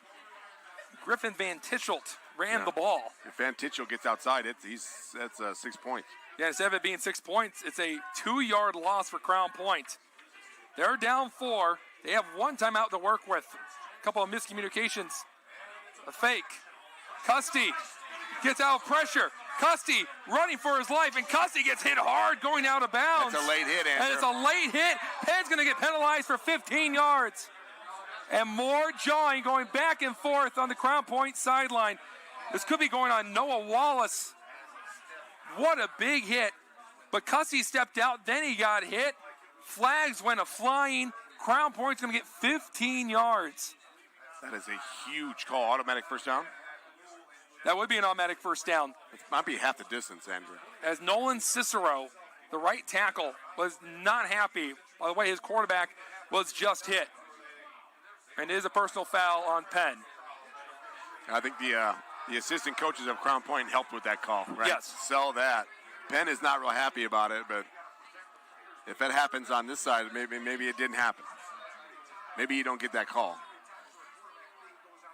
Griffin Van Tichelt ran the ball. If Van Tichelt gets outside, that's 6 points. Yeah, instead of it being 6 points, it's a 2-yard loss for Crown Point. They're down 4. They have one timeout to work with. A couple of miscommunications. A fake. Custody gets out of pressure. Custody running for his life, and Custody gets hit hard going out of bounds. That's a late hit, Andrew. And it's a late hit. Penn's going to get penalized for 15 yards. And more jawing going back and forth on the Crown Point sideline. This could be going on Noah Wallace. What a big hit. But Custody stepped out, then he got hit. Flags went a-flying. Crown Point's going to get 15 yards. That is a huge call. Automatic first down? That would be an automatic first down. It might be half the distance, Andrew. As Nolan Cicero, the right tackle, was not happy by the way his quarterback was just hit. And it is a personal foul on Penn. I think the assistant coaches of Crown Point helped with that call, right? Yes. Sell that. Penn is not real happy about it, but if it happens on this side, maybe it didn't happen. Maybe you don't get that call.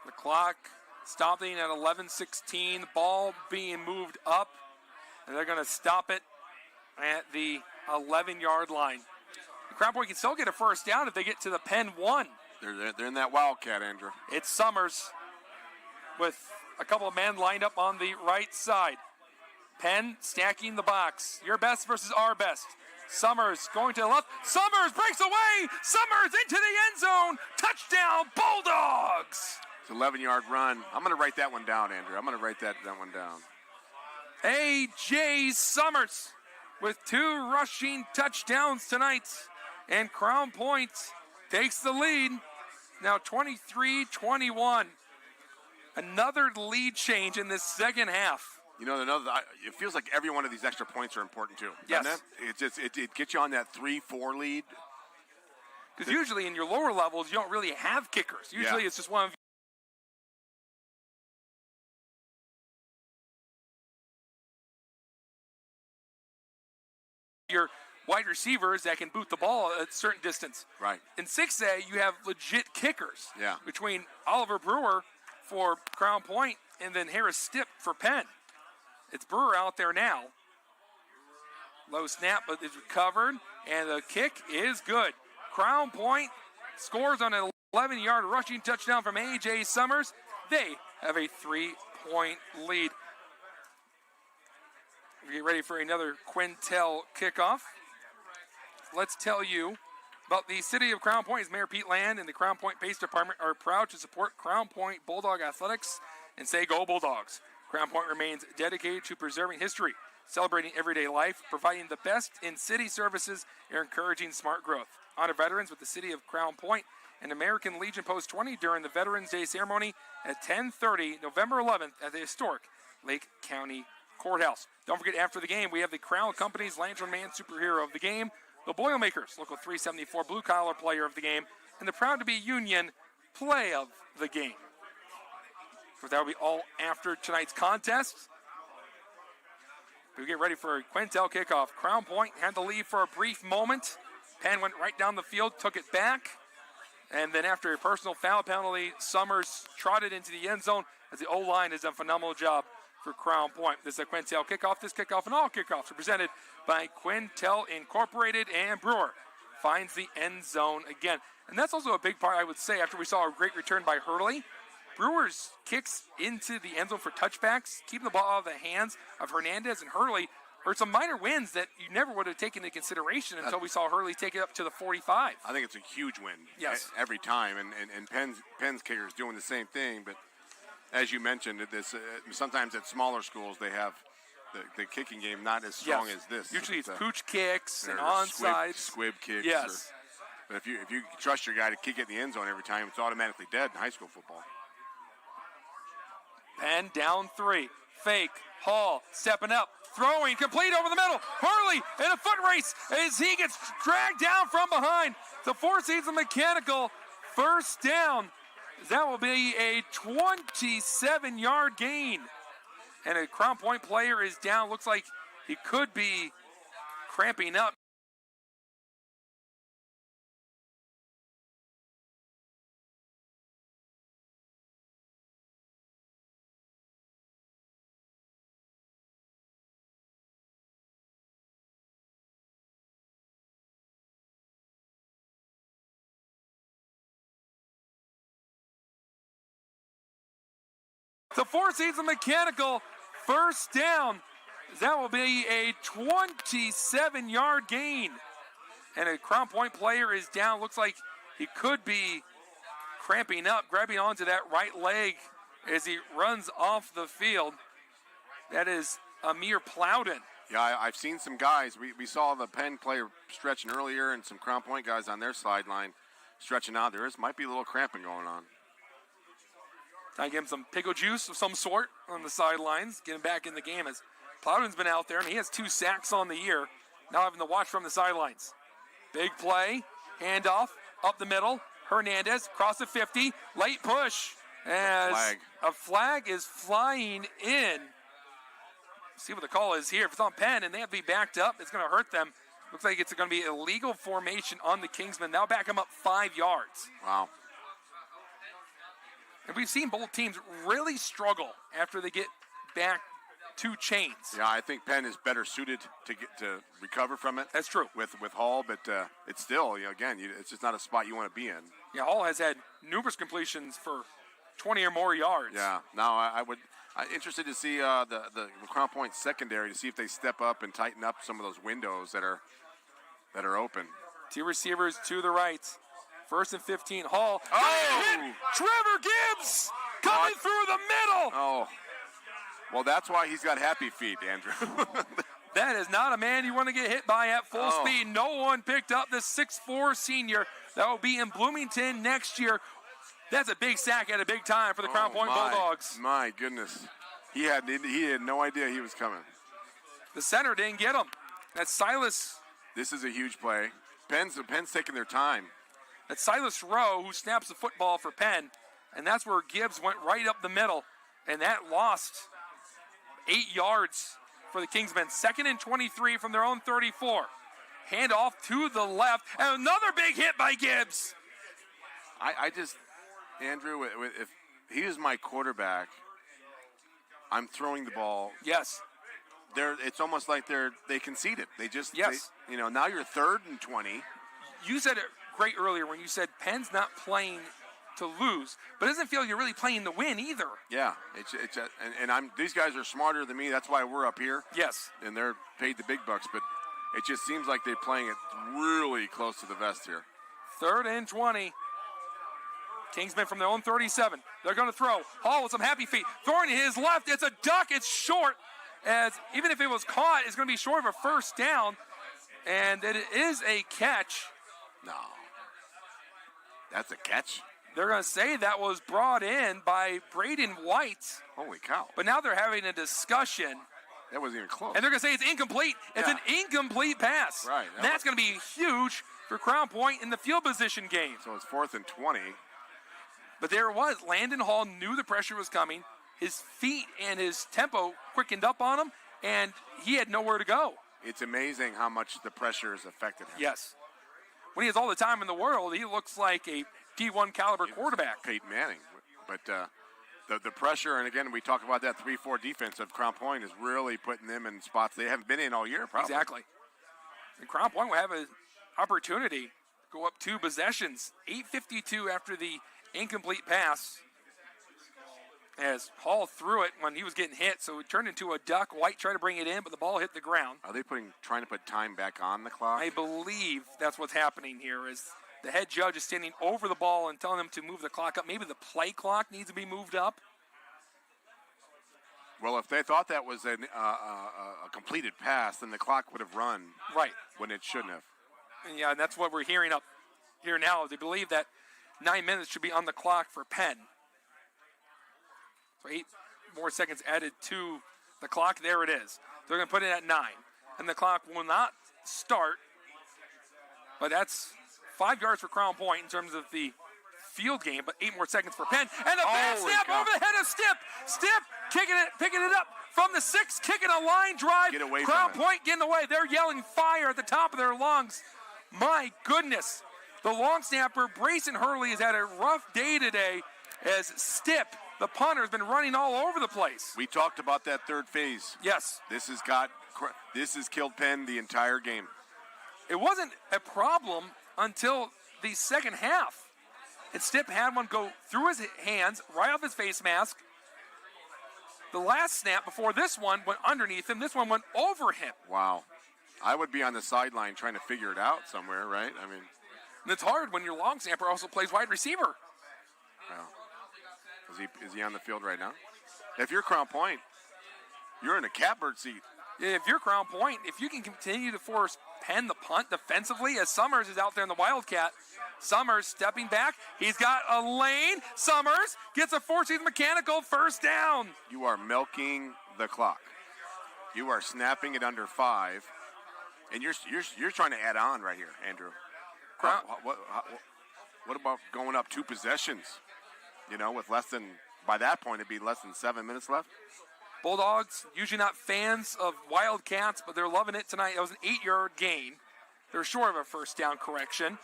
The clock stopping at 11:16. The ball being moved up, and they're going to stop it at the 11-yard line. The Crown Point can still get a first down if they get to the Penn 1. They're in that Wildcat, Andrew. It's Summers with a couple of men lined up on the right side. Penn stacking the box. Your best versus our best. Summers going to the left. Summers breaks away. Summers into the end zone. Touchdown, Bulldogs. It's an 11-yard run. I'm going to write that one down, Andrew. I'm going to write that one down. A.J. Summers with 2 rushing touchdowns tonight. And Crown Point takes the lead. Now 23-21. Another lead change in this second half. You know, it feels like every one of these extra points are important too. Yes. It gets you on that 3-4 lead. Because usually in your lower levels, you don't really have kickers. Usually it's just one of your wide receivers that can boot the ball at a certain distance. Right. In 6A, you have legit kickers. Yeah. Between Oliver Brewer for Crown Point and then Harris Stipp for Penn. It's Brewer out there now. Low snap, but it's recovered, and the kick is good. Crown Point scores on an 11-yard rushing touchdown from A.J. Summers. They have a 3-point lead. We get ready for another Quintel kickoff. Let's tell you about the City of Crown Point. As Mayor Pete Land and the Crown Point Police Department are proud to support Crown Point Bulldog Athletics and say go Bulldogs. Crown Point remains dedicated to preserving history, celebrating everyday life, providing the best in city services, and encouraging smart growth. Honor veterans with the City of Crown Point and American Legion Post 20 during the Veterans Day ceremony at 10:30 November 11th at the historic Lake County Courthouse. Don't forget, after the game, we have the Crown Company's Lantern Man Superhero of the Game, the Boilermakers, Local 374 Blue Collar Player of the Game, and the Proud to be Union Play of the Game. So that will be all after tonight's contest. We get ready for a Quintel kickoff. Crown Point had the lead for a brief moment. Penn went right down the field, took it back. And then after a personal foul penalty, Summers trotted into the end zone as the O-line has done a phenomenal job for Crown Point. This is a Quintel kickoff. This kickoff and all kickoffs are presented by Quintel Incorporated, and Brewer finds the end zone again. And that's also a big part, I would say, after we saw a great return by Hurley. Brewer's kicks into the end zone for touchbacks, keeping the ball out of the hands of Hernandez and Hurley, are some minor wins that you never would have taken into consideration until we saw Hurley take it up to the 45. I think it's a huge win. Yes. Every time, and Penn's kicker is doing the same thing. But as you mentioned, sometimes at smaller schools they have the kicking game not as strong as this. Usually it's pooch kicks and onside. Squib kicks. Yes. But if you trust your guy to kick it in the end zone every time, it's automatically dead in high school football. Penn down 3. Fake. Hall stepping up. Throwing. Complete over the middle. Hurley in a foot race as he gets dragged down from behind. The Four Seasons Mechanical first down. That will be a 27-yard gain. And a Crown Point player is down. Looks like he could be cramping up. The Four Seasons Mechanical first down. That will be a 27-yard gain. And a Crown Point player is down. Looks like he could be cramping up, grabbing onto that right leg as he runs off the field. That is Amir Plowden. Yeah, I've seen some guys. We saw the Penn player stretching earlier and some Crown Point guys on their sideline stretching out. Might be a little cramping going on. Trying to give him some pickle juice of some sort on the sidelines, get him back in the game as Plowden's been out there, and he has 2 sacks on the year, now having to watch from the sidelines. Big play, handoff, up the middle, Hernandez, across the 50, late push, as a flag is flying in. See what the call is here. If it's on Penn and they have to be backed up, it's going to hurt them. Looks like it's going to be illegal formation on the Kingsmen. They'll back them up 5 yards. Wow. And we've seen both teams really struggle after they get back 2 chains. Yeah, I think Penn is better suited to recover from it. That's true. With Hall, but it's still, again, it's just not a spot you want to be in. Yeah, Hall has had numerous completions for 20 or more yards. Yeah. Now I'm interested to see the Crown Point secondary to see if they step up and tighten up some of those windows that are open. 2 receivers to the right. 1st and 15. Hall. Oh! Trevor Gibbs coming through the middle. Oh. Well, that's why he's got happy feet, Andrew. That is not a man you want to get hit by at full speed. No one picked up this 6'4 senior that will be in Bloomington next year. That's a big sack at a big time for the Crown Point Bulldogs. My goodness. He had no idea he was coming. The center didn't get him. That's Silas. This is a huge play. Penn's taking their time. That's Silas Rowe who snaps the football for Penn, and that's where Gibbs went right up the middle, and that lost 8 yards for the Kingsmen. 2nd and 23 from their own 34. Handoff to the left, and another big hit by Gibbs. I just, Andrew, if he is my quarterback, I'm throwing the ball. Yes. It's almost like they conceded. They just, yes. Now you're 3rd and 20. You said it great earlier when you said Penn's not playing to lose, but it doesn't feel you're really playing to win either. Yeah, these guys are smarter than me. That's why we're up here. Yes. And they're paid the big bucks, but it just seems like they're playing it really close to the vest here. 3rd and 20. Kingsmen from their own 37. They're going to throw. Hall with some happy feet. Throwing to his left. It's a duck. It's short. As even if it was caught, it's going to be short of a first down. And it is a catch. No. That's a catch? They're going to say that was brought in by Braden White. Holy cow. But now they're having a discussion. That wasn't even close. And they're going to say it's incomplete. It's an incomplete pass. Right. That's going to be huge for Crown Point in the field position game. So it's 4th and 20. But there it was. Landon Hall knew the pressure was coming. His feet and his tempo quickened up on him, and he had nowhere to go. It's amazing how much the pressure has affected him. Yes. When he has all the time in the world, he looks like a D1 caliber quarterback. Peyton Manning. But the pressure, and again, we talk about that 3-4 defense of Crown Point is really putting them in spots they haven't been in all year, probably. Exactly. And Crown Point will have an opportunity to go up 2 possessions. 8:52 after the incomplete pass. As Hall threw it when he was getting hit, so it turned into a duck. White tried to bring it in, but the ball hit the ground. Are they trying to put time back on the clock? I believe that's what's happening here. Is the head judge is standing over the ball and telling them to move the clock up. Maybe the play clock needs to be moved up. Well, if they thought that was a completed pass, then the clock would have run. Right. When it shouldn't have. And yeah, that's what we're hearing up here now. They believe that 9 minutes should be on the clock for Penn. So 8 more seconds added to the clock. There it is. They're going to put it at 9. And the clock will not start. But that's 5 yards for Crown Point in terms of the field game, but 8 more seconds for Penn. And a bad snap over the head of Stipp. Stipp picking it up from the 6, kicking a line drive. Get away Crown from it. Point getting away. They're yelling fire at the top of their lungs. My goodness. The long snapper, Brayson Hurley, has had a rough day today as Stipp, the punter, has been running all over the place. We talked about that 3rd phase. Yes. This has killed Penn the entire game. It wasn't a problem until the second half. And Stipp had one go through his hands, right off his face mask. The last snap before this one went underneath him. This one went over him. Wow. I would be on the sideline trying to figure it out somewhere, right? I mean, and it's hard when your long snapper also plays wide receiver. Well, is he on the field right now? If you're Crown Point, you're in a catbird seat. If you're Crown Point, if you can continue to force Penn the punt defensively, as Summers is out there in the Wildcat, Summers stepping back. He's got a lane. Summers gets a four-season mechanical first down. You are milking the clock. You are snapping it under 5, and you're trying to add on right here, Andrew. What about going up 2 possessions? You know, with less than, by that point, it'd be less than 7 minutes left. Bulldogs, usually not fans of Wildcats, but they're loving it tonight. It was an 8-yard gain. They're short of a first down correction.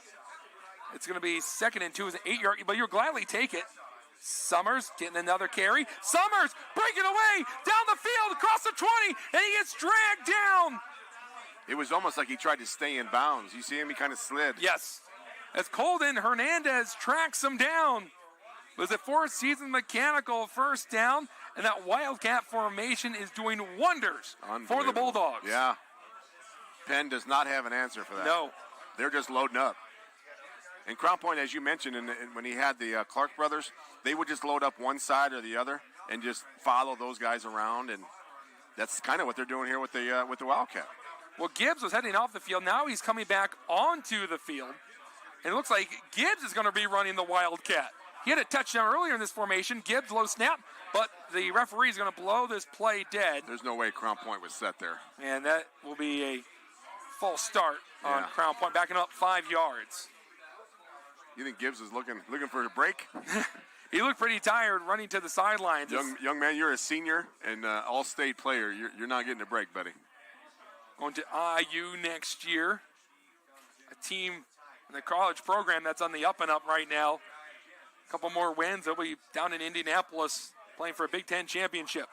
It's going to be 2nd and 2 is an 8-yard, but you'll gladly take it. Summers getting another carry. Summers breaking away down the field across the 20, and he gets dragged down. It was almost like he tried to stay in bounds. You see him, he kind of slid. Yes. As Colden Hernandez tracks him down. It was a four-season mechanical first down, and that Wildcat formation is doing wonders for the Bulldogs. Yeah. Penn does not have an answer for that. No. They're just loading up. And Crown Point, as you mentioned, when he had the Clark brothers, they would just load up one side or the other and just follow those guys around, and that's kind of what they're doing here with the Wildcat. Well, Gibbs was heading off the field. Now he's coming back onto the field, and it looks like Gibbs is going to be running the Wildcat. He had a touchdown earlier in this formation. Gibbs low snap, but the referee is going to blow this play dead. There's no way Crown Point was set there. And that will be a false start on Crown Point, backing up 5 yards. You think Gibbs is looking for a break? He looked pretty tired running to the sidelines. Young man, you're a senior and all-state player. You're not getting a break, buddy. Going to IU next year. A team in the college program that's on the up and up right now. A couple more wins. They'll be down in Indianapolis playing for a Big Ten championship.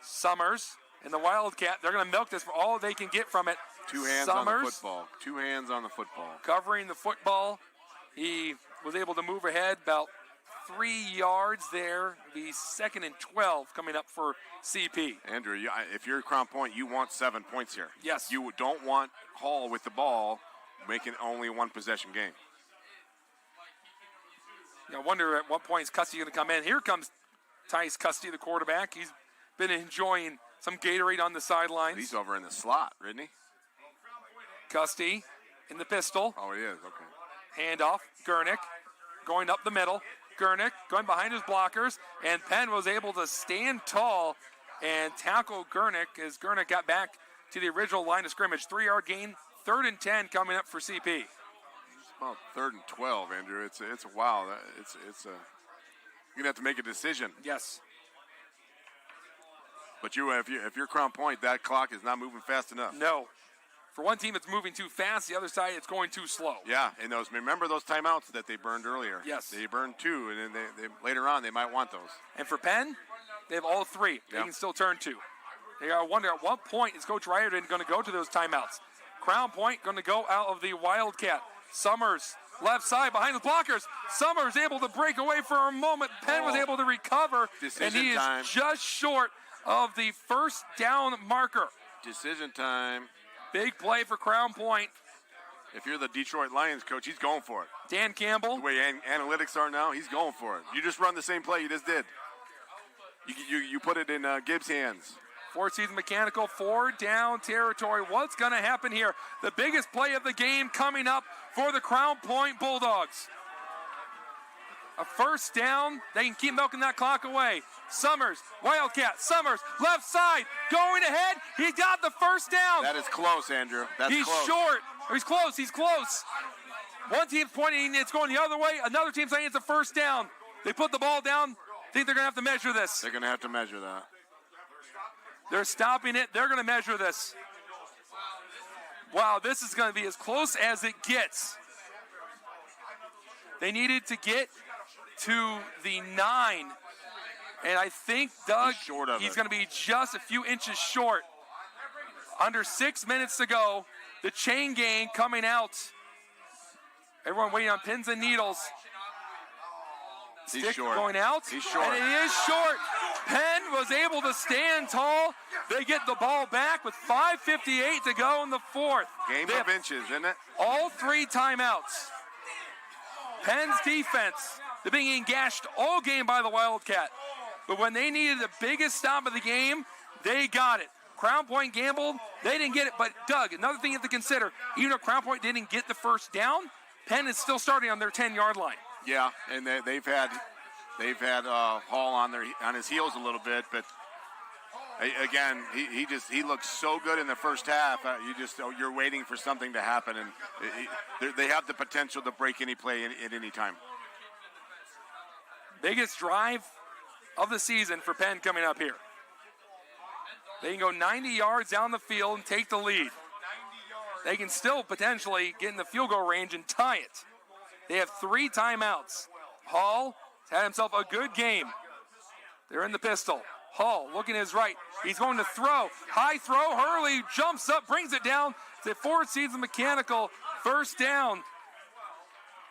Summers and the Wildcat, they're going to milk this for all they can get from it. 2 hands on the football. 2 hands on the football. Covering the football. He was able to move ahead about 3 yards there. The 2nd and 12 coming up for CP. Andrew, if you're Crown Point, you want 7 points here. Yes. You don't want Hall with the ball making only a 1-possession game. I wonder at what point is Custy going to come in. Here comes Tice Custy, the quarterback. He's been enjoying some Gatorade on the sidelines. He's over in the slot, isn't he? Custy in the pistol. Oh, he is, okay. Handoff, Gurnick going up the middle. Gurnick going behind his blockers, and Penn was able to stand tall and tackle Gurnick as Gurnick got back to the original line of scrimmage. 3-yard gain, 3rd and 10 coming up for CP. It's about 3rd and 12, Andrew. It's wow. It's you're gonna have to make a decision. Yes. But if you're Crown Point, that clock is not moving fast enough. No. For one team, it's moving too fast. The other side, it's going too slow. Yeah, and remember those timeouts that they burned earlier? Yes. They burned 2, and then they later on they might want those. And for Penn, they have all 3. They can still turn 2. They gotta wonder at what point is Coach Riordan going to go to those timeouts. Crown Point going to go out of the Wildcat. Summers, left side behind the blockers. Summers able to break away for a moment. Penn was able to recover, and he is just short of the first down marker. Decision time. Big play for Crown Point. If you're the Detroit Lions coach, he's going for it. Dan Campbell. The way analytics are now, he's going for it. You just run the same play you just did. You put it in Gibbs' hands. 4-season mechanical, 4-down territory. What's going to happen here? The biggest play of the game coming up for the Crown Point Bulldogs. A first down. They can keep milking that clock away. Summers, Wildcat, Summers, left side, going ahead. He got the first down. That is close, Andrew. He's close. Short. He's close. One team's pointing, it's going the other way. Another team's saying it's a first down. They put the ball down. Think they're going to have to measure this. They're going to have to measure that. They're stopping it. They're going to measure this. Wow, this is going to be as close as it gets. They needed to get to the 9. And I think, Doug, he's going to be just a few inches short. Under 6 minutes to go. The chain gang coming out. Everyone waiting on pins and needles. He's Stick short. Going out. He's short. And it is short. Penn was able to stand tall. They get the ball back with 5:58 to go in the 4th. Game of inches, isn't it? All 3 timeouts. Penn's defense, they're being gashed all game by the Wildcat. But when they needed the biggest stop of the game, they got it. Crown Point gambled. They didn't get it. But, Doug, another thing you have to consider, even though Crown Point didn't get the first down, Penn is still starting on their 10-yard line. Yeah, and they've had Hall on his heels a little bit, but again, he looks so good in the first half. You're waiting for something to happen, and they have the potential to break any play at any time. Biggest drive of the season for Penn coming up here. They can go 90 yards down the field and take the lead. They can still potentially get in the field goal range and tie it. They have 3 timeouts. Hall has had himself a good game. They're in the pistol. Hall looking to his right. He's going to throw. High throw. Hurley jumps up, brings it down to Ford Season Mechanical. First down.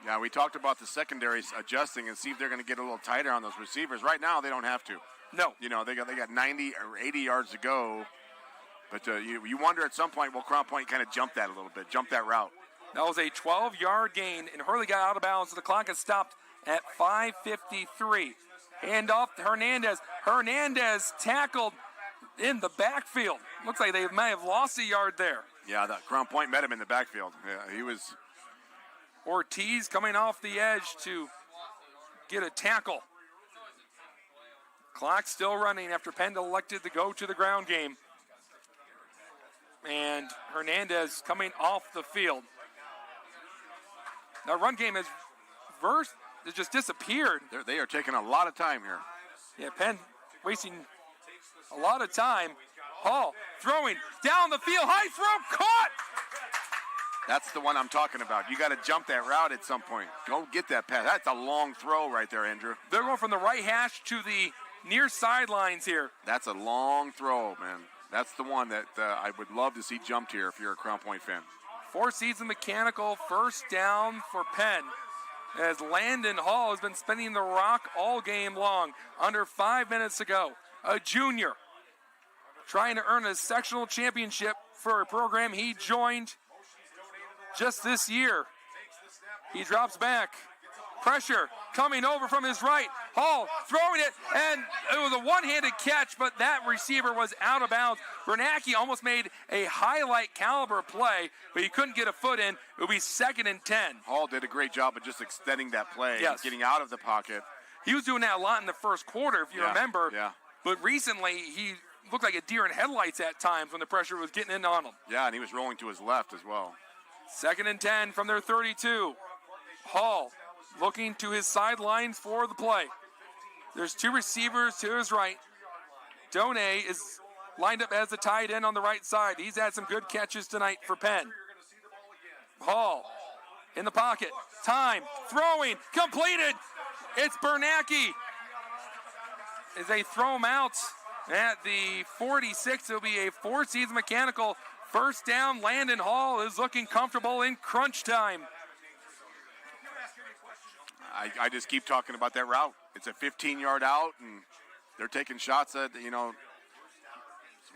Yeah, we talked about the secondaries adjusting and see if they're going to get a little tighter on those receivers. Right now, they don't have to. No. They got 90 or 80 yards to go. But you wonder at some point, will Crown Point kind of jump that a little bit, jump that route? That was a 12-yard gain, and Hurley got out of bounds, so the clock has stopped at 5:53. Handoff to Hernandez. Hernandez tackled in the backfield. Looks like they may have lost a yard there. Yeah, the Crown Point met him in the backfield. Yeah, he was. Ortiz coming off the edge to get a tackle. Clock still running after Penn elected to go to the ground game. And Hernandez coming off the field. Now, run game has just disappeared. They are taking a lot of time here. Yeah, Penn wasting a lot of time. Hall throwing down the field. High throw, caught! That's the one I'm talking about. You got to jump that route at some point. Don't get that pass. That's a long throw right there, Andrew. They're going from the right hash to the near sidelines here. That's a long throw, man. That's the one that I would love to see jumped here if you're a Crown Point fan. Four Season Mechanical, first down for Penn, as Landon Hall has been spinning the rock all game long. Under 5 minutes to go. A junior trying to earn a sectional championship for a program he joined just this year. He drops back. Pressure coming over from his right. Hall throwing it, and it was a one-handed catch, but that receiver was out of bounds. Bernanke almost made a highlight caliber play, but he couldn't get a foot in. It would be 2nd and 10. Hall did a great job of just extending that play, yes, getting out of the pocket. He was doing that a lot in the first quarter, if you remember. Yeah. But recently, he looked like a deer in headlights at times when the pressure was getting in on him. Yeah, and he was rolling to his left as well. 2nd and 10 from their 32. Hall looking to his sidelines for the play. There's 2 receivers to his right. Donay is lined up as the tight end on the right side. He's had some good catches tonight for Penn. Hall in the pocket. Time. Throwing. Completed. It's Bernanke. As they throw him out at the 46, it'll be a Four Season Mechanical first down. Landon Hall is looking comfortable in crunch time. I just keep talking about that route. It's a 15-yard out, and they're taking shots at,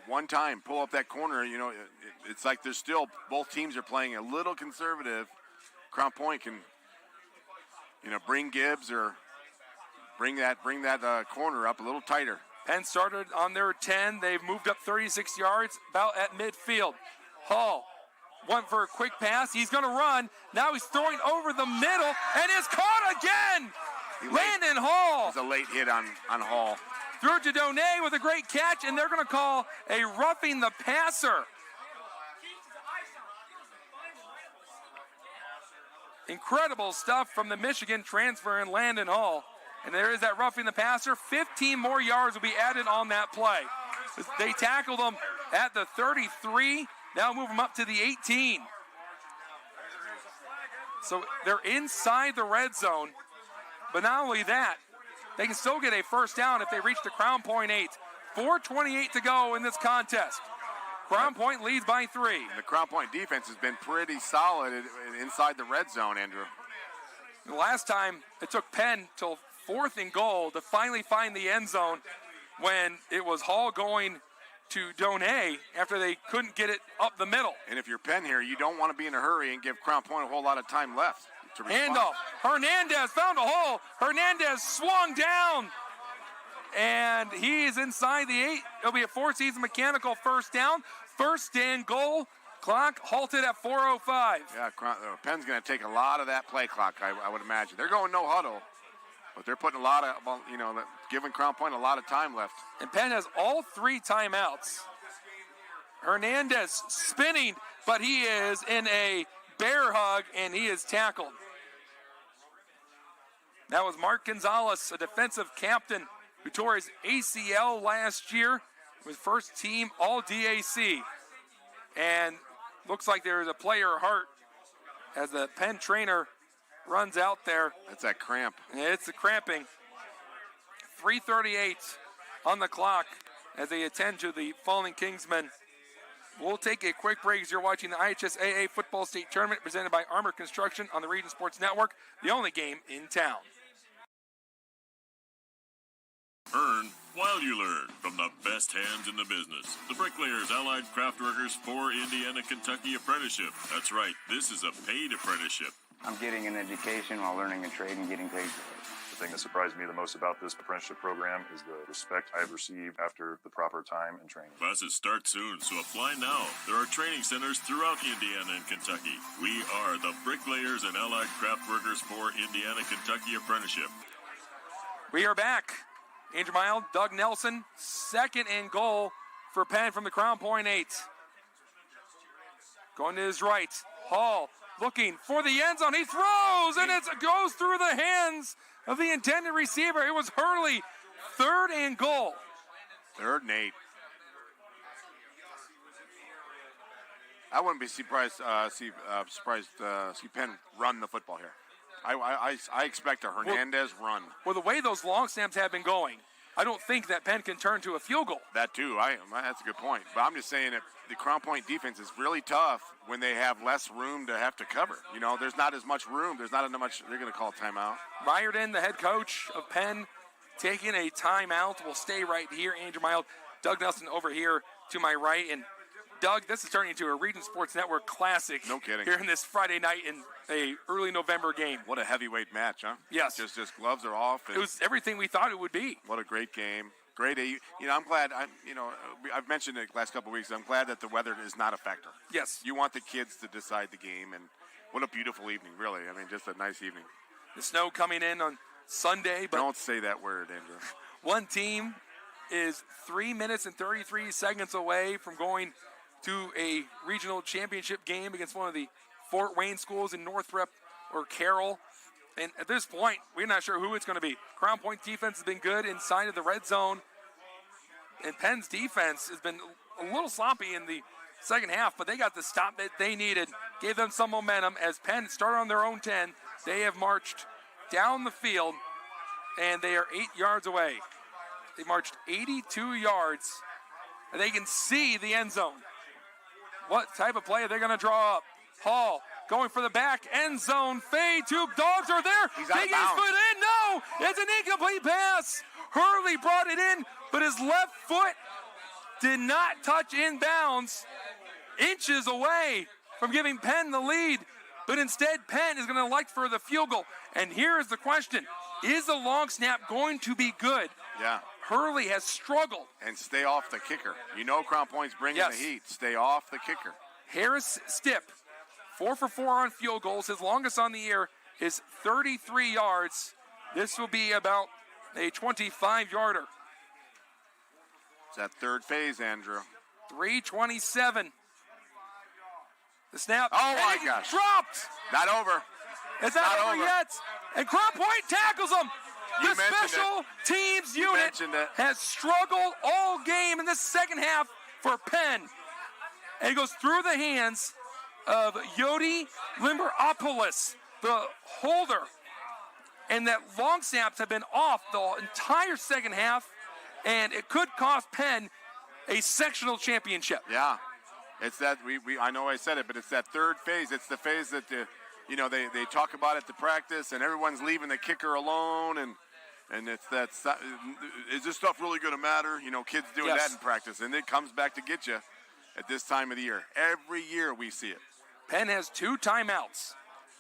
one time, pull up that corner. It's like there's still, both teams are playing a little conservative. Crown Point can, bring Gibbs or bring that corner up a little tighter. Penn started on their 10. They've moved up 36 yards, about at midfield. Hall went for a quick pass. He's going to run. Now he's throwing over the middle, and is caught again. Landon Hall. It's a late hit on Hall. Threw to Donay with a great catch, and they're going to call a roughing the passer. Incredible stuff from the Michigan transfer in Landon Hall. And there is that roughing the passer. 15 more yards will be added on that play. They tackled him at the 33. Now move them up to the 18. So they're inside the red zone. But not only that, they can still get a first down if they reach the Crown Point 8. 4:28 to go in this contest. Crown Point leads by 3. The Crown Point defense has been pretty solid inside the red zone, Andrew. The last time it took Penn till 4th and goal to finally find the end zone when it was Hall going to Donay after they couldn't get it up the middle. And if you're Penn here, you don't want to be in a hurry and give Crown Point a whole lot of time left to respond. Handoff. Hernandez found a hole. Hernandez swung down. And he is inside the 8. It'll be a Four Season Mechanical first down. 1st and goal Clock halted at 4:05. Yeah, Penn's going to take a lot of that play clock, I would imagine. They're going no huddle, but they're putting a lot of, giving Crown Point a lot of time left. And Penn has all 3 timeouts. Hernandez spinning, but he is in a bear hug, and he is tackled. That was Mark Gonzalez, a defensive captain who tore his ACL last year, was first team All-DAC. And looks like there is a player hurt as the Penn trainer runs out there. That's that cramp. It's the cramping. 3:38 on the clock as they attend to the fallen Kingsmen. We'll take a quick break as you're watching the IHSAA Football State Tournament presented by Armour Construction on the Region Sports Network, the only game in town. Earn while you learn from the best hands in the business. The Bricklayers Allied Craft Workers for Indiana, Kentucky Apprenticeship. That's right, this is a paid apprenticeship. I'm getting an education while learning a trade and getting paid for it. The thing that surprised me the most about this apprenticeship program is the respect I've received after the proper time and training. Classes start soon, so apply now. There are training centers throughout Indiana and Kentucky. We are the Bricklayers and Allied Craft Workers for Indiana, Kentucky Apprenticeship. We are back. Andrew Mild, Doug Nelson, 2nd and goal for Penn from the Crown Point 8. Going to his right, Hall looking for the end zone. He throws, and it goes through the hands of the intended receiver. It was Hurley, 3rd and goal. 3rd and 8. I wouldn't be surprised see Penn run the football here. I expect a Hernandez run. Well, the way those long snaps have been going, I don't think that Penn can turn to a field goal. That too. That's a good point. But I'm just saying that the Crown Point defense is really tough when they have less room to have to cover. There's not as much room. There's not as much. They're going to call timeout. Riordan, the head coach of Penn, taking a timeout. We'll stay right here. Andrew Mild, Doug Nelson over here to my right. And Doug, this is turning into a Region Sports Network classic. No kidding. Here in this Friday night in a early November game. What a heavyweight match, huh? Yes. Just gloves are off. It was everything we thought it would be. What a great game. Great. I'm glad. I've mentioned it the last couple of weeks. I'm glad that the weather is not a factor. Yes. You want the kids to decide the game, and what a beautiful evening, really. I mean, just a nice evening. The snow coming in on Sunday. But don't say that word, Andrew. One team is 3 minutes and 33 seconds away from going to a regional championship game against one of the Fort Wayne schools in Northrop or Carroll. And at this point, we're not sure who it's going to be. Crown Point defense has been good inside of the red zone. And Penn's defense has been a little sloppy in the second half, but they got the stop that they needed, gave them some momentum. As Penn started on their own 10, they have marched down the field, and they are 8 yards away. They marched 82 yards, and they can see the end zone. What type of play are they going to draw up? Hall going for the back end zone fade. 2 dogs are there. He's out of Taking his bounds. foot in. No, it's an incomplete pass. Hurley brought it in, but his left foot did not touch inbounds. Inches away from giving Penn the lead, but instead Penn is going to elect for the field goal. And here is the question: is the long snap going to be good? Yeah. Hurley has struggled. And stay off the kicker. Crown Point's bringing the heat. Stay off the kicker. Harris Stipp, 4 for 4 on field goals. His longest on the year is 33 yards. This will be about a 25-yarder. It's that third phase, Andrew. 3:27. The snap. Oh, my gosh. Dropped. Not over. It's not over yet. And Crown Point tackles him. The special teams unit has struggled all game in the second half for Penn. And it goes through the hands of Yodi Limberopoulos, the holder. And that long snaps have been off the entire second half, and it could cost Penn a sectional championship. Yeah. It's that, I know I said it, but it's that third phase. It's the phase that they talk about at the practice, and everyone's leaving the kicker alone, and it's that. Is this stuff really going to matter? Kids doing that in practice, and it comes back to get you at this time of the year. Every year we see it. Penn has 2 timeouts.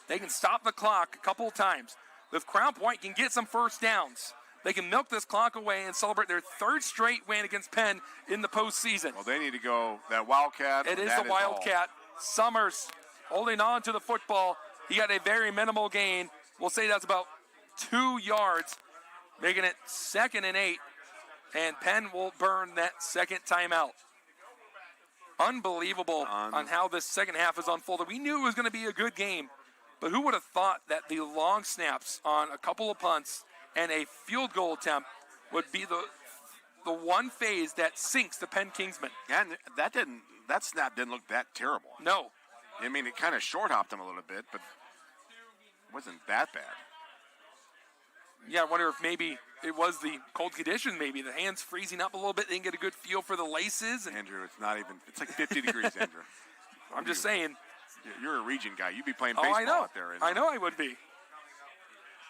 They can stop the clock a couple of times. If Crown Point can get some first downs, they can milk this clock away and celebrate their 3rd straight win against Penn in the postseason. Well, they need to go that Wildcat. It is the Wildcat. Summers holding on to the football. He got a very minimal gain. We'll say that's about 2 yards, making it 2nd and 8. And Penn will burn that second timeout. Unbelievable on how this second half has unfolded. We knew it was going to be a good game, but who would have thought that the long snaps on a couple of punts and a field goal attempt would be the one phase that sinks the Penn Kingsmen. And that snap didn't look that terrible. No. I mean, it kind of short hopped him a little bit, but it wasn't that bad. Yeah, I wonder if maybe it was the cold conditions, maybe. The hands freezing up a little bit. They didn't get a good feel for the laces. Andrew, it's like 50 degrees, Andrew. I'm just saying. You're a region guy. You'd be playing baseball out there. I know I would be.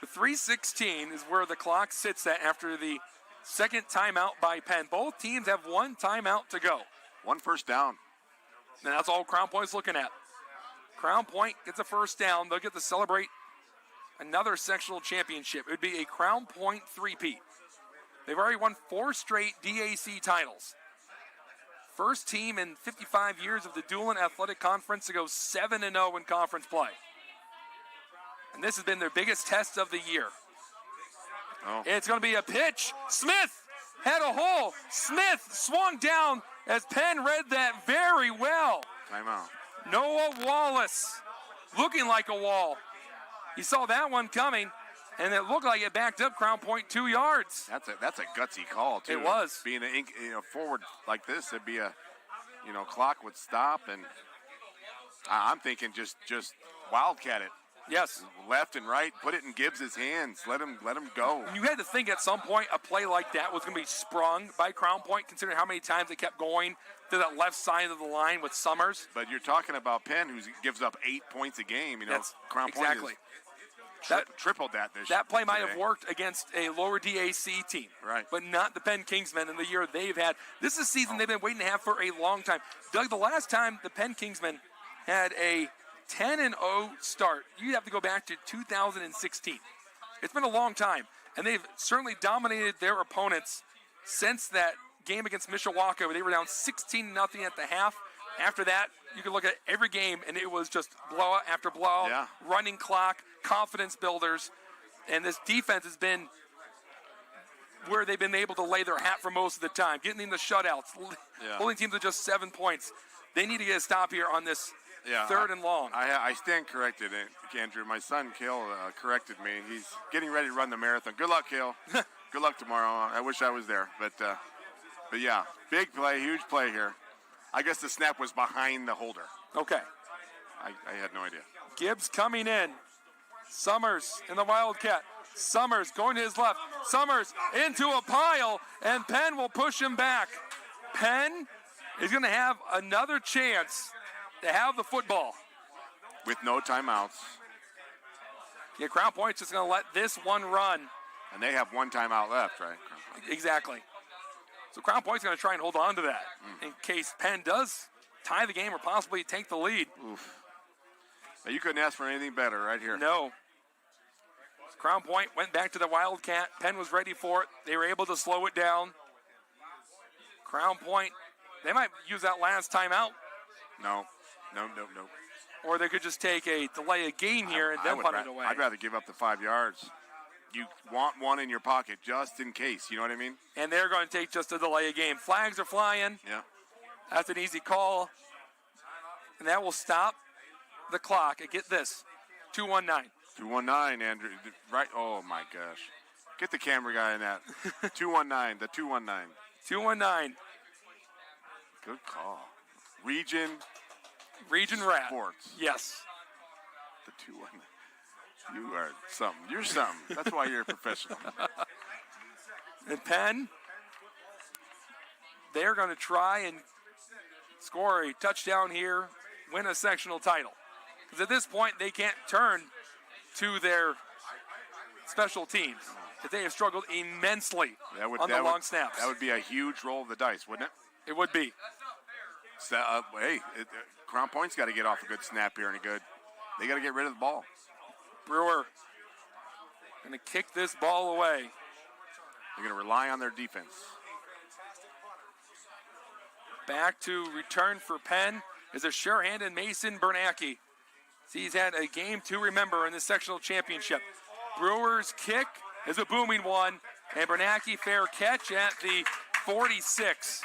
The 3:16 is where the clock sits at after the second timeout by Penn. Both teams have one timeout to go. One first down. And that's all Crown Point's looking at. Crown Point gets a first down. They'll get to celebrate another sectional championship. It would be a Crown Point three-peat. They've already won 4 straight DAC titles. First team in 55 years of the Doolin Athletic Conference to go 7-0 in conference play. And this has been their biggest test of the year. Oh. It's going to be a pitch. Smith had a hole. Smith swung down as Penn read that very well. Timeout. Noah Wallace looking like a wall. He saw that one coming, and it looked like it backed up Crown Point 2 yards. That's a gutsy call, too. It was. Being forward like this, it'd be clock would stop, and I'm thinking just wildcat it. Yes. Left and right, put it in Gibbs' hands. Let him go. You had to think at some point a play like that was going to be sprung by Crown Point, considering how many times they kept going to that left side of the line with Summers. But you're talking about Penn, who gives up 8 points a game. That's Crown Point exactly. Tripled that this year. That play might have worked against a lower DAC team. Right. But not the Penn Kingsmen in the year they've had. This is a season they've been waiting to have for a long time. Doug, the last time the Penn Kingsmen had a 10-0 start, you'd have to go back to 2016. It's been a long time, and they've certainly dominated their opponents since that game against Mishawaka, where they were down 16-0 at the half. After that, you could look at every game, and it was just blowout after blowout, running clock, confidence builders, and this defense has been where they've been able to lay their hat for most of the time, getting in the shutouts, holding teams to just 7 points. They need to get a stop here on this third and long. I stand corrected, Andrew. My son, Kale, corrected me. He's getting ready to run the marathon. Good luck, Kale. Good luck tomorrow. I wish I was there. But yeah, big play, huge play here. I guess the snap was behind the holder. Okay. I had no idea. Gibbs coming in. Summers in the Wildcat. Summers going to his left. Summers into a pile, and Penn will push him back. Penn is going to have another chance to have the football. With no timeouts. Yeah, Crown Point's just going to let this one run. And they have one timeout left, right? Exactly. So Crown Point's going to try and hold on to that in case Penn does tie the game or possibly take the lead. Oof. Now, you couldn't ask for anything better right here. No. So Crown Point went back to the Wildcat. Penn was ready for it. They were able to slow it down. Crown Point, they might use that last timeout. No. Or they could just take a delay a game here and then punt it away. I'd rather give up the 5 yards. You want one in your pocket just in case, you know what I mean? And they're going to take just a delay a game. Flags are flying. Yeah. That's an easy call. And that will stop the clock. And get this, 2:19. 2:19, Andrew. Right. Oh, my gosh. Get the camera guy in that. 2:19, the 2:19. 2:19. Good call. Region Rat. Sports. Yes. The 2-1. You are something. You're something. That's why you're a professional. And Penn, they're going to try and score a touchdown here, win a sectional title. Because at this point, they can't turn to their special teams. Because they have struggled immensely on the long snaps. That would be a huge roll of the dice, wouldn't it? It would be. So, Crown Point's got to get off a good snap here they got to get rid of the ball. Brewer going to kick this ball away. They're going to rely on their defense. Back to return for Penn. is a sure-handed Mason Bernanke. He's had a game to remember in the sectional championship. Brewers' kick is a booming one, and Bernanke fair catch at the 46.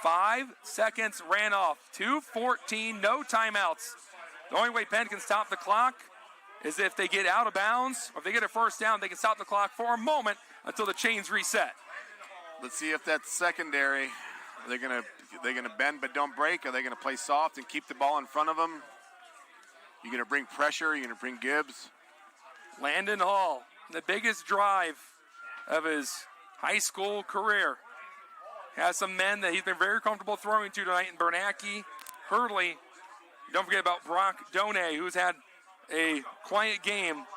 5 seconds ran off. 2:14, no timeouts. The only way Penn can stop the clock is if they get out of bounds, or if they get a first down, they can stop the clock for a moment until the chains reset. Let's see if that's secondary. Are they gonna bend but don't break? Are they gonna play soft and keep the ball in front of them? You're gonna bring pressure. You're gonna bring Gibbs. Landon Hall, the biggest drive of his high school career, has some men that he's been very comfortable throwing to tonight in Bernanke, Hurley. Don't forget about Brock Donay, who's had a quiet game.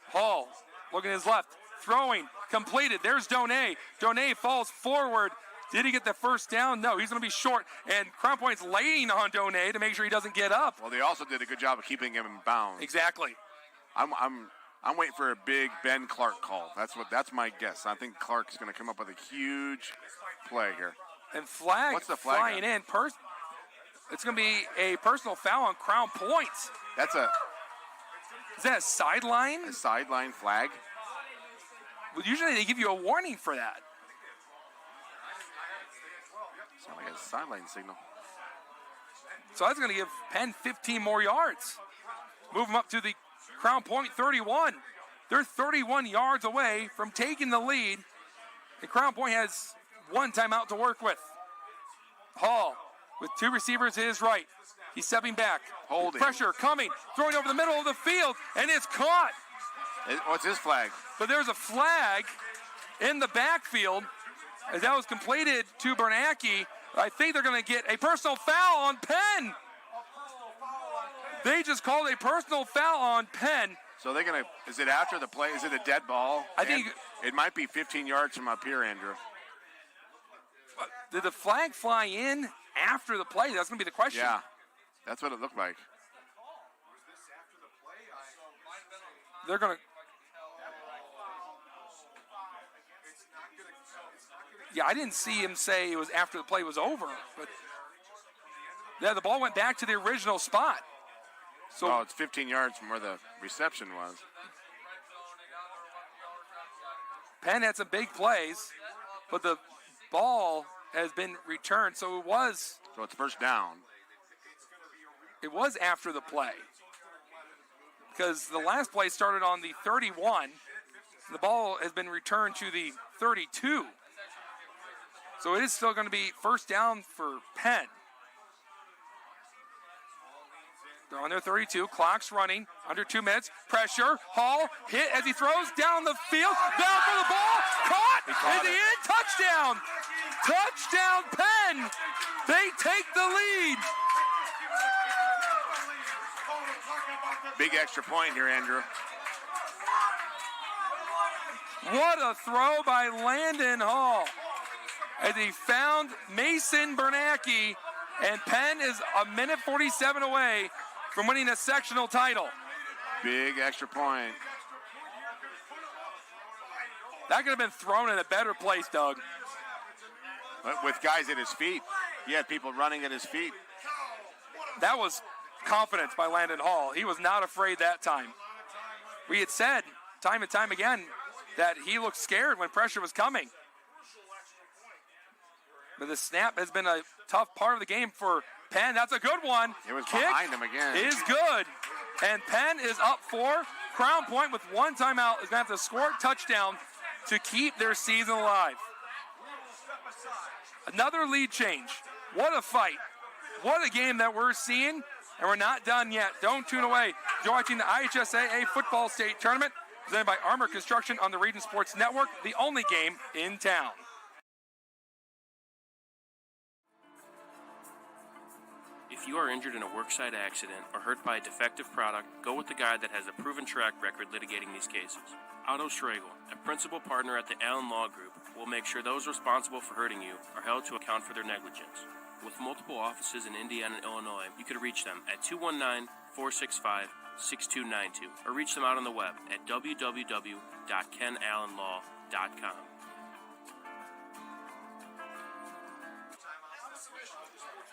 Hall, looking at his left, throwing, completed. There's Donay. Donay falls forward. Did he get the first down? No, he's going to be short. And Crown Point's laying on Donay to make sure he doesn't get up. Well, they also did a good job of keeping him in bounds. Exactly. I'm waiting for a big Ben Clark call. That's my guess. I think Clark's going to come up with a huge play here. And flag, what's the flag flying in. It's going to be a personal foul on Crown Point. Is that a sideline? A sideline flag. Well, usually they give you a warning for that. Sounds like a sideline signal. So that's going to give Penn 15 more yards. Move them up to the Crown Point 31. They're 31 yards away from taking the lead. And Crown Point has one timeout to work with. Hall with two receivers to his right. He's stepping back. Holding. Pressure coming. Throwing over the middle of the field. And it's caught. What's his flag? But there's a flag in the backfield as that was completed to Bernanke. I think they're going to get a personal foul on Penn. They just called a personal foul on Penn. So they're going to, is it after the play? Is it a dead ball? I think it might be 15 yards from up here, Andrew. Did the flag fly in after the play? That's going to be the question. Yeah, that's what it looked like. They're going to. Yeah, I didn't see him say it was after the play was over, but yeah, the ball went back to the original spot. So it's 15 yards from where the reception was. Penn had some big plays, but the ball has been returned, so it was. So it's first down. It was after the play, because the last play started on the 31. The ball has been returned to the 32. So it is still going to be first down for Penn. They're on their 32. Clock's running. Under 2 minutes. Pressure. Hall hit as he throws down the field. Down for the ball. Caught. Is he in? Touchdown. Touchdown Penn. They take the lead. Big extra point here, Andrew. What a throw by Landon Hall as he found Mason Bernanke, and Penn is a minute 47 away from winning a sectional title. Big extra point. That could have been thrown in a better place, Doug. With guys at his feet. He had people running at his feet. That was confidence by Landon Hall. He was not afraid that time. We had said time and time again that he looked scared when pressure was coming. But the snap has been a tough part of the game for Penn. That's a good one. It was Kick behind him again. Is good. And Penn is up 4. Crown Point with one timeout is going to have to score a touchdown to keep their season alive. Another lead change. What a fight. What a game that we're seeing. And we're not done yet. Don't tune away. You're watching the IHSAA Football State Tournament presented by Armour Construction on the Region Sports Network, the only game in town. If you are injured in a worksite accident or hurt by a defective product, go with the guy that has a proven track record litigating these cases. Otto Schregel, a principal partner at the Allen Law Group, will make sure those responsible for hurting you are held to account for their negligence. With multiple offices in Indiana and Illinois, you could reach them at 219-465-6292 or reach them out on the web at www.kenallenlaw.com.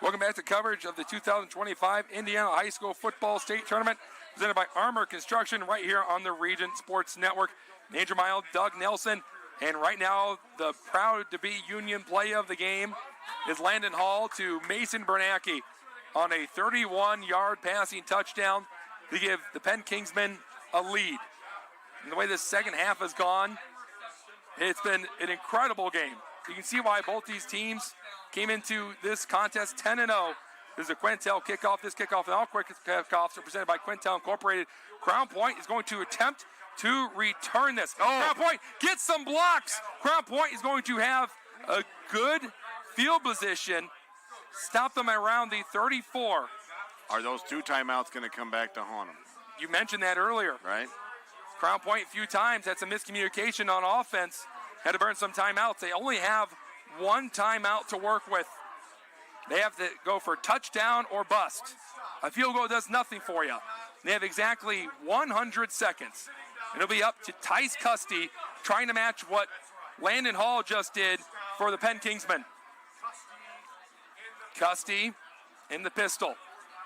Welcome back to coverage of the 2025 Indiana High School Football State Tournament, presented by Armour Construction right here on the Regent Sports Network. Andrew Miles, Doug Nelson, and right now the proud-to-be Union play of the game is Landon Hall to Mason Bernanke on a 31-yard passing touchdown to give the Penn Kingsmen a lead. And the way this second half has gone, it's been an incredible game. You can see why both these teams came into this contest 10-0. This is a Quintel kickoff. This kickoff and all quick kickoffs are presented by Quintel Incorporated. Crown Point is going to attempt to return this. Crown Point gets some blocks. Crown Point is going to have a good field position. Stop them around the 34. Are those 2 timeouts going to come back to haunt them? You mentioned that earlier. Right. Crown Point a few times had some miscommunication on offense. Had to burn some timeouts. They only have 1 timeout to work with. They have to go for touchdown or bust. A field goal does nothing for you. They have exactly 100 seconds. It'll be up to Tice Custy trying to match what Landon Hall just did for the Penn Kingsmen. Custy in the pistol.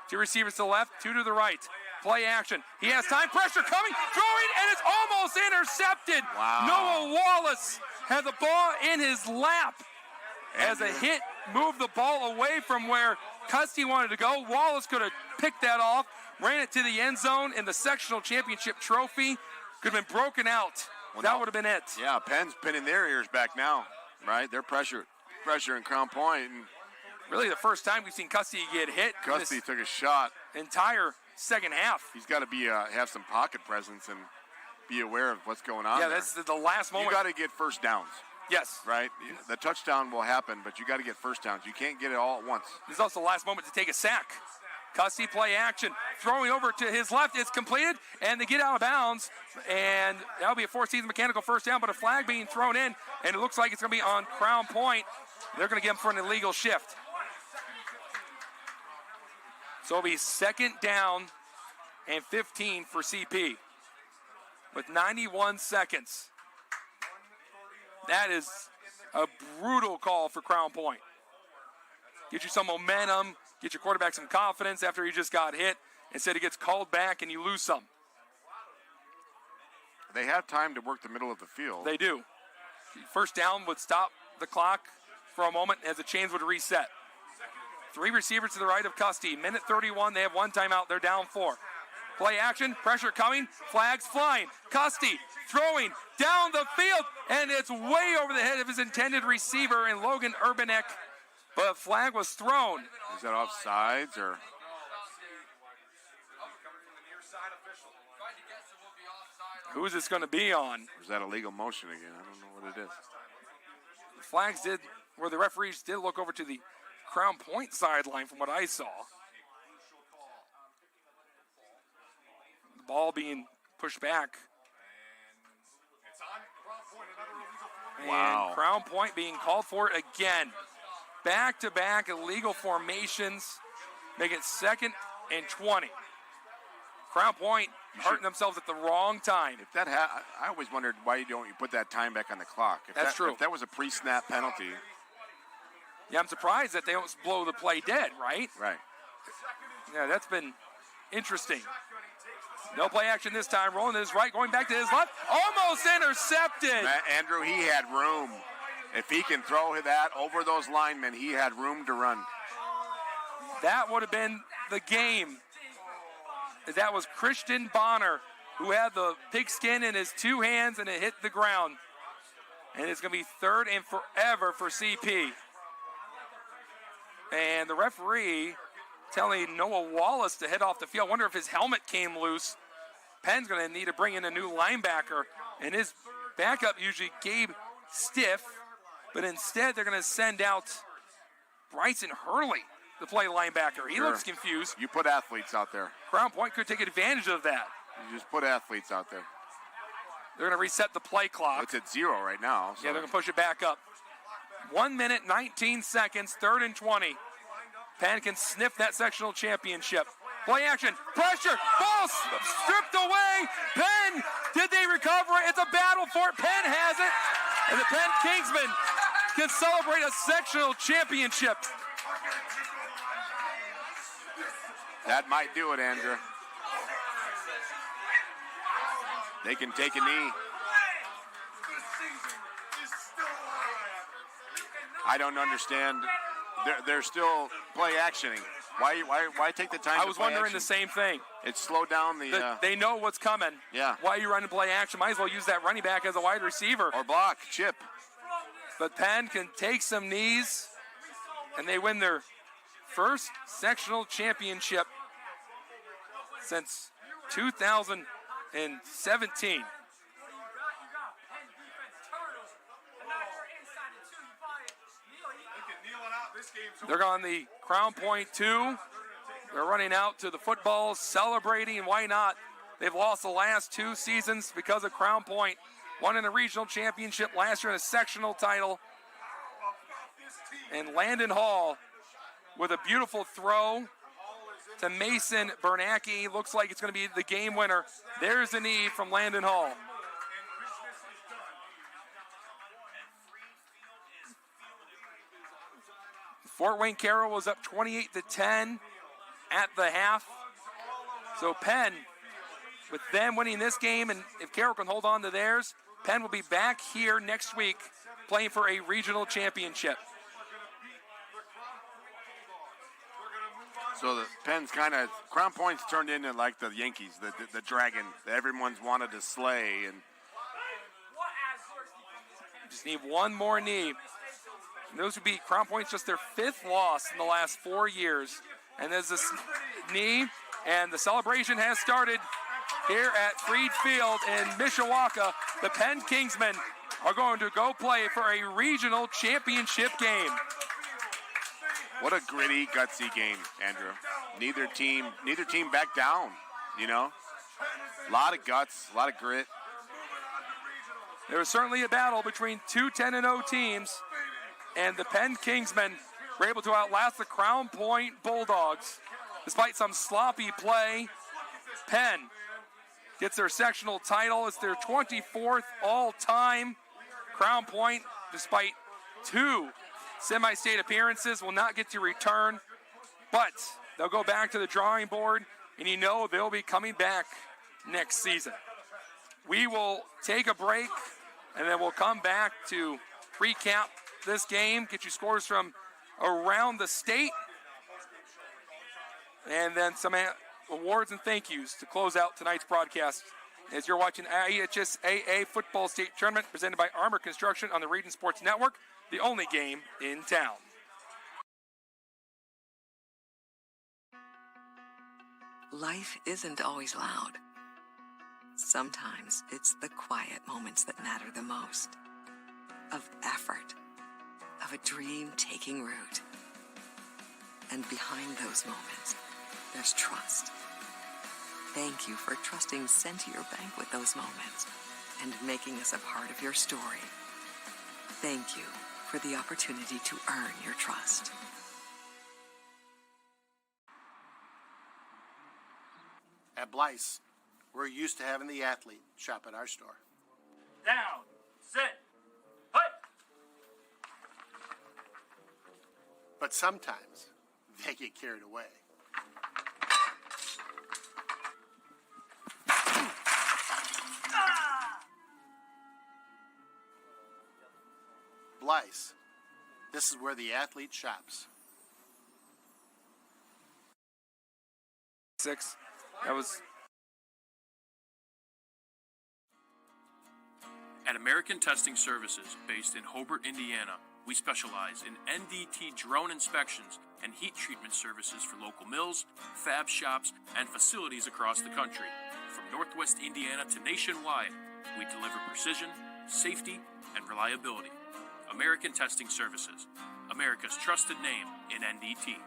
2 receivers to the left, 2 to the right. Play action. He has time. Pressure coming. Throwing, and it's almost intercepted. Wow. Noah Wallace had the ball in his lap. As a hit moved the ball away from where Custy wanted to go. Wallace could have picked that off, ran it to the end zone, and the sectional championship trophy could have been broken out. That would have been it. Yeah, Penn's pinning their ears back now, right? They're pressuring Crown Point. And really the first time we've seen Custy get hit. Custy took a shot. Entire second half. He's got to be have some pocket presence and be aware of what's going on. Yeah, there. that's the last moment. You got to get first downs. Yes. Right? The touchdown will happen, but you got to get first downs. You can't get it all at once. This is also the last moment to take a sack. Custy play action. Throwing over to his left. It's completed, and they get out of bounds. And that'll be a four-season mechanical first down, but a flag being thrown in, and it looks like it's going to be on Crown Point. They're going to get him for an illegal shift. So it'll be second down and 15 for CP with 91 seconds. That is a brutal call for Crown Point. Get you some momentum, get your quarterback some confidence after he just got hit. Instead, he gets called back and you lose some. They have time to work the middle of the field. They do. First down would stop the clock for a moment as the chains would reset. 3 receivers to the right of Custy. Minute 31, they have 1 timeout. They're down 4. Play action, pressure coming, flags flying. Custy throwing down the field, and it's way over the head of his intended receiver in Logan Urbanek. But a flag was thrown. Is that offsides or? Who is this going to be on? Or is that illegal motion again? I don't know what it is. The flags did, where the referees did look over to the Crown Point sideline from what I saw. The ball being pushed back. Wow. And Crown Point being called for it again. Back-to-back illegal formations. Make it 2nd and 20. Crown Point hurting themselves at the wrong time. If that I always wondered why you put that time back on the clock. That's true. If that was a pre-snap penalty. Yeah, I'm surprised that they don't blow the play dead, right? Right. Yeah, that's been interesting. No play action this time. Rolling to his right, going back to his left. Almost intercepted. Andrew, he had room. If he can throw that over those linemen, he had room to run. That would have been the game. That was Christian Bonner, who had the pigskin in his 2 hands, and it hit the ground. And it's going to be 3rd and forever for CP. And the referee telling Noah Wallace to head off the field. I wonder if his helmet came loose. Penn's going to need to bring in a new linebacker. And his backup usually Gabe Stiff. But instead, they're going to send out Bryson Hurley to play linebacker. He looks confused. You put athletes out there. Crown Point could take advantage of that. You just put athletes out there. They're going to reset the play clock. It's at 0 right now. So. Yeah, they're going to push it back up. 1 minute, 19 seconds, 3rd and 20. Penn can sniff that sectional championship. Play action, pressure, ball stripped away. Penn, did they recover it? It's a battle for it. Penn has it. And the Penn Kingsmen can celebrate a sectional championship. That might do it, Andrew. They can take a knee. I don't understand. They're still play actioning. Why take the time? I was wondering the same thing. It slowed down the. They know what's coming. Yeah. Why are you running play action? Might as well use that running back as a wide receiver. Or block, chip. But Penn can take some knees, and they win their first sectional championship since 2017. They're on the Crown Point 2. They're running out to the football, celebrating. Why not? They've lost the last 2 seasons because of Crown Point. One in a regional championship last year in a sectional title. And Landon Hall with a beautiful throw to Mason Bernanke. Looks like it's going to be the game winner. There's the knee from Landon Hall. Fort Wayne Carroll was up 28-10 at the half. So Penn, with them winning this game, and if Carroll can hold on to theirs, Penn will be back here next week playing for a regional championship. So the Penn's kind of, Crown Point's turned into like the Yankees, the dragon that everyone's wanted to slay. And just need one more knee. And those would be Crown Point's just their 5th loss in the last 4 years. And there's this knee, and the celebration has started here at Freed Field in Mishawaka. The Penn Kingsmen are going to go play for a regional championship game. What a gritty, gutsy game, Andrew. Neither team backed down, you know. A lot of guts, a lot of grit. There was certainly a battle between 2 10-0 teams, and the Penn Kingsmen were able to outlast the Crown Point Bulldogs. Despite some sloppy play, Penn gets their sectional title. It's their 24th all-time. Crown Point, despite 2 semi-state appearances, will not get to return, but they'll go back to the drawing board, and you know they'll be coming back next season. We will take a break, and then we'll come back to recap this game, get you scores from around the state, and then some awards and thank yous to close out tonight's broadcast as you're watching IHSAA Football State Tournament presented by Armour Construction on the Region Sports Network, the only game in town. Life isn't always loud. Sometimes it's the quiet moments that matter the most. Of effort, of a dream taking root. And behind those moments, there's trust. Thank you for trusting Centier Bank with those moments and making us a part of your story. Thank you for the opportunity to earn your trust. At Blyce, we're used to having the athlete shop at our store. Down, sit, put. But sometimes they get carried away. Blyce, this is where the athlete shops. 6. That was... At American Testing Services, based in Hobart, Indiana, we specialize in NDT drone inspections and heat treatment services for local mills, fab shops, and facilities across the country. From Northwest Indiana to nationwide, we deliver precision, safety, and reliability. American Testing Services, America's trusted name in NDT.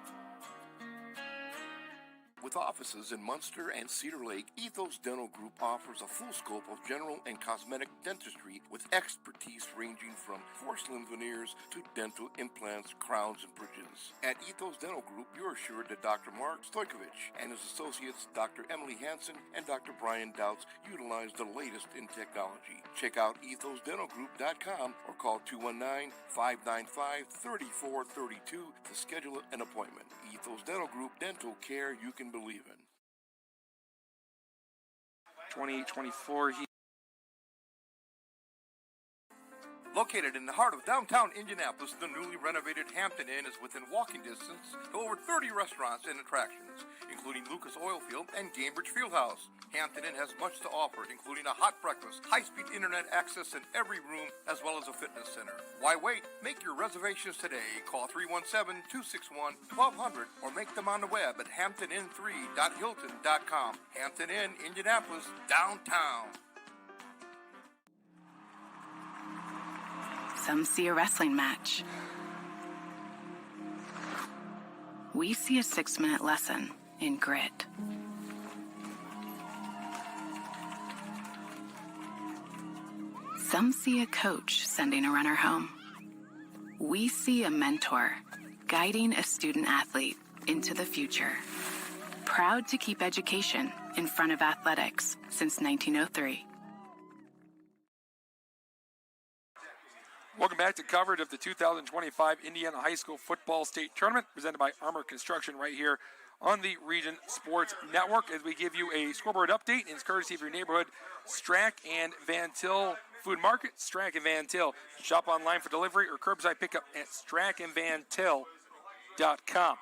With offices in Munster and Cedar Lake, Ethos Dental Group offers a full scope of general and cosmetic dentistry with expertise ranging from porcelain veneers to dental implants, crowns, and bridges. At Ethos Dental Group, you're assured that Dr. Mark Stojkovic and his associates, Dr. Emily Hansen and Dr. Brian Douts, utilize the latest in technology. Check out ethosdentalgroup.com or call 219-595-3432 to schedule an appointment. Ethos Dental Group, dental care you can believe in. 28-24. Located in the heart of downtown Indianapolis, the newly renovated Hampton Inn is within walking distance to over 30 restaurants and attractions, including Lucas Oilfield and Cambridge Fieldhouse. Hampton Inn has much to offer, including a hot breakfast, high-speed internet access in every room, as well as a fitness center. Why wait? Make your reservations today. Call 317-261-1200 or make them on the web at hamptonin3.hilton.com. Hampton Inn, Indianapolis, downtown. Some see a wrestling match. We see a 6-minute lesson in grit. Some see a coach sending a runner home. We see a mentor guiding a student athlete into the future. Proud to keep education in front of athletics since 1903. Welcome back to coverage of the 2025 Indiana High School Football State Tournament presented by Armour Construction right here on the Region Sports Network as we give you a scoreboard update. And it's courtesy of your neighborhood Strack and Van Til Food Market. Strack and Van Til. Shop online for delivery or curbside pickup at strackandvantil.com.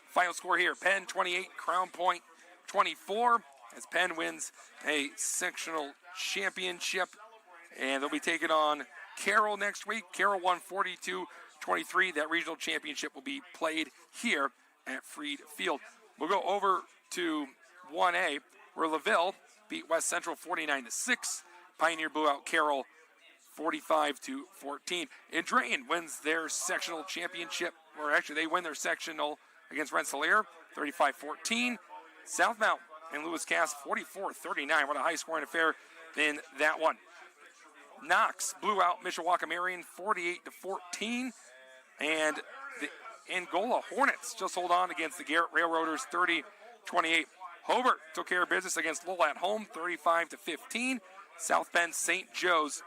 Final score here, Penn 28, Crown Point 24 as Penn wins a sectional championship. And they'll be taking on Carroll next week. Carroll won 42-23. That regional championship will be played here at Freed Field. We'll go over to 1A, where LaVille beat West Central 49-6. Pioneer blew out Carroll 45-14. And Drayton wins their sectional championship, or actually they win their sectional against Rensselaer 35-14. Southmount and Lewis Cass 44-39. What a high-scoring affair in that one. Knox blew out Mishawaka Marion 48-14, and the Angola Hornets just hold on against the Garrett Railroaders 30-28. Hobart took care of business against Lowell at home 35-15. South Bend St. Joe's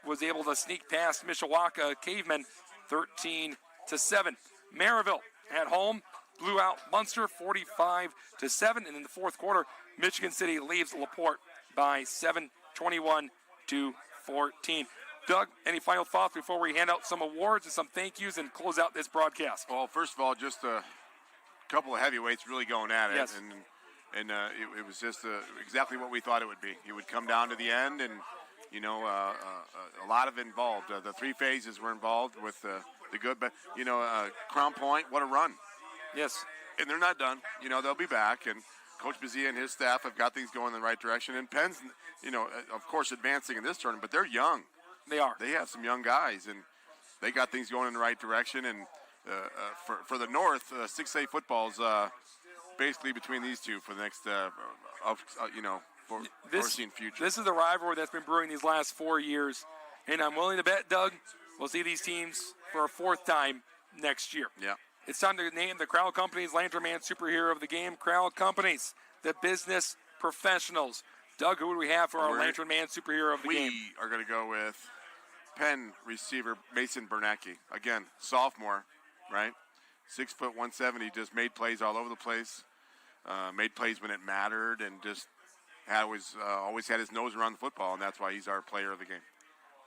was able to sneak past Mishawaka Cavemen 13-7. Maryville at home blew out Munster 45-7, and in the fourth quarter, Michigan City leaves LaPorte by 7, 21-14. Doug, any final thoughts before we hand out some awards and some thank yous and close out this broadcast? Well, first of all, just a couple of heavyweights really going at it, yes. and it was just exactly what we thought it would be. It would come down to the end, and a lot of involved. The three phases were involved with the good, but Crown Point, what a run! Yes, and they're not done. They'll be back, and Coach Bazia and his staff have got things going in the right direction. And Penn's, of course, advancing in this tournament, but they're young. They are. They have some young guys, and they got things going in the right direction. And for the North, 6A football's basically between these two for the next, foreseen future. This is the rivalry that's been brewing these last 4 years, and I'm willing to bet, Doug, we'll see these teams for a fourth time next year. Yeah. It's time to name the Crowd Companies Lantern Man Superhero of the Game. Crowd Companies, the business professionals. Doug, who do we have for our Lantern Man Superhero of the Game? We are going to go with Penn receiver Mason Bernanke. Again, sophomore, right? 6 foot 170, just made plays all over the place. Made plays when it mattered, and just always had his nose around the football, and that's why he's our player of the game.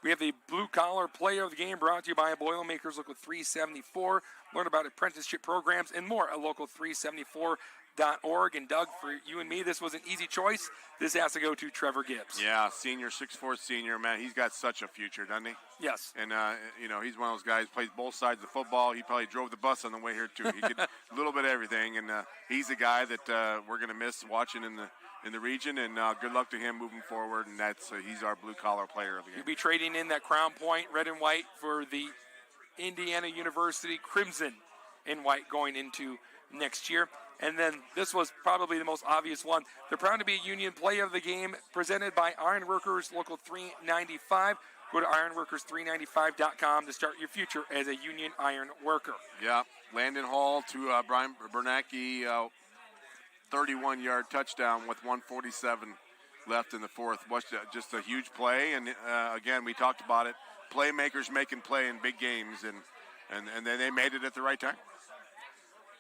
We have the Blue Collar Player of the Game brought to you by Boilermakers Local 374. Learn about apprenticeship programs and more at local374.org. And Doug, for you and me, this was an easy choice. This has to go to Trevor Gibbs. Yeah, senior, 6'4" senior, man. He's got such a future, doesn't he? Yes. And, he's one of those guys, plays both sides of the football. He probably drove the bus on the way here, too. He did a little bit of everything. And he's a guy that we're going to miss watching in the region, and good luck to him moving forward, and that's he's our blue-collar player of the game. You'll be trading in that Crown Point red and white for the Indiana University crimson and white going into next year. And then this was probably the most obvious one. They're proud to be a Union Player of the Game presented by Ironworkers Local 395. Go to ironworkers395.com to start your future as a union iron worker. Yeah, Landon Hall to Brian Bernanke, 31-yard touchdown with 1:47 left in the fourth. Just a huge play, and again, we talked about it. Playmakers making play in big games, and then they made it at the right time.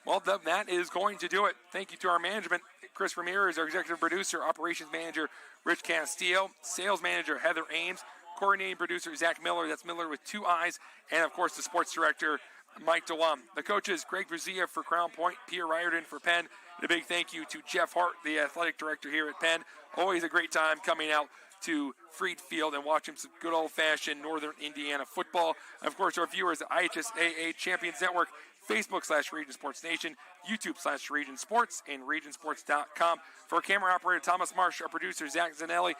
Well, that is going to do it. Thank you to our management, Chris Ramirez, our executive producer, operations manager, Rich Castillo, sales manager, Heather Ames, coordinating producer, Zach Miller. That's Miller with 2 I's. And, of course, the sports director, Mike DeWam. The coaches, Greg Brzezia for Crown Point, Pierre Riordan for Penn. And a big thank you to Jeff Hart, the athletic director here at Penn. Always a great time coming out to Freed Field and watching some good old-fashioned Northern Indiana football. And of course, our viewers at IHSAA Champions Network, Facebook/Region Sports Nation, YouTube/Region Sports, and RegionSports.com. For camera operator Thomas Marsh, our producer Zach Zanelli,